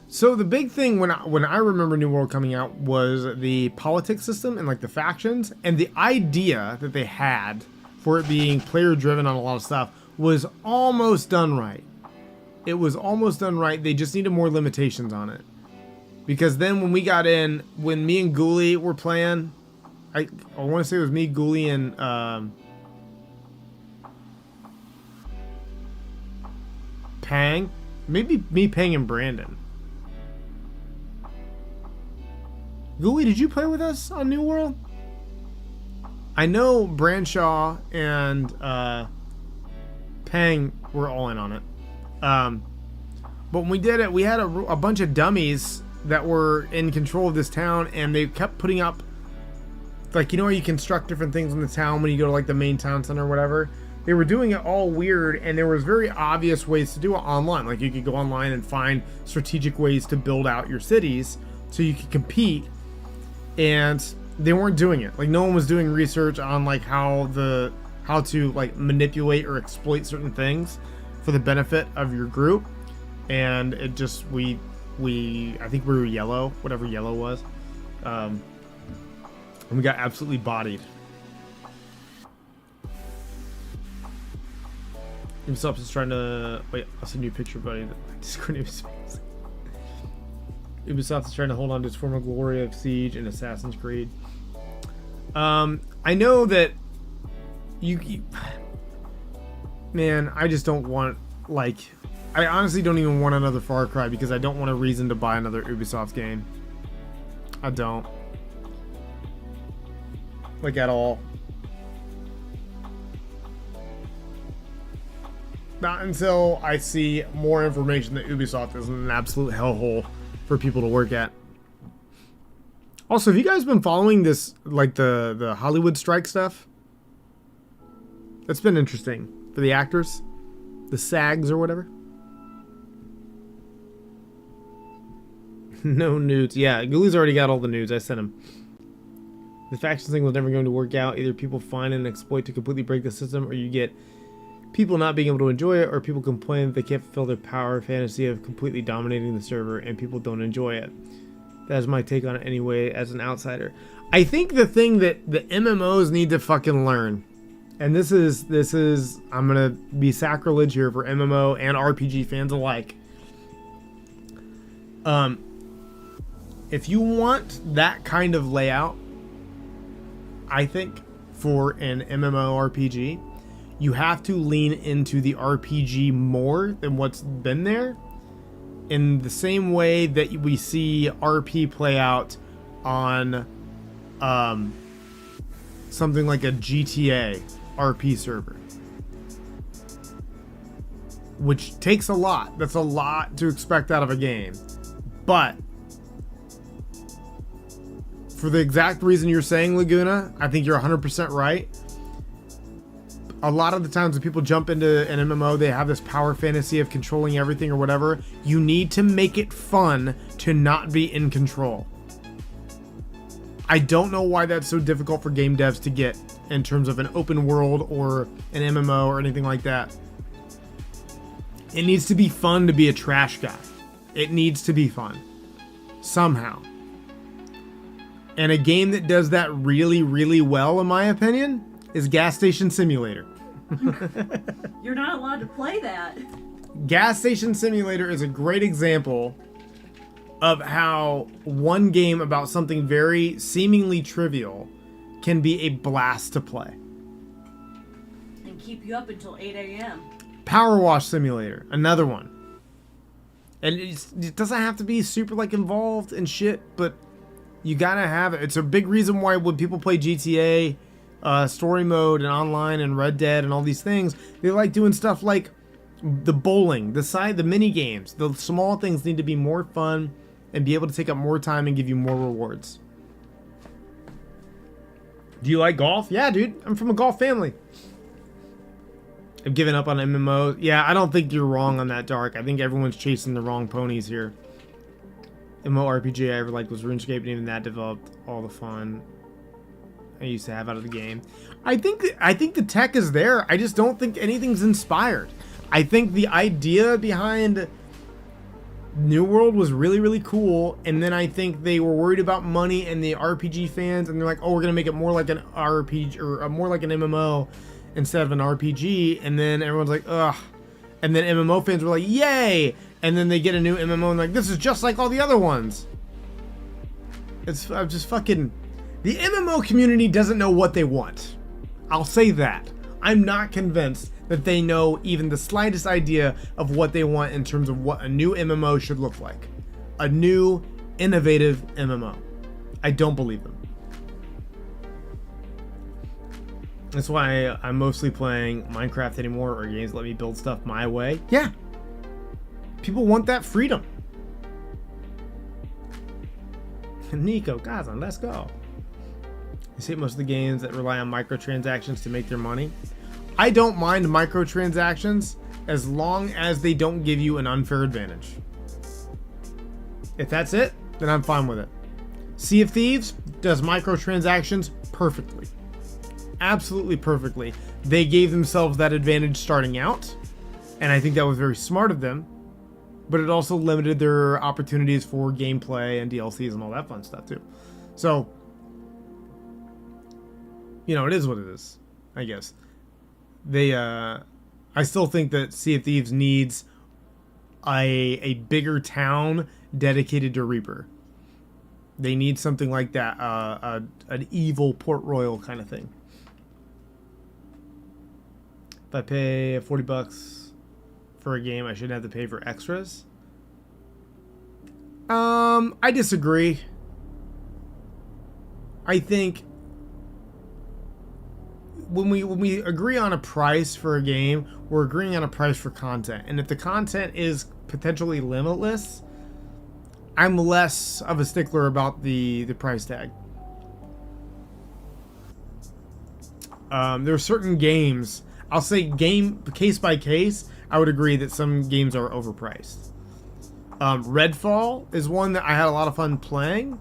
So the big thing when I remember New World coming out was the politics system and like the factions, and the idea that they had for it being player driven on a lot of stuff was almost done right. It was almost done right. They just needed more limitations on it. Because then when we got in, when me and Ghoulie were playing, I want to say it was me, Ghoulie, and Pang. Maybe me, Pang, and Brandon. Ghoulie, did you play with us on New World? I know Branshaw and Pang were all in on it. But when we did it, we had a bunch of dummies that were in control of this town, and they kept putting up, like, you know how you construct different things in the town when you go to like the main town center or whatever? They were doing it all weird, and there was very obvious ways to do it online. Like, you could go online and find strategic ways to build out your cities so you could compete, and they weren't doing it. Like, no one was doing research on like how to like manipulate or exploit certain things for the benefit of your group. And it just I think we were yellow, whatever yellow was, and we got absolutely bodied. Ubisoft is trying to wait. I'll send you a picture, buddy. Discord name is Ubisoft is trying to hold on to its former glory of Siege and Assassin's Creed. I know that you man, I just don't want, like, I honestly don't even want another Far Cry because I don't want a reason to buy another Ubisoft game. I don't. Like, at all. Not until I see more information that Ubisoft is an absolute hellhole for people to work at. Also, have you guys been following this, like, the Hollywood strike stuff? That's been interesting for the actors. The SAGs or whatever. No nudes. Yeah, Ghoulies already got all the nudes. I sent him. The faction thing was never going to work out. Either people find an exploit to completely break the system, or you get people not being able to enjoy it, or people complain that they can't fulfill their power fantasy of completely dominating the server, and people don't enjoy it. That is my take on it anyway, as an outsider. I think the thing that the MMOs need to fucking learn, and this is I'm gonna be sacrilege here for MMO and RPG fans alike. If you want that kind of layout, I think for an MMORPG, you have to lean into the RPG more than what's been there. In the same way that we see RP play out on something like a GTA RP server. Which takes a lot. That's a lot to expect out of a game. But for the exact reason you're saying, Laguna, I think you're 100% right. A lot of the times when people jump into an MMO, they have this power fantasy of controlling everything or whatever. You need to make it fun to not be in control. I don't know why that's so difficult for game devs to get in terms of an open world or an MMO or anything like that. It needs to be fun to be a trash guy. It needs to be fun. Somehow. And a game that does that really, really well, in my opinion, is Gas Station Simulator. You're not allowed to play that. Gas Station Simulator is a great example of how one game about something very seemingly trivial can be a blast to play. And keep you up until 8 a.m. Power Wash Simulator, another one. And it doesn't have to be super, like, involved and shit, but you gotta have it. It's a big reason why when people play GTA, story mode and online and Red Dead and all these things, they like doing stuff like the bowling, the mini games. The small things need to be more fun and be able to take up more time and give you more rewards. Do you like golf? Yeah, dude. I'm from a golf family. I've given up on MMOs. Yeah, I don't think you're wrong on that, Dark. I think everyone's chasing the wrong ponies here. MMORPG I ever liked was RuneScape, and even that developed all the fun I used to have out of the game. I think the tech is there. I just don't think anything's inspired. I think the idea behind New World was really, really cool, and then I think they were worried about money and the RPG fans, and they're like, oh, we're gonna make it more like an RPG or more like an MMO instead of an RPG, and then everyone's like, ugh. And then MMO fans were like, yay! And then they get a new MMO and like, this is just like all the other ones. I'm just fucking... The MMO community doesn't know what they want. I'll say that. I'm not convinced that they know even the slightest idea of what they want in terms of what a new MMO should look like. A new, innovative MMO. I don't believe them. That's why I'm mostly playing Minecraft anymore, or games that let me build stuff my way. Yeah. People want that freedom. Nico, Kazan, let's go. You see most of the games that rely on microtransactions to make their money. I don't mind microtransactions as long as they don't give you an unfair advantage. If that's it, then I'm fine with it. Sea of Thieves does microtransactions perfectly. Absolutely perfectly. They gave themselves that advantage starting out, and I think that was very smart of them, but it also limited their opportunities for gameplay and DLCs and all that fun stuff too. So, you know, it is what it is, I guess. I still think that Sea of Thieves needs a bigger town dedicated to Reaper. They need something like that, an evil Port Royal kind of thing. If I pay $40 for a game, I shouldn't have to pay for extras. I disagree. I think when we agree on a price for a game, we're agreeing on a price for content. And if the content is potentially limitless, I'm less of a stickler about the price tag. There are certain games, I'll say game case by case, I would agree that some games are overpriced. Redfall is one that I had a lot of fun playing,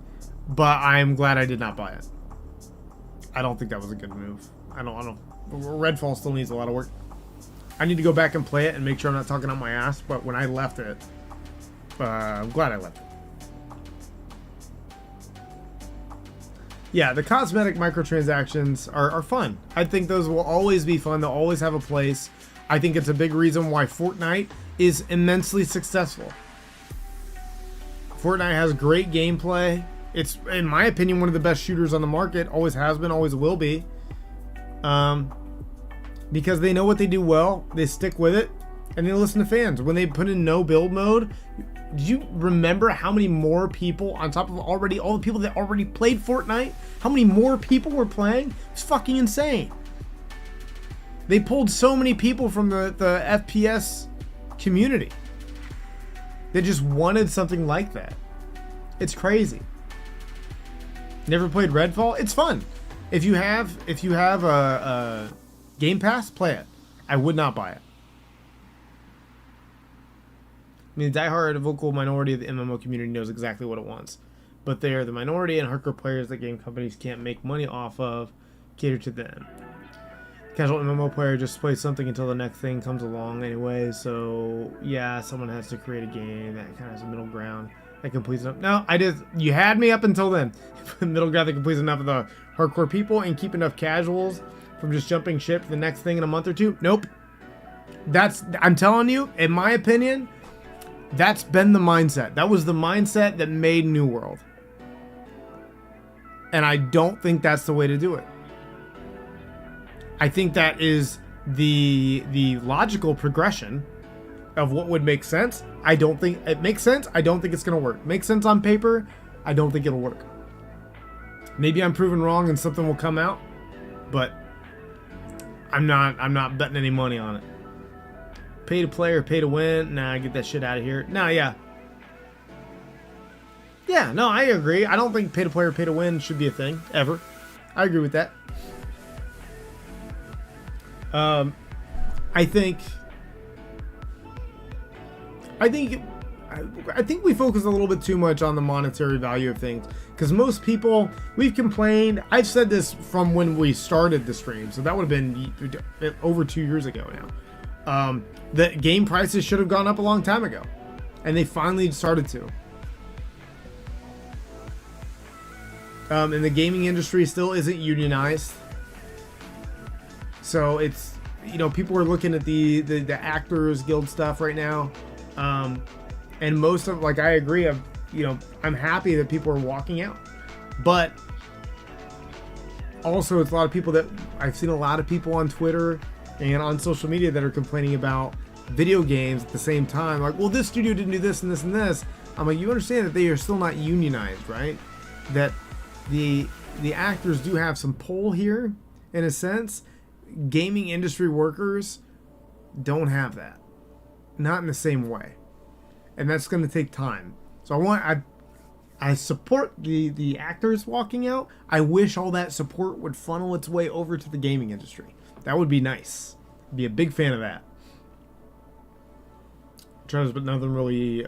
but I'm glad I did not buy it. I don't think that was a good move. I don't. Redfall still needs a lot of work. I need to go back and play it and make sure I'm not talking out my ass. But when I left it, I'm glad I left it. Yeah, the cosmetic microtransactions are fun. I think those will always be fun. They'll always have a place. I think it's a big reason why Fortnite is immensely successful. Fortnite has great gameplay. It's, in my opinion, one of the best shooters on the market. Always has been, always will be. Because they know what they do well. They stick with it. And they listen to fans. When they put in no build mode, do you remember how many more people, on top of already all the people that already played Fortnite, how many more people were playing? It's fucking insane. They pulled so many people from the FPS community. They just wanted something like that. It's crazy. Never played Redfall? It's fun. If you have a Game Pass, play it. I would not buy it. I mean, the diehard vocal minority of the MMO community knows exactly what it wants, but they are the minority, and hardcore players that game companies can't make money off of cater to them. Casual MMO player just plays something until the next thing comes along anyway, so yeah, someone has to create a game that kind of has a middle ground that completes enough. No, you had me up until then. Middle ground that completes enough of the hardcore people and keep enough casuals from just jumping ship to the next thing in a month or two. Nope. I'm telling you, in my opinion, that's been the mindset. That was the mindset that made New World. And I don't think that's the way to do it. I think that is the logical progression of what would make sense. I don't think it makes sense. I don't think it's going to work. Makes sense on paper. I don't think it'll work. Maybe I'm proven wrong and something will come out, but I'm not betting any money on it. Pay to play or pay to win? Nah, get that shit out of here. Nah, yeah. Yeah, no, I agree. I don't think pay to play or pay to win should be a thing, ever. I agree with that. I think we focus a little bit too much on the monetary value of things, because most people, we've complained. I've said this from when we started the stream, so that would have been over 2 years ago now. That game prices should have gone up a long time ago, and they finally started to. And the gaming industry still isn't unionized, so it's, you know, people are looking at the Actors Guild stuff right now, and most of, like, I agree, I'm happy that people are walking out, but also it's a lot of people that I've seen, a lot of people on Twitter and on social media that are complaining about video games at the same time, like, well, this studio didn't do this and this and this. I'm like, you understand that they are still not unionized, right? That the actors do have some pull here, in a sense. Gaming industry workers don't have that, not in the same way, and that's going to take time. So I support the actors walking out. I wish all that support would funnel its way over to the gaming industry. That would be nice. Be a big fan of that. But nothing really.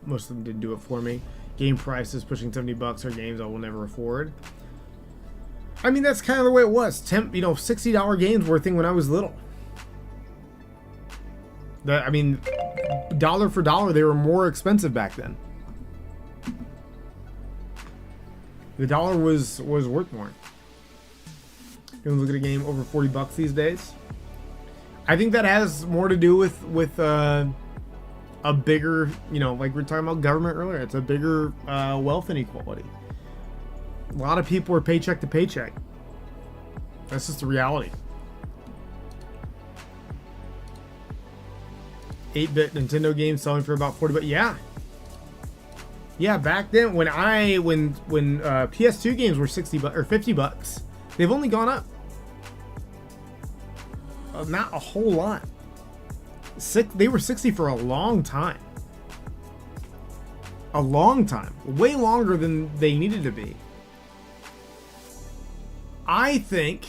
Most of them didn't do it for me. Game prices pushing $70 are games I will never afford. I mean, that's kind of the way it was. $60 games were a thing when I was little. Dollar for dollar, they were more expensive back then. The dollar was worth more. You can look at a game over $40 these days. I think that has more to do with a bigger, you know, like we were talking about government earlier, it's a bigger wealth inequality. A lot of people are paycheck to paycheck. That's just the reality. 8-bit Nintendo games selling for about 40 bucks. Yeah. Yeah, back then when PS2 games were 60 bucks or 50 bucks, they've only gone up. Not a whole lot. They were 60 for a long time. A long time. Way longer than they needed to be. I think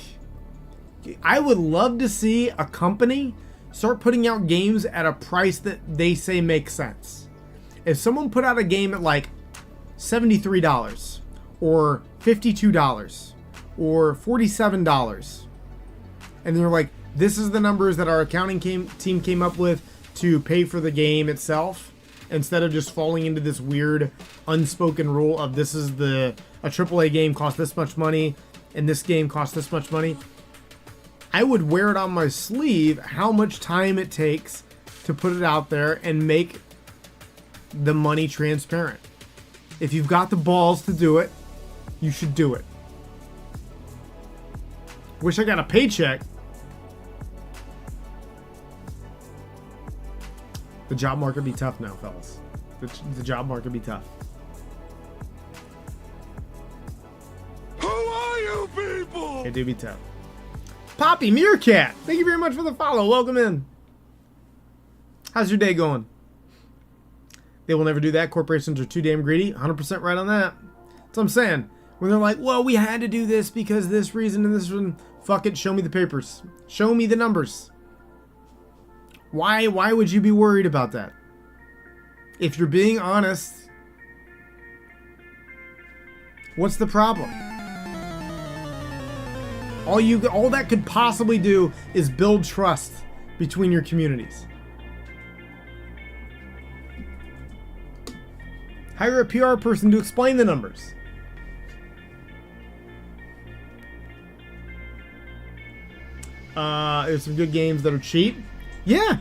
I would love to see a company start putting out games at a price that they say makes sense. If someone put out a game at like $73 or $52 or $47 and they're like, this is the numbers that our accounting team came up with to pay for the game itself, instead of just falling into this weird unspoken rule of this is a AAA game costs this much money and this game costs this much money. I would wear it on my sleeve how much time it takes to put it out there and make the money transparent. If you've got the balls to do it, you should do it. Wish I got a paycheck. The job market be tough now, fellas. The job market be tough. Who are you people? It do be tough. Poppy Meerkat, thank you very much for the follow. Welcome in. How's your day going? They will never do that. Corporations are too damn greedy. 100% right on that. That's what I'm saying. When they're like, well, we had to do this because this reason and this reason. Fuck it, show me the papers. Show me the numbers. Why would you be worried about that? If you're being honest, what's the problem? All that could possibly do is build trust between your communities. Hire a PR person to explain the numbers. There's some good games that are cheap. Yeah,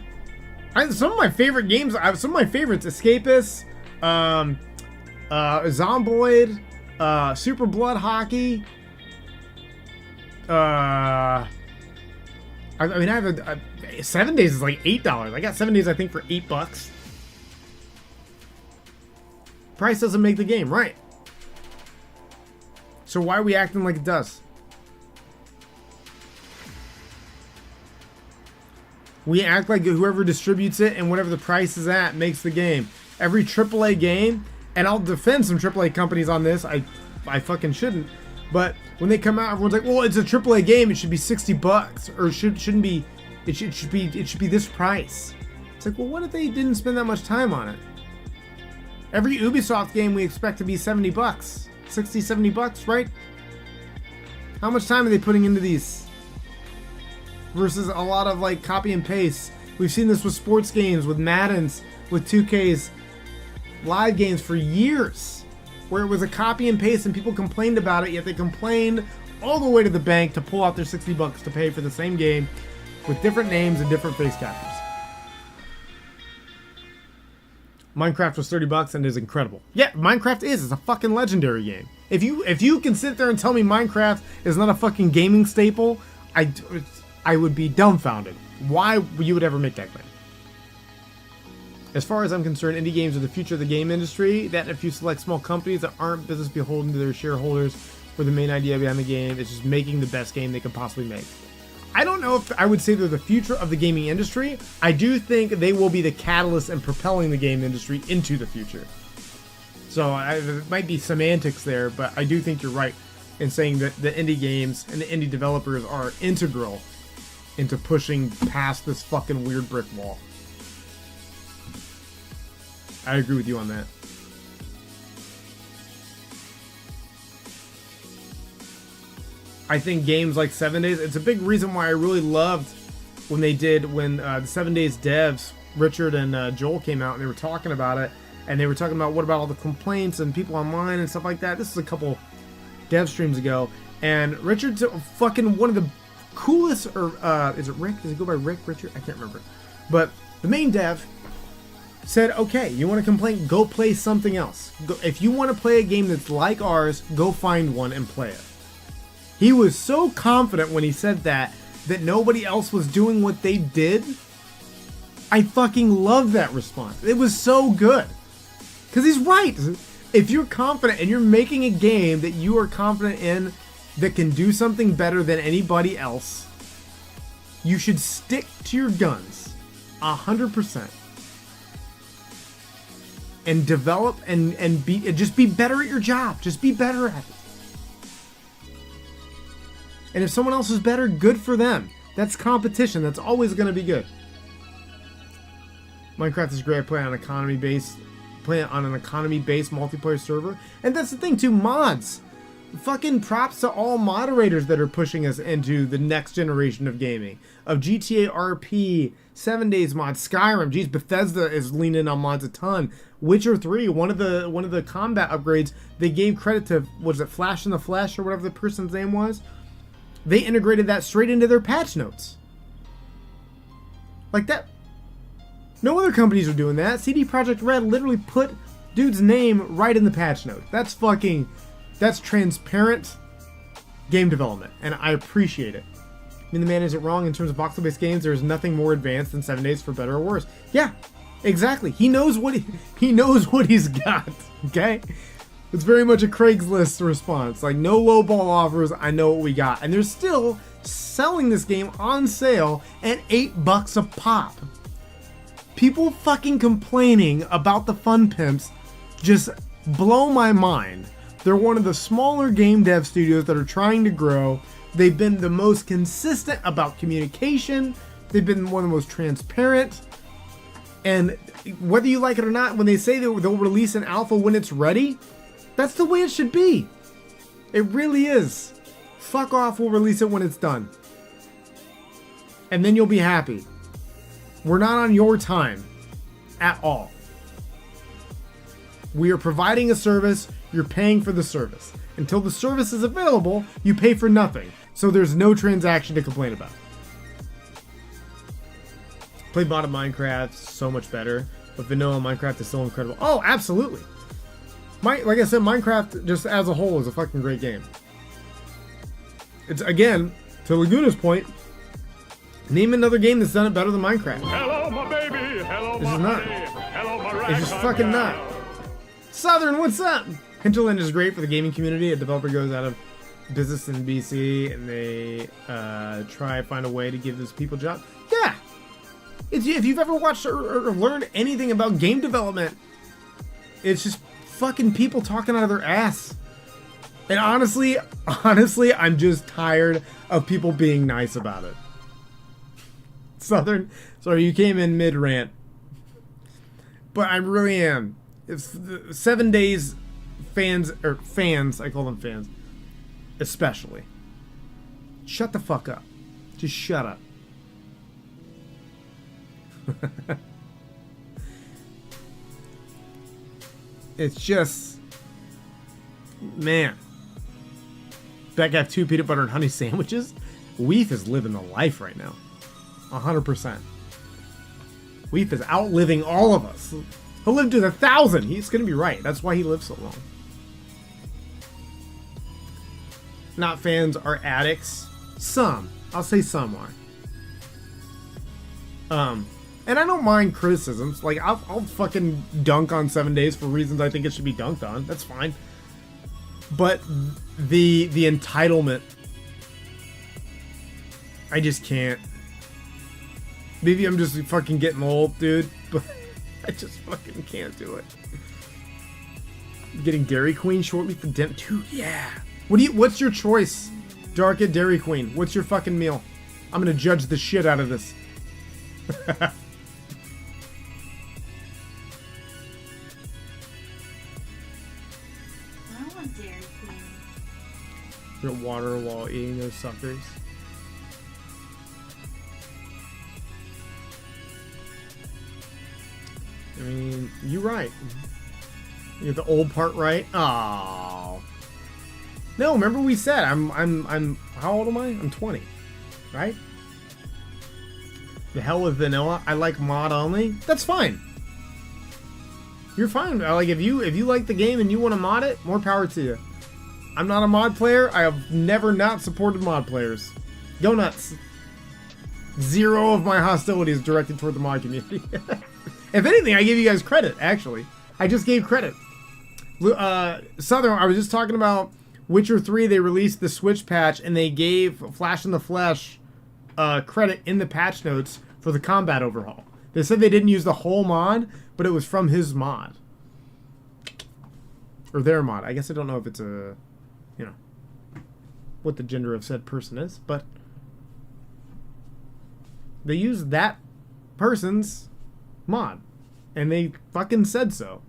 some of my favorite games. Some of my favorites: Escapists, Zomboid, Super Blood Hockey. I mean, I have 7 days is like $8. I got 7 days, I think, for $8. Price doesn't make the game, right? So why are we acting like it does? We act like whoever distributes it and whatever the price is at makes the game. Every AAA game, and I'll defend some AAA companies on this. I fucking shouldn't. But when they come out, everyone's like, "Well, it's a AAA game. It should be $60, or shouldn't be. It should be this price." It's like, well, what if they didn't spend that much time on it? Every Ubisoft game we expect to be $70, $60, $70, right? How much time are they putting into these? Versus a lot of like copy and paste. We've seen this with sports games, with Maddens, with 2K's live games for years, where it was a copy and paste and people complained about it, yet they complained all the way to the bank to pull out their $60 to pay for the same game with different names and different face captures. Minecraft was $30 and is incredible. Yeah, Minecraft is. It's a fucking legendary game. If you can sit there and tell me Minecraft is not a fucking gaming staple, I would be dumbfounded. Why you would ever make that claim? As far as I'm concerned, indie games are the future of the game industry. That if you select small companies that aren't business beholden to their shareholders for the main idea behind the game, it's just making the best game they can possibly make. I don't know if I would say they're the future of the gaming industry. I do think they will be the catalyst in propelling the game industry into the future. So it might be semantics there, but I do think you're right in saying that the indie games and the indie developers are integral into pushing past this fucking weird brick wall. I agree with you on that. I think games like 7 Days, it's a big reason why I really loved when the 7 Days devs, Richard and Joel came out and they were talking about it, and they were talking about what about all the complaints and people online and stuff like that. This is a couple dev streams ago, and Richard's fucking one of the coolest, or is it Rick? Does he go by Rick, Richard? I can't remember. But the main dev said, okay, you want to complain? Go play something else. If you want to play a game that's like ours, go find one and play it. He was so confident when he said that nobody else was doing what they did. I fucking love that response. It was so good. Because he's right. If you're confident and you're making a game that you are confident in that can do something better than anybody else, you should stick to your guns 100% and develop and just be better at your job. Just be better at it. And if someone else is better, good for them. That's competition. That's always going to be good. Minecraft is great. I play on an economy-based multiplayer server. And that's the thing too, mods. Fucking props to all moderators that are pushing us into the next generation of gaming. Of GTA RP, 7 Days mods, Skyrim. Geez, Bethesda is leaning on mods a ton. Witcher 3, one of the combat upgrades, they gave credit to, was it Flash in the Flesh or whatever the person's name was? They integrated that straight into their patch notes. Like that. No other companies are doing that. CD Projekt Red literally put dude's name right in the patch note. That's transparent game development, and I appreciate it. I mean, the man isn't wrong in terms of voxel-based games. There's nothing more advanced than 7 Days for better or worse. Yeah, exactly. He knows what he knows what he's got. Okay, it's very much a Craigslist response. Like, no lowball offers. I know what we got, and they're still selling this game on sale at $8 a pop. People fucking complaining about the Fun Pimps just blow my mind. They're one of the smaller game dev studios that are trying to grow. They've been the most consistent about communication. They've been one of the most transparent. And whether you like it or not, when they say they'll release an alpha when it's ready, that's the way it should be. It really is. Fuck off, we'll release it when it's done. And then you'll be happy. We're not on your time at all. We are providing a service, you're paying for the service. Until the service is available, you pay for nothing. So there's no transaction to complain about. Played modded Minecraft, so much better. But vanilla Minecraft is still incredible. Oh, absolutely. Like I said, Minecraft just as a whole is a fucking great game. It's, again, to Laguna's point, name another game that's done it better than Minecraft. Hello, my baby. Hello, This my is not. baby. Hello, my It's just ragtime fucking gal. not. Southern, what's up? Hinterland is great for the gaming community. A developer goes out of business in BC and they try to find a way to give those people jobs. Yeah. If you've ever watched or learned anything about game development, it's just fucking people talking out of their ass. And honestly, I'm just tired of people being nice about it. Southern, sorry, you came in mid-rant. But I really am. If 7 Days fans, I call them fans, especially. Shut the fuck up. Just shut up. It's just, man. Back have 2 peanut butter and honey sandwiches. Weef is living the life right now. 100%. Weef is outliving all of us. He'll live to 1,000. He's gonna be right. That's why he lives so long. Not fans are addicts. Some. I'll say some are. And I don't mind criticisms. Like, I'll fucking dunk on 7 Days for reasons I think it should be dunked on. That's fine. But the entitlement, I just can't. Maybe I'm just fucking getting old, dude, but I just fucking can't do it. Getting Dairy Queen shortly for dinner, dude. Yeah. What's your choice? Dark at Dairy Queen. What's your fucking meal? I'm gonna judge the shit out of this. I want Dairy Queen. Drink water while eating those suckers. I mean, you're right. You get the old part right. Oh. No, remember we said I'm how old am I? I'm 20. Right? The hell with vanilla. I like mod only. That's fine. You're fine. Like if you like the game and you want to mod it, more power to you. I'm not a mod player. I have never not supported mod players. Go nuts. Zero of my hostility is directed toward the mod community. If anything, I give you guys credit, actually. I just gave credit. Southern, I was just talking about Witcher 3. They released the Switch patch, and they gave Flash in the Flesh credit in the patch notes for the combat overhaul. They said they didn't use the whole mod, but it was from his mod. Or their mod. I guess I don't know if it's a, you know, what the gender of said person is, but they used that person's mod. And they fucking said so.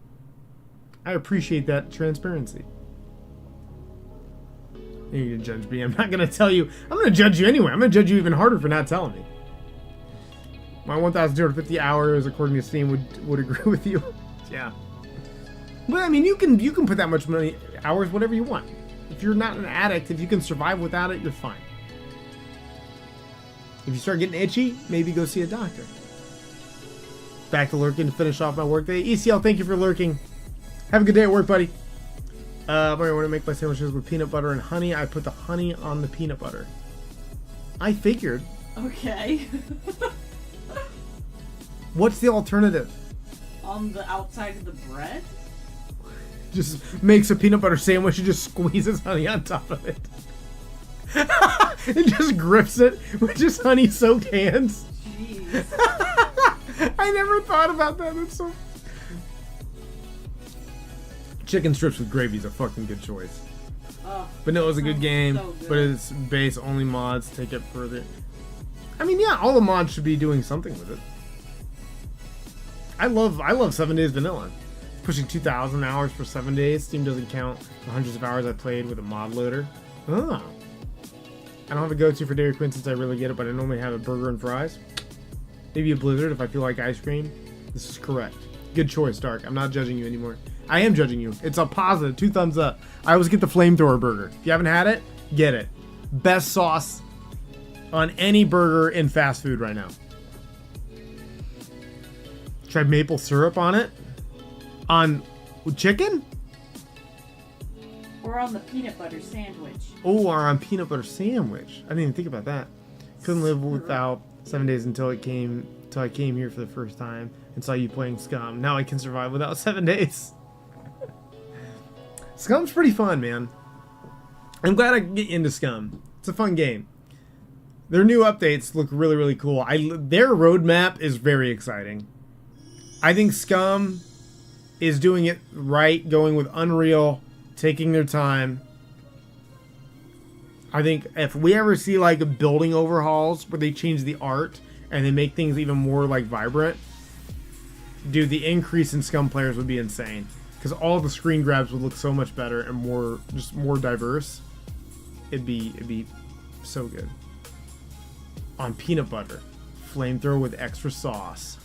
I appreciate that transparency. You're gonna judge me. I'm not gonna tell you. I'm gonna judge you anyway. I'm gonna judge you even harder for not telling me. My 1,250 hours, according to Steam, would agree with you. Yeah. But I mean, you can put that much money, hours, whatever you want. If you're not an addict, if you can survive without it, you're fine. If you start getting itchy, maybe go see a doctor. Back to lurking to finish off my workday. ECL, thank you for lurking. Have a good day at work, buddy. I want to make my sandwiches with peanut butter and honey. I put the honey on the peanut butter. I figured. Okay. What's the alternative? On the outside of the bread? Just makes a peanut butter sandwich and just squeezes honey on top of it. It just grips it with just honey-soaked hands. Jeez. I never thought about that. That's so... Chicken strips with gravy is a fucking good choice. Oh, but no, it was a good game. So good. But it's base only mods. Take it further. I mean, yeah, all the mods should be doing something with it. I love 7 Days Vanilla. Pushing 2,000 hours for 7 days. Steam doesn't count the hundreds of hours I played with a mod loader. Oh. I don't have a go-to for Dairy Queen since I really get it, but I normally have a burger and fries. Maybe a Blizzard if I feel like ice cream. This is correct. Good choice, Dark. I'm not judging you anymore. I am judging you. It's a positive. 2 thumbs up. I always get the flamethrower burger. If you haven't had it, get it. Best sauce on any burger in fast food right now. Tried maple syrup on it? On chicken? Or on the peanut butter sandwich. Oh, or on peanut butter sandwich. I didn't even think about that. Couldn't live without 7 days until I came here for the first time and saw you playing Scum. Now I can survive without 7 days. Scum's pretty fun, man. I'm glad I can get into Scum. It's a fun game. Their new updates look really, really cool. Their roadmap is very exciting. I think Scum is doing it right, going with Unreal, taking their time. I think if we ever see like building overhauls where they change the art and they make things even more like vibrant, dude, the increase in Scum players would be insane. Because all the screen grabs would look so much better and more diverse. It'd be so good. On peanut butter, flamethrower with extra sauce.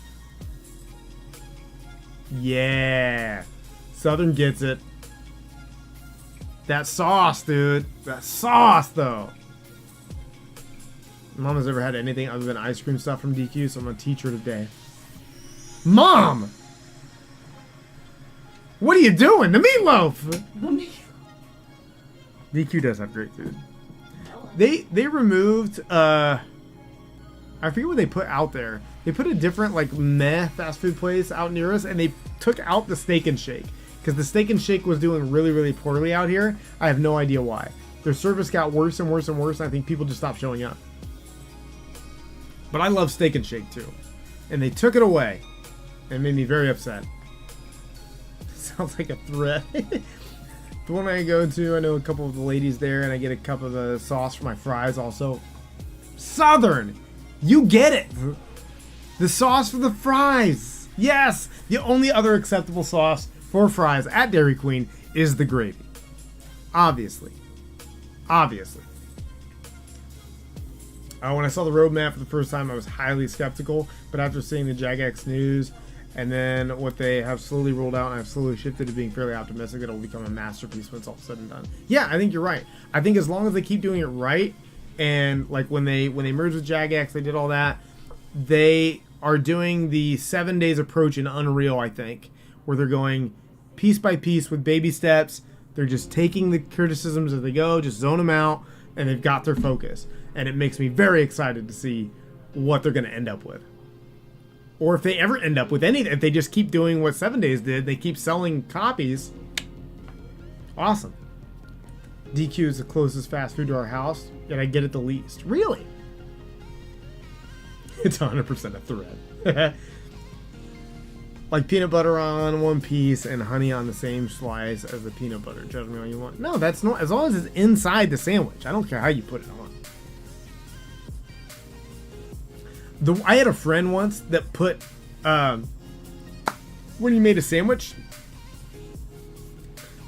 Yeah, Southern gets it. That sauce, dude. That sauce, though. Mom has never had anything other than ice cream stuff from DQ, so I'm gonna teach her today. Mom! What are you doing? The meatloaf! DQ does have great food. They removed, I forget what they put out there. They put a different, like, meh fast food place out near us, and they took out the Steak and Shake. Because the Steak and Shake was doing really, really poorly out here. I have no idea why. Their service got worse and worse and worse, and I think people just stopped showing up. But I love Steak and Shake, too. And they took it away. And made me very upset. Sounds like a threat. The one I go to, I know a couple of the ladies there, and I get a cup of the sauce for my fries also. Southern! You get it! The sauce for the fries! Yes! The only other acceptable sauce for fries at Dairy Queen is the gravy. Obviously. Obviously. When I saw the roadmap for the first time, I was highly skeptical, but after seeing the Jagex news and then what they have slowly rolled out, and I've slowly shifted to being fairly optimistic that it'll become a masterpiece when it's all said and done. Yeah, I think you're right. I think as long as they keep doing it right, and like when they merged with Jagex, they did all that, they are doing the 7 days approach in Unreal, I think, where they're going piece by piece with baby steps. They're just taking the criticisms as they go, just zone them out, and they've got their focus. And it makes me very excited to see what they're going to end up with. Or if they ever end up with anything, if they just keep doing what 7 Days did, they keep selling copies. Awesome. DQ is the closest fast food to our house, yet I get it the least. Really? It's 100% a thread. Like peanut butter on one piece and honey on the same slice as the peanut butter. Judge me all you want. No, that's not. As long as it's inside the sandwich. I don't care how you put it on. I had a friend once that put, when he made a sandwich,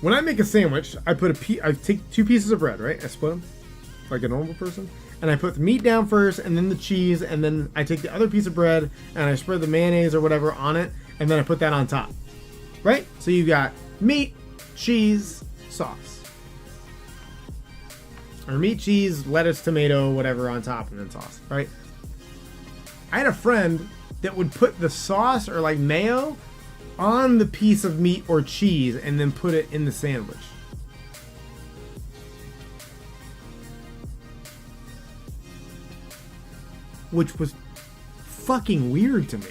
when I make a sandwich, I take 2 pieces of bread, right? I split them like a normal person. And I put the meat down first and then the cheese. And then I take the other piece of bread and I spread the mayonnaise or whatever on it. And then I put that on top, right? So you got meat, cheese, sauce. Or meat, cheese, lettuce, tomato, whatever on top and then sauce, right? I had a friend that would put the sauce or like mayo on the piece of meat or cheese and then put it in the sandwich. Which was fucking weird to me.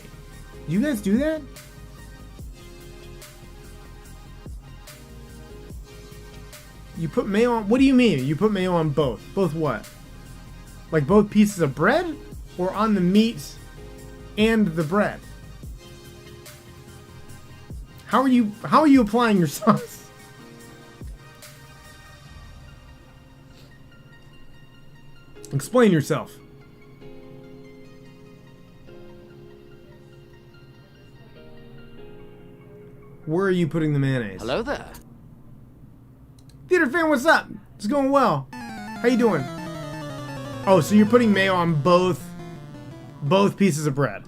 Do you guys do that? You put mayo on... What do you mean? You put mayo on both? Both what? Like both pieces of bread? Or on the meat and the bread? How are you applying your sauce? Explain yourself. Where are you putting the mayonnaise? Hello there. Theater fan, what's up? It's going well. How you doing? Oh, so you're putting mayo on both pieces of bread.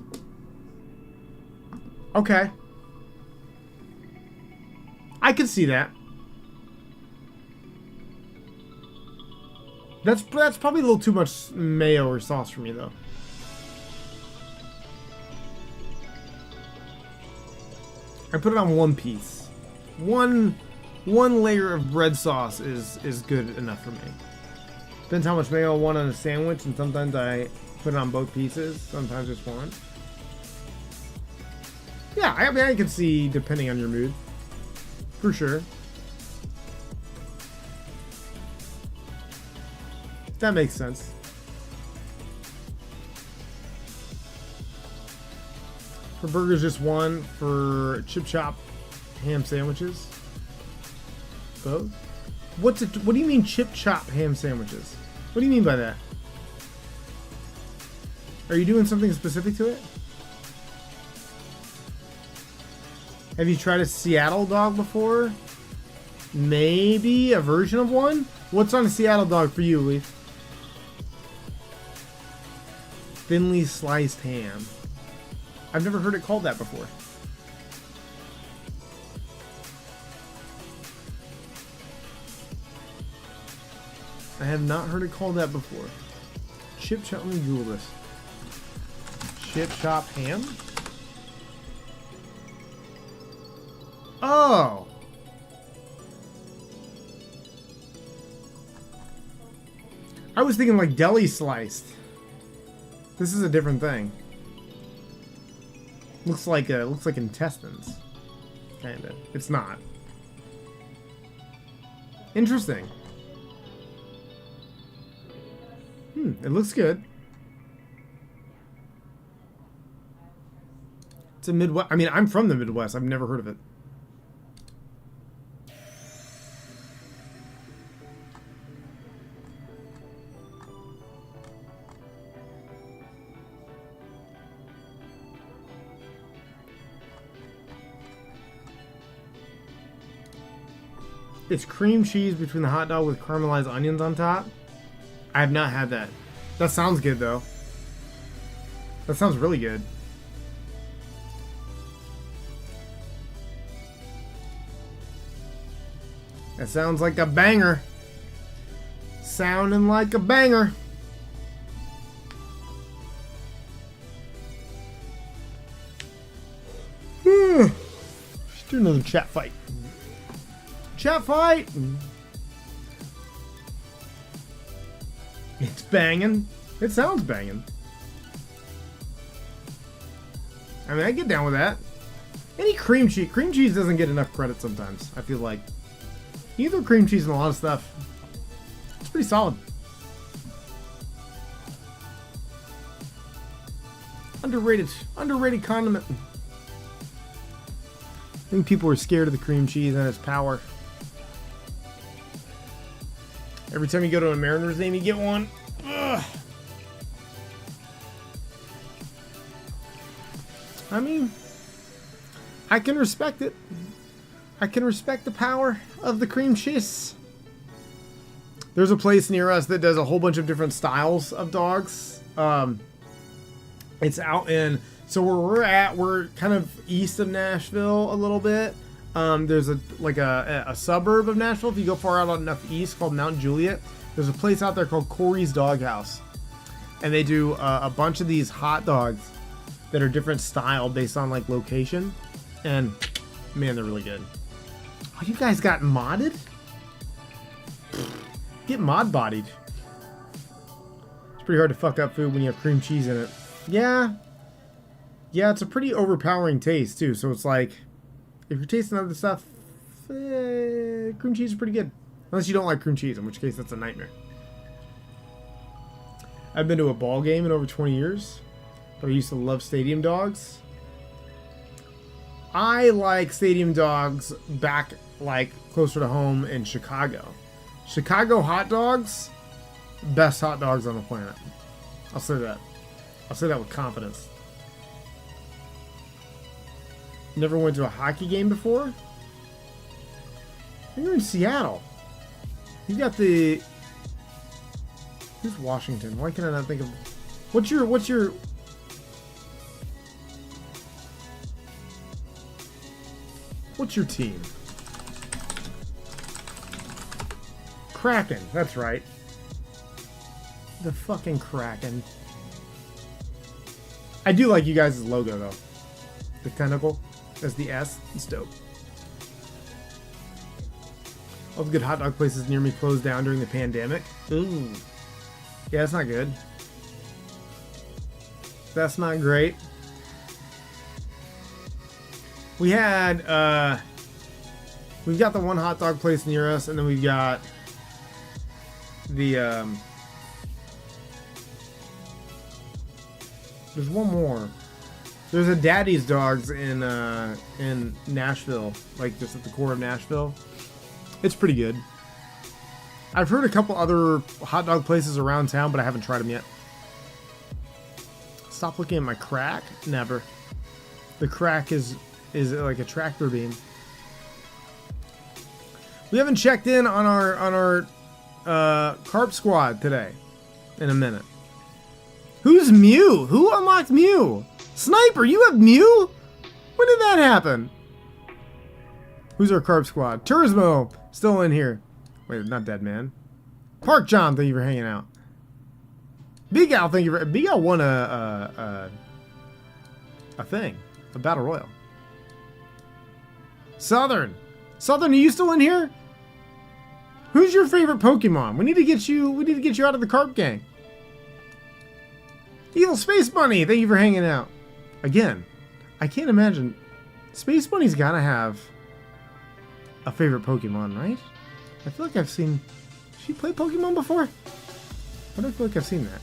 Okay. I could see that. That's probably a little too much mayo or sauce for me though. I put it on one piece. One layer of bread sauce is good enough for me. Depends how much mayo I want on a sandwich, and sometimes I put it on both pieces, sometimes just one. Yeah, I mean, I can see depending on your mood. For sure. That makes sense. For burgers, just one. For chip chop ham sandwiches, both. What do you mean chip chop ham sandwiches? What do you mean by that? Are you doing something specific to it? Have you tried a Seattle dog before? Maybe a version of one? What's on a Seattle dog for you, Leaf? Thinly sliced ham. I've never heard it called that before. I have not heard it called that before. Chip chop, let me Google this. Chip chop ham? Oh! I was thinking like deli sliced. This is a different thing. Looks like intestines. Kinda. It's not. Interesting. It looks good. It's a Midwest. I mean, I'm from the Midwest. I've never heard of it. It's cream cheese between the hot dog with caramelized onions on top. I have not had that. That sounds good though. That sounds really good. That sounds like a banger. Sounding like a banger. Do another chat fight. Chat fight! It's banging. It sounds banging. I mean, I get down with that. Any cream cheese. Cream cheese doesn't get enough credit sometimes, I feel like. You can throw cream cheese in a lot of stuff. It's pretty solid. Underrated condiment. I think people are scared of the cream cheese and its power. Every time you go to a Mariners game, you get one. Ugh. I mean, I can respect it. I can respect the power of the cream cheese. There's a place near us that does a whole bunch of different styles of dogs. It's out in, so where we're at, we're kind of east of Nashville a little bit. There's a suburb of Nashville. If you go far out enough east, called Mount Juliet. There's a place out there called Corey's Doghouse, and they do a bunch of these hot dogs that are different style based on like location, and man, they're really good. Oh, you guys got modded? Get mod bodied. It's pretty hard to fuck up food when you have cream cheese in it. Yeah, it's a pretty overpowering taste too. So it's like, if you're tasting other stuff, cream cheese is pretty good. Unless you don't like cream cheese, in which case that's a nightmare. I've been to a ball game in over 20 years, but I used to love stadium dogs. I like stadium dogs back like closer to home in Chicago. Chicago hot dogs, best hot dogs on the planet. I'll say that. I'll say that with confidence. Never went to a hockey game before? You're in Seattle. You got the... Who's Washington? Why can I not think of... What's your team? Kraken, that's right. The fucking Kraken. I do like you guys' logo though. The tentacle as the S. It's dope. All the good hot dog places near me closed down during the pandemic. Ooh. Yeah, that's not good. That's not great. We had, we've got the one hot dog place near us, and then we've got the, there's one more. There's a Daddy's Dogs in Nashville, like just at the core of Nashville. It's pretty good. I've heard a couple other hot dog places around town, but I haven't tried them yet. Stop looking at my crack? Never. The crack is like a tractor beam. We haven't checked in on our carp squad today in a minute. Who's Mew? Who unlocked Mew? Sniper, you have Mew? When did that happen? Who's our carp squad? Turismo, still in here. Wait, not dead man. Park John, thank you for hanging out. Big Al, thank you for... Big Al won a thing. A battle royal. Southern, are you still in here? Who's your favorite Pokemon? We need to get you out of the carp gang. Evil Space Bunny, thank you for hanging out. Again, I can't imagine. Space Bunny's gotta have a favorite Pokemon, right? I feel like I've seen... Has she played Pokemon before? Why do I feel like I've seen that?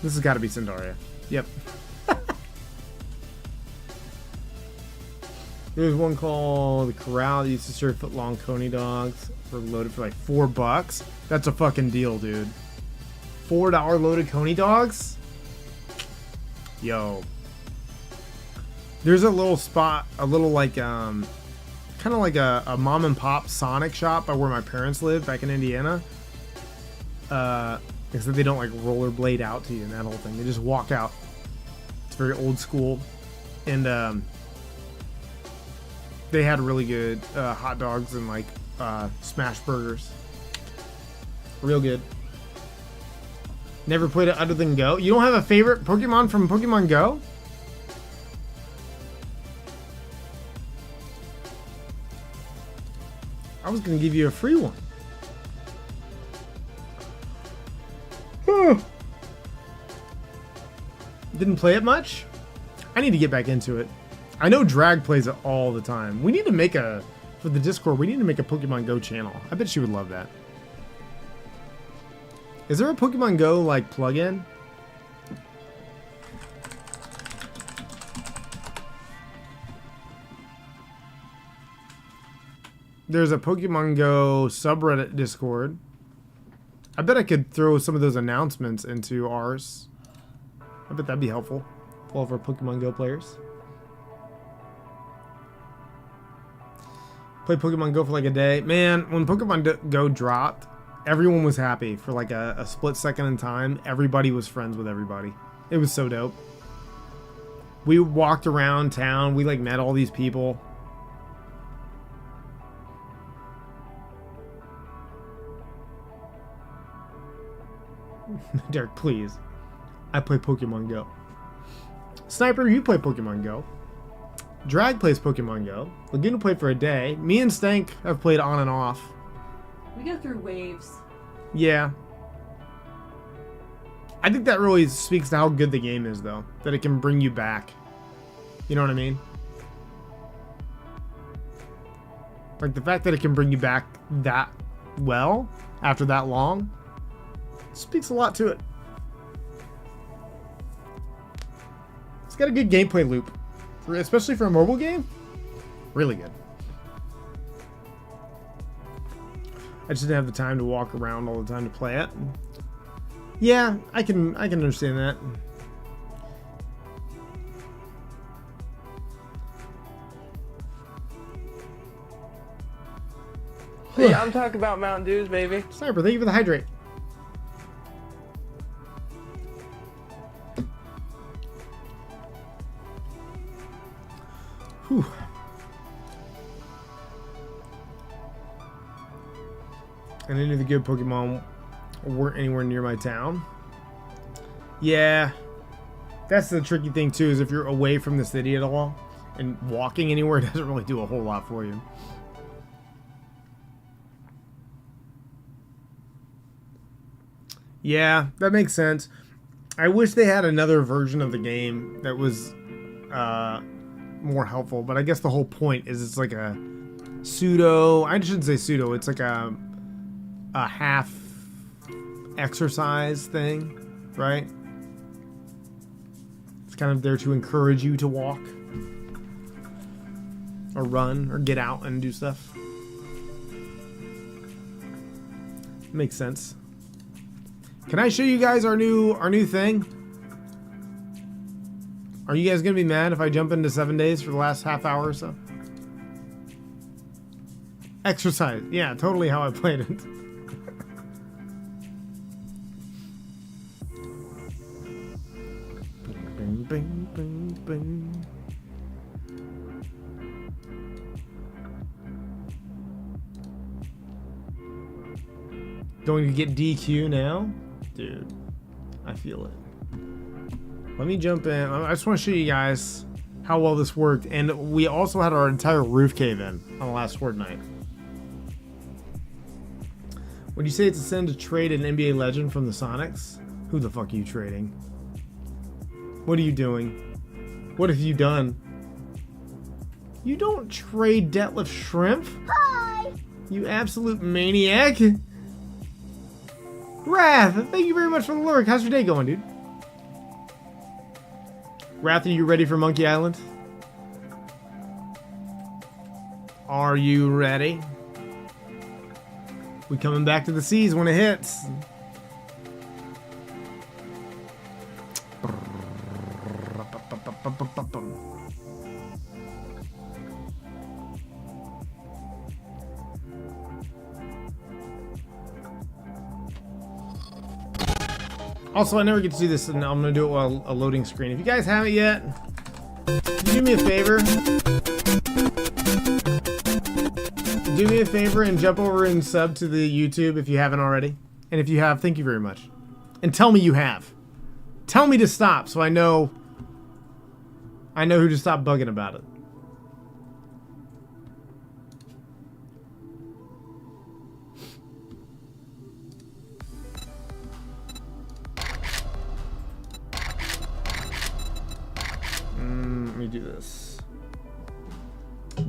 This has got to be Cindaria. Yep. There's one called The Corral that used to serve foot-long coney dogs. Were loaded for like $4. That's a fucking deal, dude. $4 loaded coney dogs? Yo. There's a little spot, a little like, kind of like a mom and pop Sonic shop by where my parents live back in Indiana. Except they don't like rollerblade out to you and that whole thing. They just walk out. It's very old school. And they had really good hot dogs and like smash burgers. Real good. Never played it other than Go. You don't have a favorite Pokemon from Pokemon Go? was gonna give you a free one. Didn't play it much? I need to get back into it. I know Drag plays it all the time. We need to make for the Discord, we need to make a Pokemon Go channel. I bet she would love that. Is there a Pokemon Go, like, plugin? There's a Pokemon Go subreddit Discord. I bet I could throw some of those announcements into ours. I bet that'd be helpful for all of our Pokemon Go players. Play Pokemon Go for like a day. Man, when Pokemon Go dropped, everyone was happy for like a split second in time. Everybody was friends with everybody. It was so dope. We walked around town. We like met all these people. Derek, please. I play Pokemon Go. Sniper, you play Pokemon Go. Drag plays Pokemon Go. Laguna played for a day. Me and Stank have played on and off. We go through waves. Yeah. I think that really speaks to how good the game is, though. That it can bring you back. You know what I mean? Like, the fact that it can bring you back that well, after that long, speaks a lot to it. It's got a good gameplay loop. Especially for a mobile game. Really good. I just didn't have the time to walk around all the time to play it. Yeah, I can understand that. Yeah, I'm talking about Mountain Dews, baby. Sniper, thank you for the hydrate. Whew. And any of the good Pokemon weren't anywhere near my town. Yeah. That's the tricky thing too, is if you're away from the city at all, and walking anywhere doesn't really do a whole lot for you. Yeah, that makes sense. I wish they had another version of the game that was more helpful, but I guess the whole point is it's like a pseudo, I shouldn't say pseudo, it's like a half exercise thing, right? It's kind of there to encourage you to walk or run or get out and do stuff. Makes sense. Can I show you guys our new thing? Are you guys gonna be mad if I jump into 7 days for the last half hour or so? Exercise. Yeah, totally how I played it. Bing, bing, bing, bing. Going to get DQ now? Dude, I feel it. Let me jump in. I just want to show you guys how well this worked. And we also had our entire roof cave in on the last fortnight. Would you say it's a sin to trade an NBA legend from the Sonics? Who the fuck are you trading? What are you doing? What have you done? You don't trade Detlef Shrimp? Hi! You absolute maniac! Wrath, thank you very much for the lurk. How's your day going, dude? Wrath, are you ready for Monkey Island? Are you ready? We coming back to the seas when it hits. Also, I never get to do this, and I'm going to do it while a loading screen. If you guys haven't yet, do me a favor. Do me a favor and jump over and sub to the YouTube if you haven't already. And if you have, thank you very much. And tell me you have. Tell me to stop so I know who to stop bugging about it.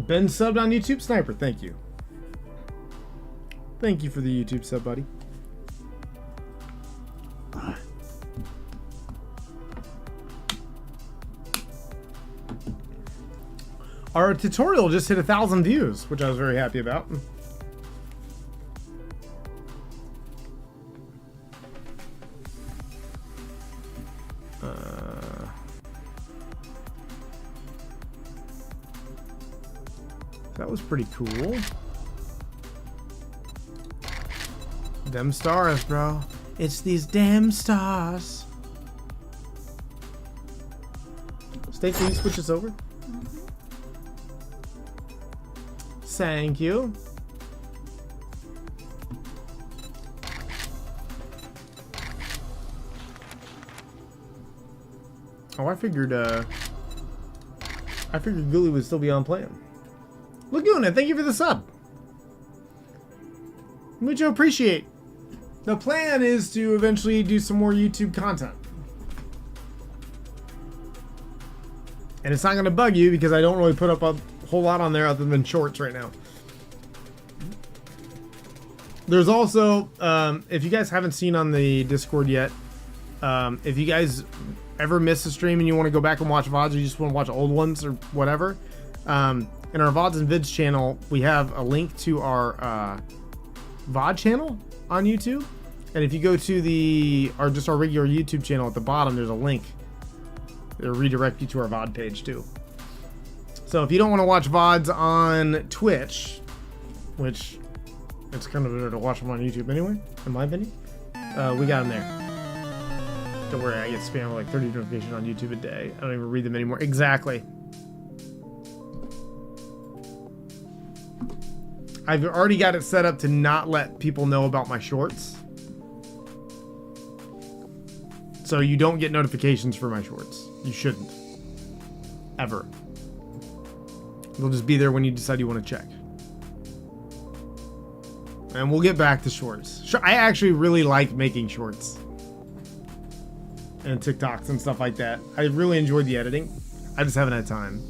Ben subbed on YouTube. Sniper, thank you. Thank you for the YouTube sub, buddy. Our tutorial just hit 1,000 views, which I was very happy about. That was pretty cool. Them stars, bro. It's these damn stars. Stay tuned, switch us over. Thank you. Oh, I figured Ghoulie would still be on playing. Laguna, thank you for the sub. Mucho appreciate. The plan is to eventually do some more YouTube content. And it's not going to bug you because I don't really put up a whole lot on there other than shorts right now. There's also, if you guys haven't seen on the Discord yet, if you guys ever miss a stream and you want to go back and watch VODs or you just want to watch old ones or whatever, in our VODs and Vids channel, we have a link to our VOD channel on YouTube. And if you go to our regular YouTube channel at the bottom, there's a link. It'll redirect you to our VOD page too. So if you don't want to watch VODs on Twitch, which it's kind of better to watch them on YouTube anyway, in my opinion, we got them there. Don't worry, I get spammed with like 30 notifications on YouTube a day. I don't even read them anymore. Exactly. I've already got it set up to not let people know about my shorts. So you don't get notifications for my shorts. You shouldn't. Ever. They'll just be there when you decide you want to check. And we'll get back to shorts. I actually really like making shorts. And TikToks and stuff like that. I really enjoyed the editing. I just haven't had time.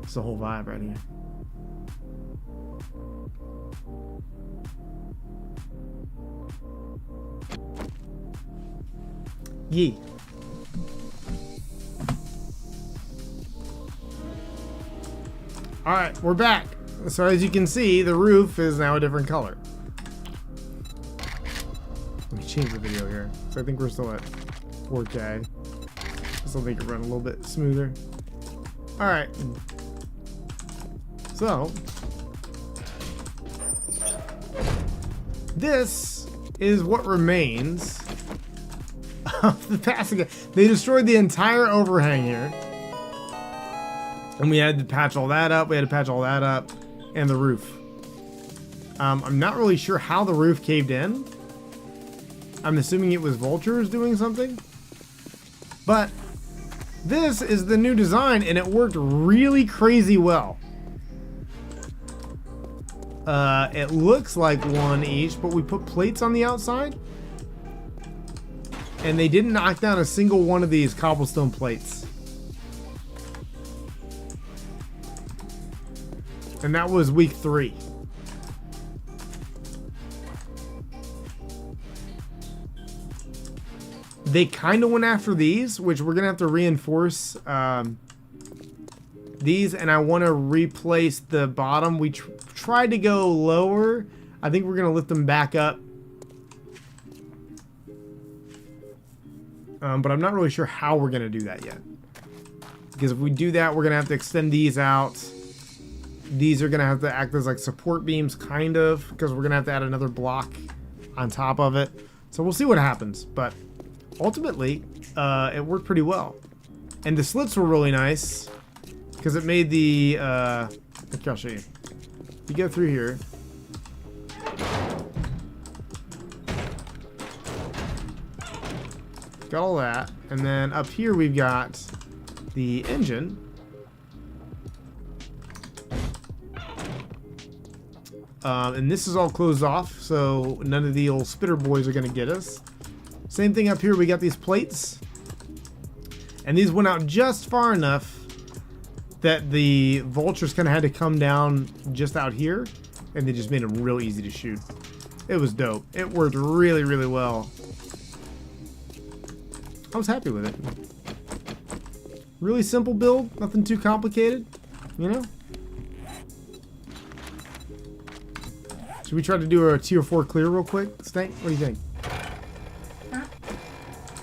It's the whole vibe right here. Yee. Alright, we're back. So as you can see, the roof is now a different color. Let me change the video here. So I think we're still at 4K. This will make it run a little bit smoother. Alright. So this is what remains of the passing. They destroyed the entire overhang here. And we had to patch all that up. We had to patch all that up. And the roof. I'm not really sure how the roof caved in. I'm assuming it was vultures doing something. But this is the new design and it worked really crazy well. It looks like one each, but we put plates on the outside. And they didn't knock down a single one of these cobblestone plates. And that was week 3. They kind of went after these, which we're going to have to reinforce these. And I want to replace the bottom. We tried to go lower. I think we're going to lift them back up. But I'm not really sure how we're going to do that yet. Because if we do that, we're going to have to extend these out. These are going to have to act as like support beams, kind of. Because we're going to have to add another block on top of it. So we'll see what happens. But ultimately, it worked pretty well. And the slits were really nice. Because it made the... okay, I'll show you. You go through here. Got all that. And then up here we've got the engine. And this is all closed off, so none of the old spitter boys are going to get us. Same thing up here. We got these plates. And these went out just far enough that the vultures kind of had to come down just out here. And they just made them real easy to shoot. It was dope. It worked really, really well. I was happy with it. Really simple build. Nothing too complicated. You know? Should we try to do a tier 4 clear real quick? Stank, what do you think? Huh?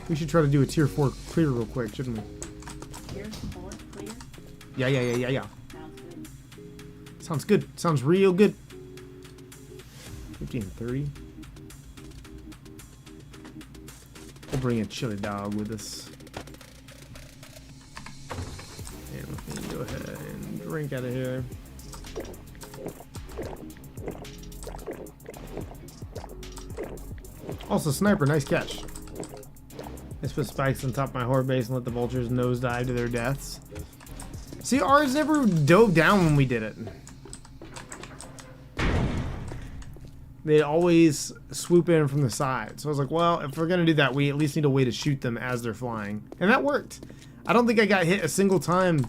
We should try to do a tier 4 clear real quick, shouldn't we? Tier 4 clear? Yeah. Sounds good. Sounds good. Sounds real good. 15 and 30. We'll bring a chili dog with us. And let me go ahead and drink out of here. Also, sniper, nice catch. I put spikes on top of my horde base and let the vultures nosedive to their deaths. See, ours never dove down when we did it. They always swoop in from the side. So I was like, well, if we're gonna do that, we at least need a way to shoot them as they're flying. And that worked. I don't think I got hit a single time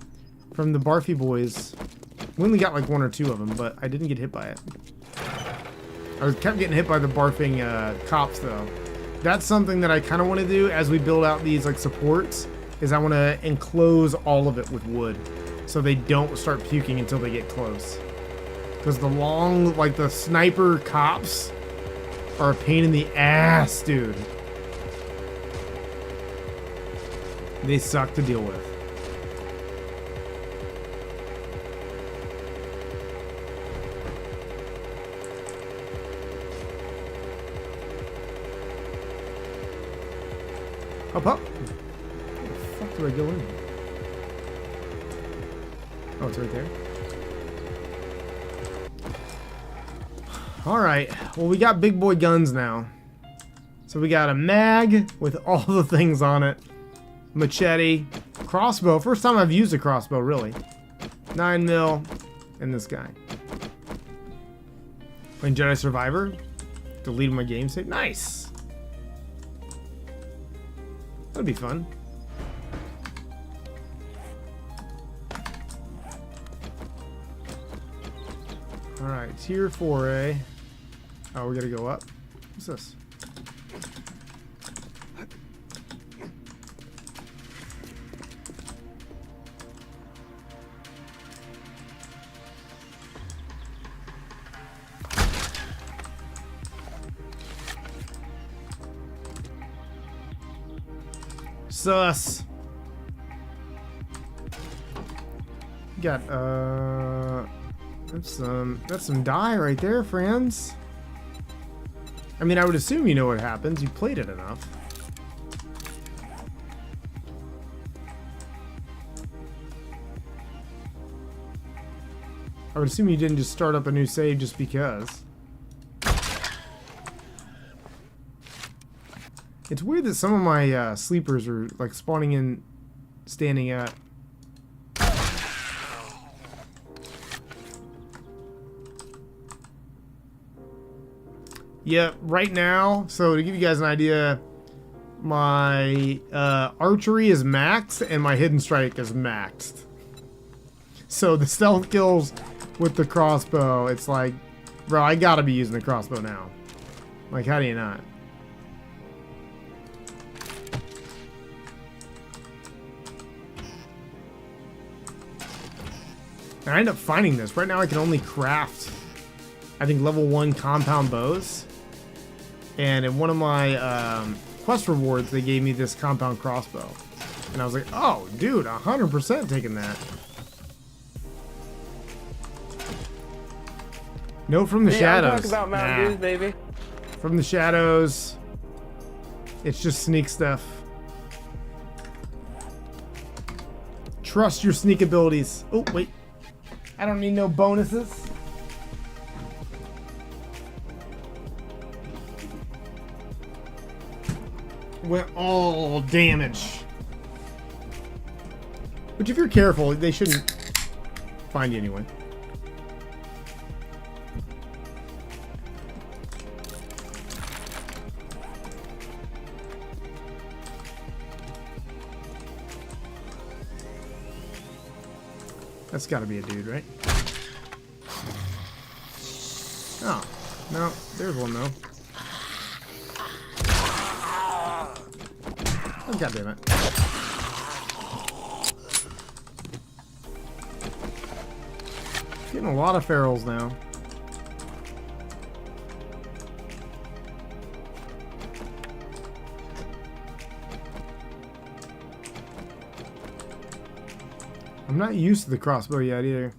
from the Barfy boys. We only got like 1 or 2 of them, but I didn't get hit by it. I kept getting hit by the barfing cops though. That's something that I kind of want to do as we build out these like supports, is I want to enclose all of it with wood so they don't start puking until they get close. Because the long, like the sniper cops are a pain in the ass, dude. They suck to deal with. Up, up. Where the fuck do I go in? Oh, it's right there. Alright, well we got big boy guns now. So we got a mag with all the things on it. Machete. Crossbow. First time I've used a crossbow, really. 9mm. And this guy. Playing Jedi Survivor. Deleting my game save. Nice! That'd be fun. Alright, tier 4A. Oh, we gotta go up. What's this? Sus. Got that's some dye right there, friends. I mean, I would assume you know what happens. You played it enough. I would assume you didn't just start up a new save just because. It's weird that some of my sleepers are like spawning in, standing up. Yeah, right now, so to give you guys an idea, my archery is maxed and my hidden strike is maxed. So the stealth kills with the crossbow, it's like, bro, I gotta be using the crossbow now. Like, how do you not? And I end up finding this. Right now I can only craft, I think, level 1 compound bows. And in one of my quest rewards, they gave me this compound crossbow. And I was like, oh, dude, 100% taking that. No from the shadows. Talk about Mountain Dews, baby. From the shadows. It's just sneak stuff. Trust your sneak abilities. Oh, wait. I don't need no bonuses. Went all damage. Which, if you're careful, they shouldn't find you anyway. That's gotta be a dude, right? Oh, no, there's one though. Oh, God damn it. Getting a lot of ferals now. I'm not used to the crossbow yet either.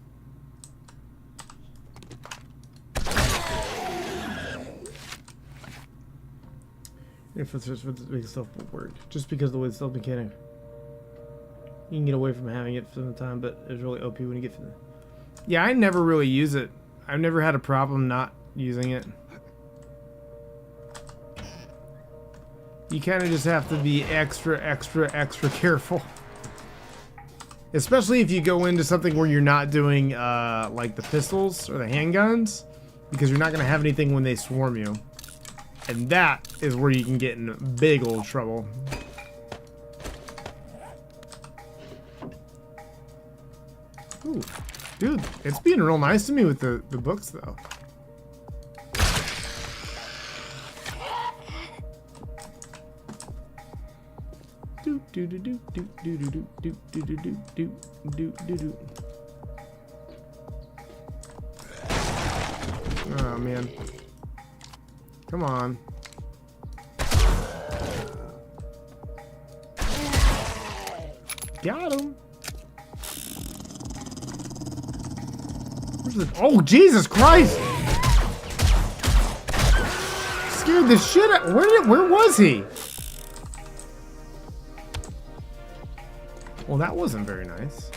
If it's just with the big stuff will work. Just because of the way the stealth mechanic. You can get away from having it for the time, but it's really OP when you get to the... Yeah, I never really use it. I've never had a problem not using it. You kind of just have to be extra careful. Especially if you go into something where you're not doing like the pistols or the handguns, because you're not going to have anything when they swarm you. And that is where you can get in big old trouble. Ooh, dude, it's being real nice to me with the books though. Do do do do do do do do do do do do do do do. Oh man. Come on. Got him. Where's the... Oh, Jesus Christ! Scared the shit out... Where was he? Well, that wasn't very nice.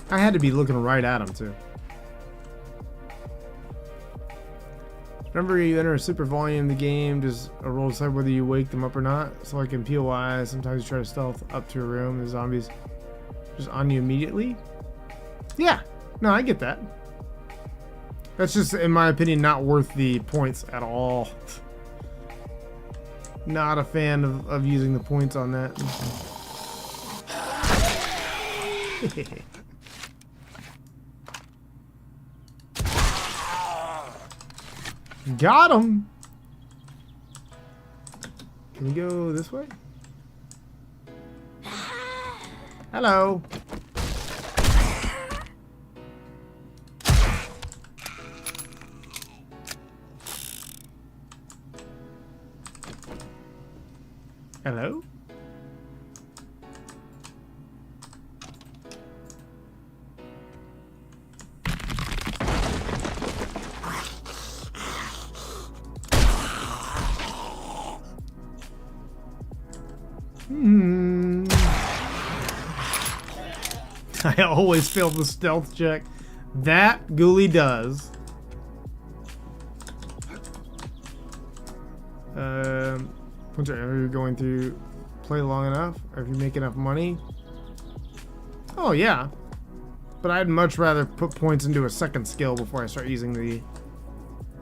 I had to be looking right at him, too. Remember, you enter a super volume in the game, just a roll decide whether you wake them up or not. So like in POI, sometimes you try to stealth up to a room, the zombies just on you immediately. Yeah, no, I get that. That's just, in my opinion, not worth the points at all. Not a fan of using the points on that. Got him! Can we go this way? Hello! Hello? I always fail the stealth check. That Ghoulie does. Once you're going to play long enough, or if you make enough money. Oh yeah, but I'd much rather put points into a second skill before I start using the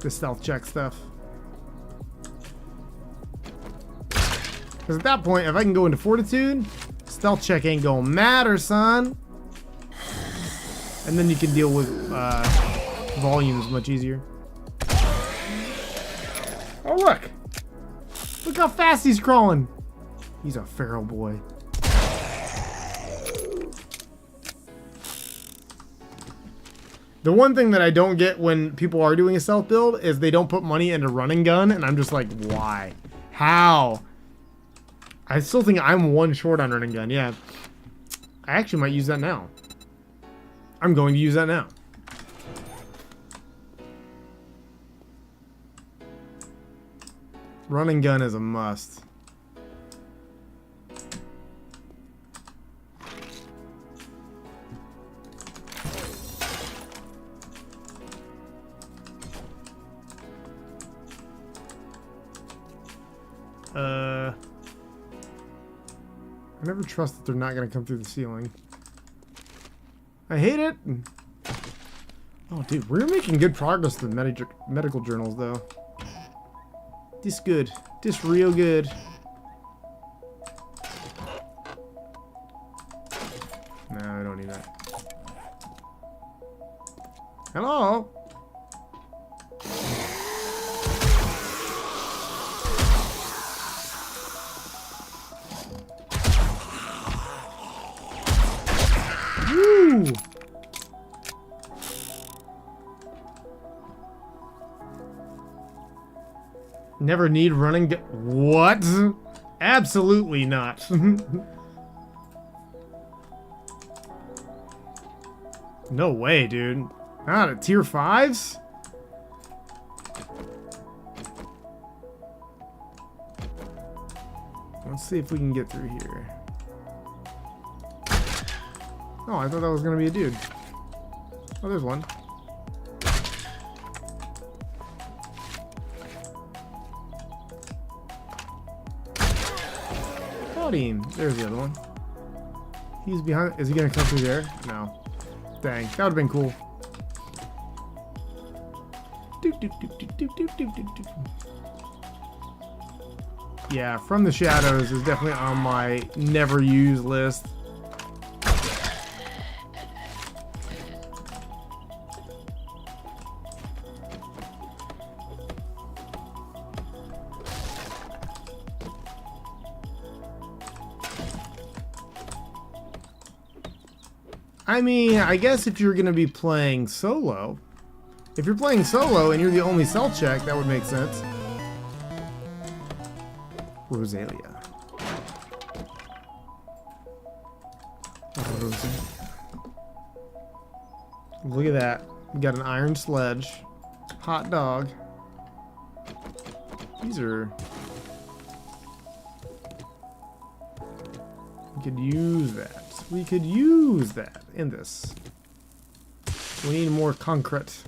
stealth check stuff. Because at that point, if I can go into fortitude, stealth check ain't gonna matter, son. And then you can deal with volumes much easier. Oh look! Look how fast he's crawling. He's a feral boy. The one thing that I don't get when people are doing a stealth build is they don't put money into running gun, and I'm just like, why? How? I still think I'm one short on running gun, yeah. I actually might use that now. I'm going to use that now. Running gun is a must. I never trust that they're not going to come through the ceiling. I hate it. Oh, dude, we're making good progress with the medical journals, though. This good. This real good. need that. Hello? Woo! Never need running. What? Absolutely not. No way, dude. Not at tier 5s? Let's see if we can get through here. Oh, I thought that was gonna be a dude. Oh, there's one. Howdy. There's the other one. He's behind. Is he gonna come through there? No. Dang, that would've been cool. Yeah, From the Shadows is definitely on my never use list. I mean, I guess if you're gonna be playing solo, if you're playing solo and you're the only stealth check, that would make sense. Rosalia. Oh, Rosalia. Look at that. We got an iron sledge. Hot dog. These are... We could use that. We could use that in this. We need more concrete.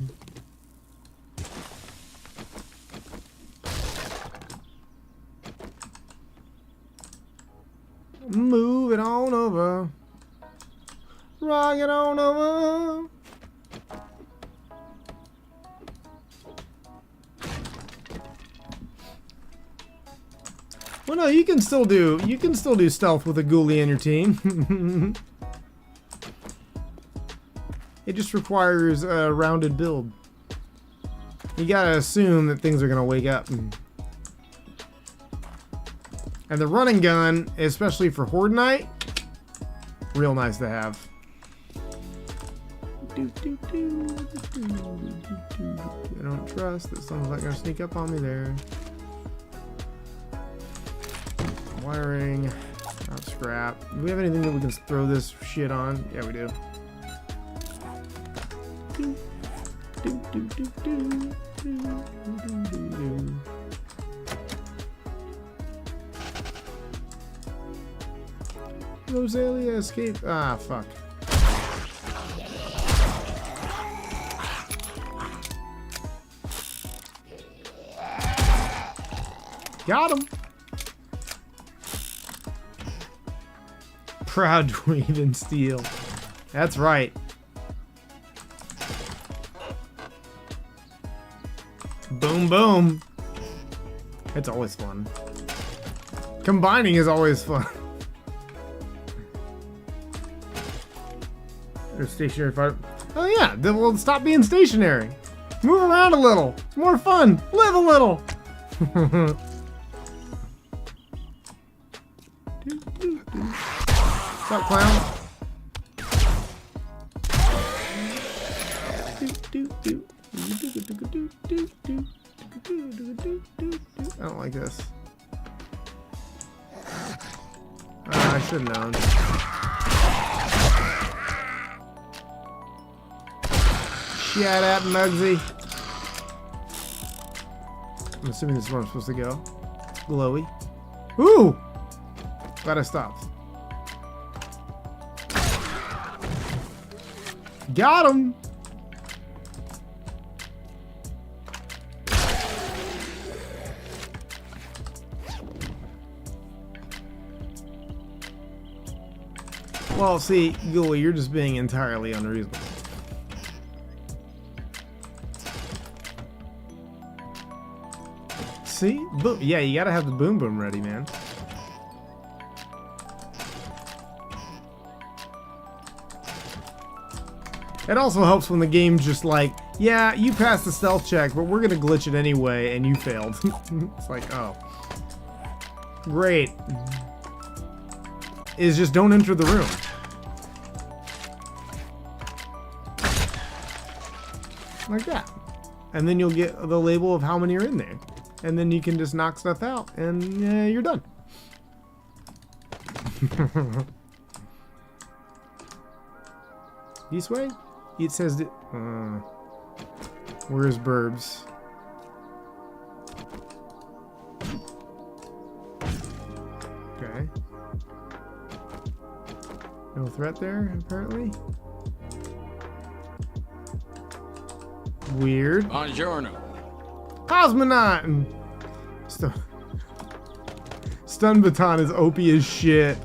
Move it on over. Rock it on over. Well, no, you can still do stealth with a ghoulie in your team. It just requires a rounded build. You gotta assume that things are gonna wake up. And the running gun, especially for Horde Night, real nice to have. I don't trust that someone's not gonna sneak up on me there. Wiring, not scrap. Do we have anything that we can throw this shit on? Yeah, we do. Rosalia escape. Ah, fuck. Got him. Proud Dweeb in steel. That's right. Boom, boom. It's always fun. Combining is always fun. There's stationary fire. Oh yeah, then we'll stop being stationary. Move around a little. It's more fun. Live a little. What's up, clown? I don't like this. I should have known. Shut up, Mugsy. I'm assuming this is where I'm supposed to go. Glowy. Ooh! Glad I stopped. Got him! Well, see, Ghoulie, you're just being entirely unreasonable. See? Boom. Yeah, you gotta have the boom boom ready, man. It also helps when the game's just like, yeah, you passed the stealth check, but we're gonna glitch it anyway, and you failed. It's like, oh. Great. Is just don't enter the room. Like that. And then you'll get the label of how many are in there. And then you can just knock stuff out, and you're done. This way? It says that. Where's Burbs? Okay. No threat there, apparently. Weird. Buongiorno. Cosmonaut! Stun baton is OP as shit.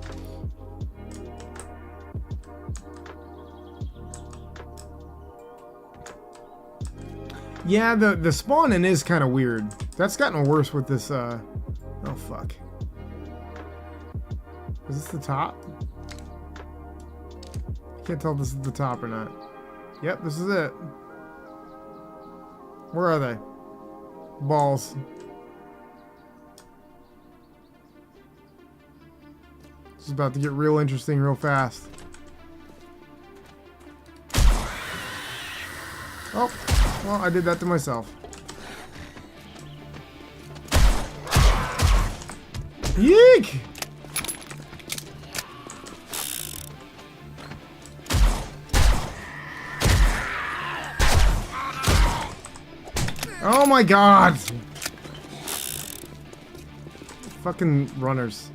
Yeah, the spawning is kind of weird. That's gotten worse with this, oh fuck. Is this the top? I can't tell if this is the top or not. Yep, this is it. Where are they? Balls. This is about to get real interesting real fast. Oh, well, I did that to myself. Yeek! Oh my god! Fucking runners.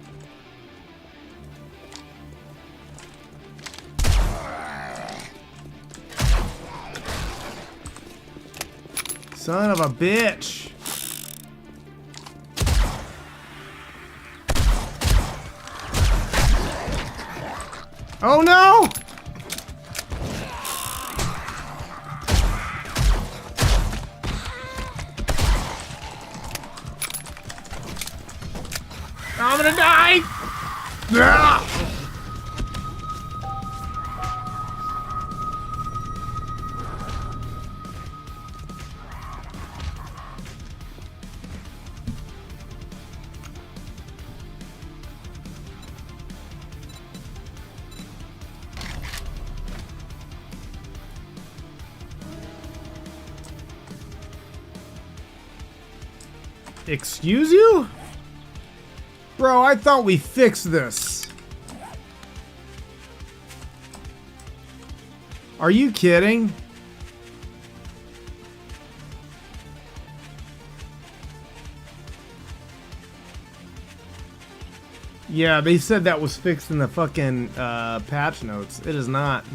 Son of a bitch! Oh no! I'm gonna die! Ah! Excuse you? Bro, I thought we fixed this. Are you kidding? Yeah, they said that was fixed in the fucking patch notes. It is not.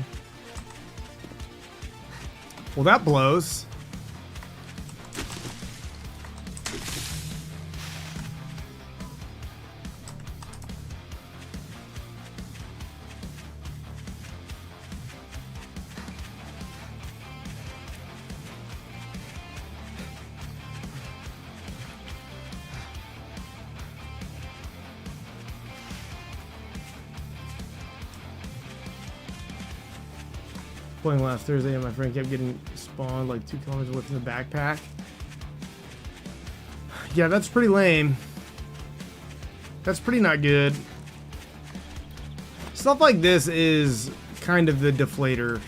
Well, that blows. Playing last Thursday and my friend kept getting spawned like 2 kilometers away from the backpack. Yeah, that's pretty lame. That's pretty not good. Stuff like this is kind of the deflator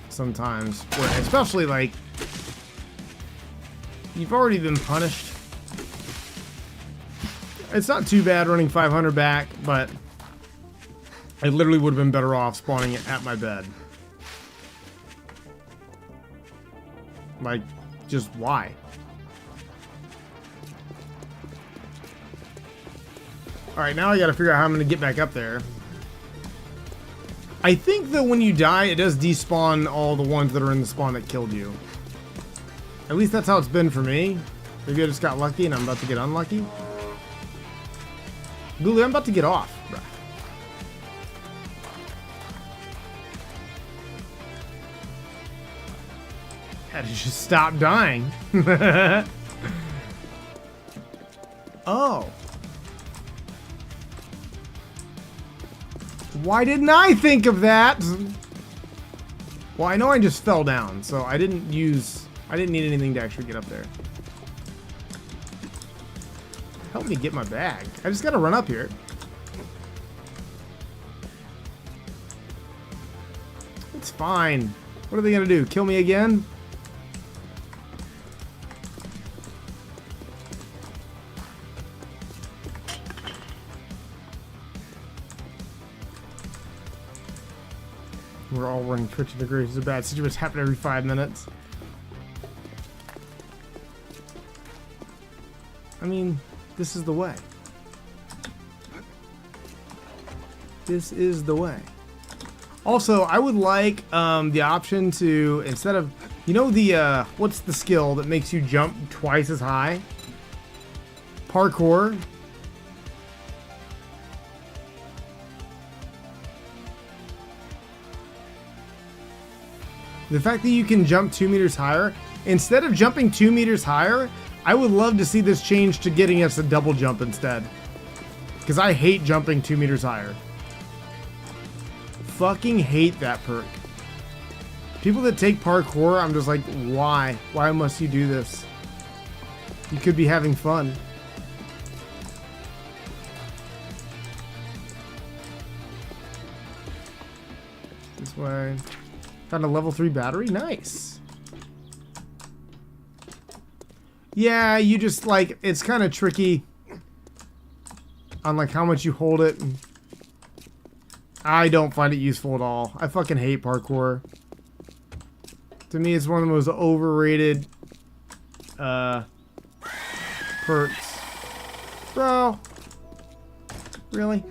sometimes. Where especially like you've already been punished. It's not too bad running 500 back, but I literally would have been better off spawning it at my bed. Like, just why? Alright, now I gotta figure out how I'm gonna get back up there. I think that when you die, it does despawn all the ones that are in the spawn that killed you. At least that's how it's been for me. Maybe I just got lucky and I'm about to get unlucky. Guli, I'm about to get off, bruh. Had to just stop dying. Oh. Why didn't I think of that? Well, I know I just fell down, so I didn't need anything to actually get up there. Help me get my bag. I just gotta run up here. It's fine. What are they gonna do? Kill me again? We're all running Twitch degrees. It's a bad situation. Happen every 5 minutes. I mean, this is the way. This is the way. Also, I would like the option to, instead of, you know the, what's the skill that makes you jump twice as high? Parkour. The fact that you can jump 2 meters higher, instead of jumping 2 meters higher, I would love to see this change to getting us a double jump instead. Because I hate jumping 2 meters higher. Fucking hate that perk. People that take parkour, I'm just like, why? Why must you do this? You could be having fun. This way. Found a level 3 battery? Nice. Yeah, you just like, it's kind of tricky on like how much you hold it. I don't find it useful at all. I fucking hate parkour. To me, it's one of the most overrated perks. Bro. Really?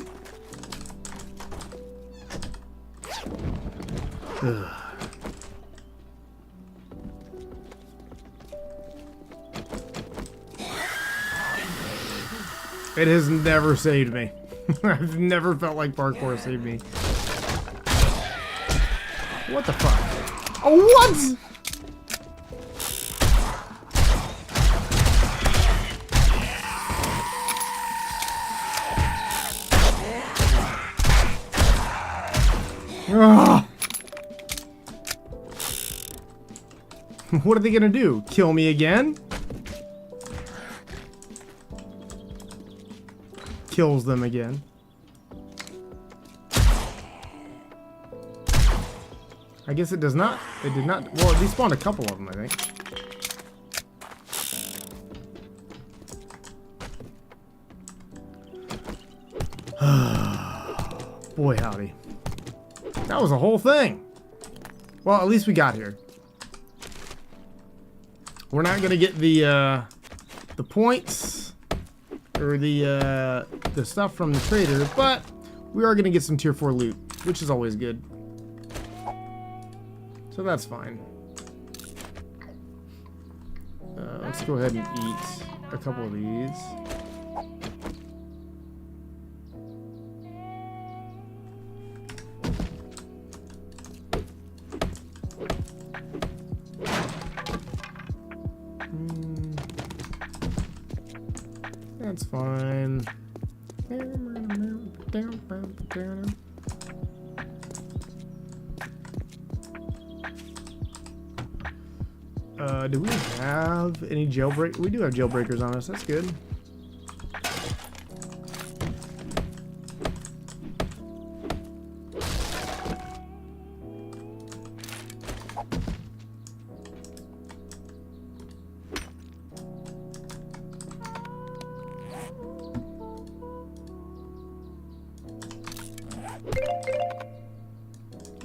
Ugh. It has never saved me. I've never felt like parkour saved me. What the fuck? Oh, what? Ugh. What are they gonna do? Kill me again? Kills them again. I guess it does not. It did not. Well, it despawned a couple of them, I think. Boy, howdy. That was a whole thing. Well, at least we got here. We're not gonna get the points or the stuff from the trader, but we are gonna get some tier 4 loot, which is always good. So that's fine. Let's go ahead and eat a couple of these. That's fine. Do we have any jailbreak? We do have jailbreakers on us. That's good.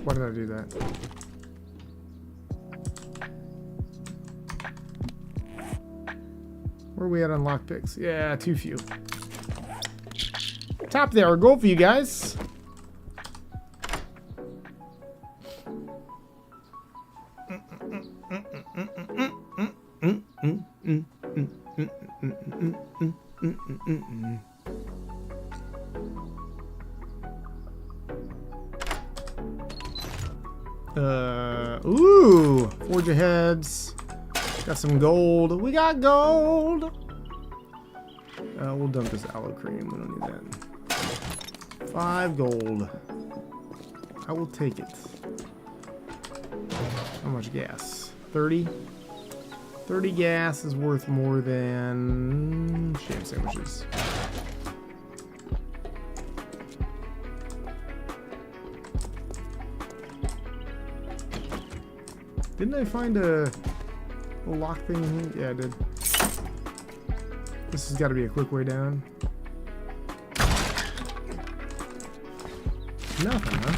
Why did I do that? Where are we at on lockpicks? Yeah, too few. Top there, our goal for you guys. Ooh, forge aheads. Got some gold. We got gold. We'll dump this aloe cream. We don't need that. 5 gold. I will take it. How much gas? 30? 30 gas is worth more than sham sandwiches. Didn't I find a lock thing in here? Yeah, I did. This has got to be a quick way down. Nothing, huh?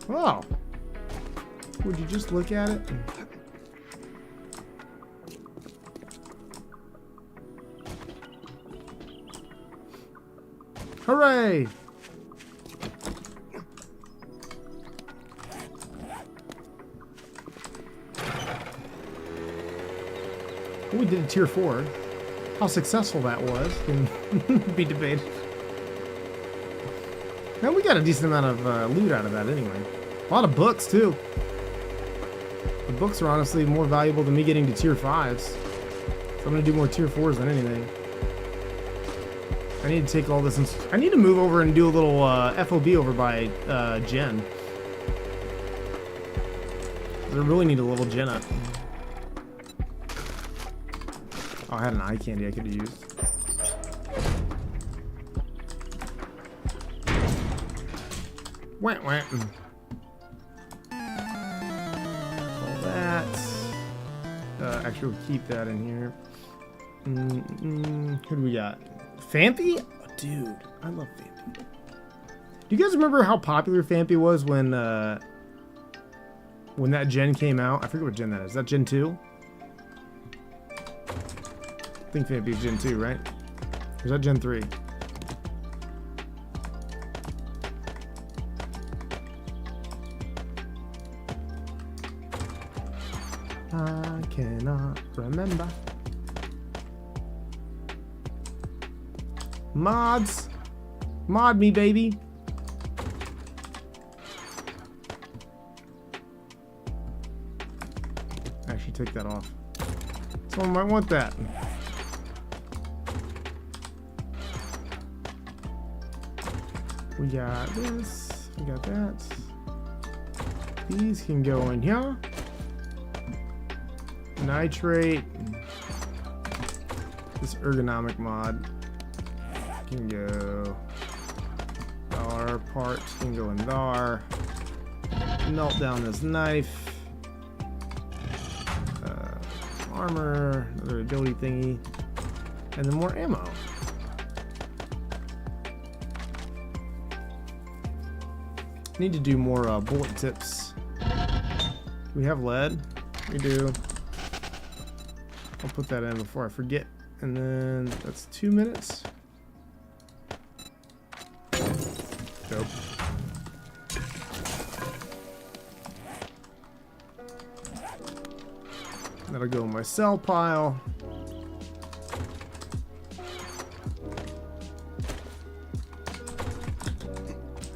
Oh. Would you just look at it? Hooray! We did a tier 4. How successful that was can be debated. Now we got a decent amount of loot out of that anyway. A lot of books too. The books are honestly more valuable than me getting to tier 5s. So I'm gonna do more tier 4s than anything. I need to take all this and I need to move over and do a little FOB over by Jen. I really need to level Jen up. Oh, I had an eye candy I could have used. Wah, wah. All that. Actually, we'll keep that in here. Who do we got? Fampy? Oh, dude, I love Fampy. Do you guys remember how popular Fampy was when that gen came out? I forget what gen that is. Is that gen 2? I think Fampy's gen 2, right? Or is that gen 3? I cannot remember. Mods! Mod me, baby! Actually, take that off. Someone might want that. We got this. We got that. These can go in here. Nitrate. This ergonomic mod can go. Our parts can go in there. Melt down this knife. Armor, another ability thingy, and then more ammo. Need to do more bullet tips. We have lead. We do. I'll put that in before I forget. And then that's 2 minutes. Dope. That'll go in my sell pile.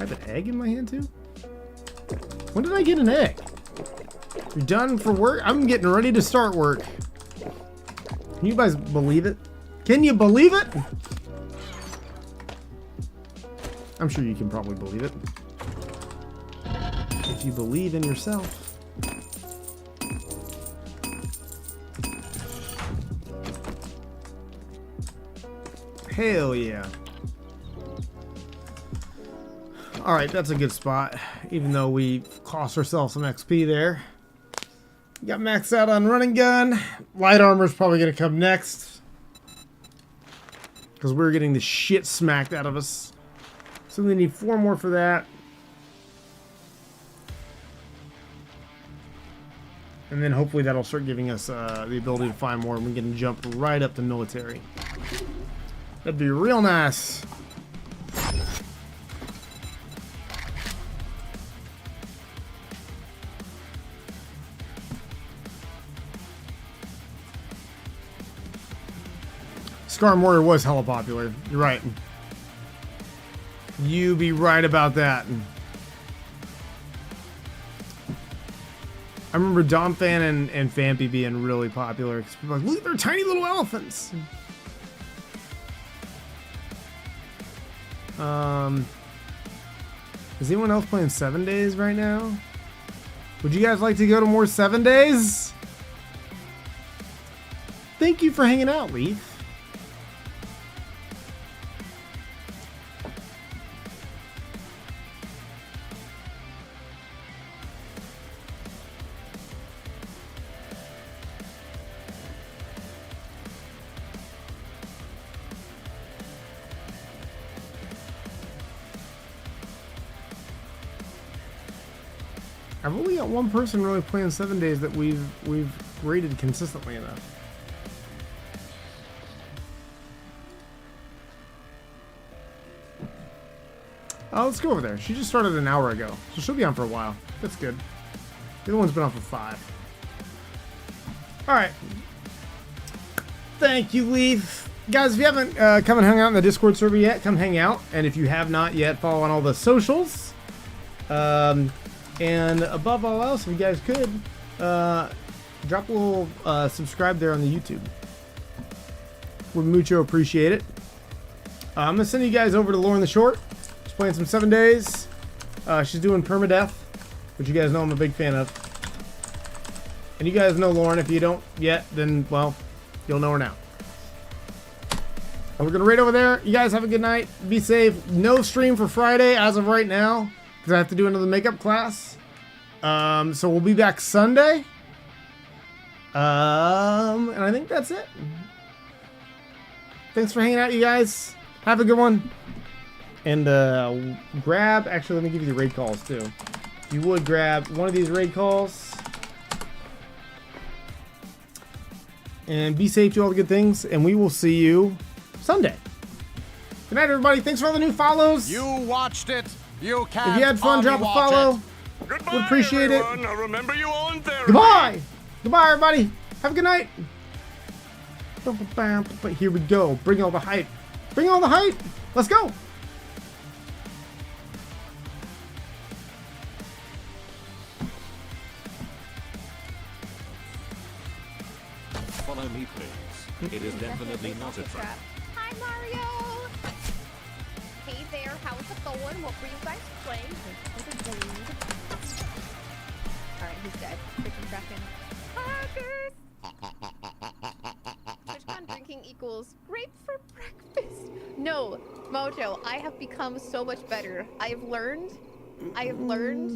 I have an egg in my hand too? When did I get an egg? You're done for work? I'm getting ready to start work. Can you guys believe it? Can you believe it? I'm sure you can probably believe it. If you believe in yourself. Hell yeah. Alright, that's a good spot. Even though we cost ourselves some XP there. Got maxed out on running gun. Light armor is probably going to come next. Because we're getting the shit smacked out of us. So we need 4 more for that. And then hopefully that'll start giving us the ability to find more and we can jump right up to military. That'd be real nice. Scar Warrior was hella popular. You're right. You be right about that. I remember Dom Fan and Fampy being really popular. Because people were like, look, they're tiny little elephants. Is anyone else playing 7 Days right now? Would you guys like to go to more 7 days? Thank you for hanging out, Leaf. I've only got one person really playing 7 days that we've rated consistently enough. Let's go over there. She just started an hour ago, so she'll be on for a while. That's good. The other one's been on for 5. All right. Thank you, Leaf. Guys, if you haven't come and hung out in the Discord server yet, come hang out. And if you have not yet, follow on all the socials. And above all else, if you guys could, drop a little subscribe there on the YouTube. Would mucho appreciate it. I'm going to send you guys over to Lauren the Short. She's playing some 7 days. She's doing permadeath, which you guys know I'm a big fan of. And you guys know Lauren. If you don't yet, then, well, you'll know her now. And we're going to raid over there. You guys have a good night. Be safe. No stream for Friday as of right now, because I have to do another makeup class. So we'll be back Sunday. And I think that's it. Thanks for hanging out, you guys. Have a good one. And grab, actually, let me give you the raid calls too. If you would grab one of these raid calls. And be safe, do all the good things. And we will see you Sunday. Good night, everybody. Thanks for all the new follows. You watched it. You can't. If you had fun, drop a follow. Goodbye, Would appreciate everyone. it. I'll remember you on therapy. Goodbye. Goodbye, everybody. Have a good night. Here we go. Bring all the hype. Bring all the hype. Let's go. Follow me, please. It is definitely not a trap. Hi, Mario! Hey there, how's it going? What were you guys playing? Alright, he's dead. Freaking Kraken. TwitchCon drinking equals grape for breakfast. No, Mojo, I have become so much better. I have learned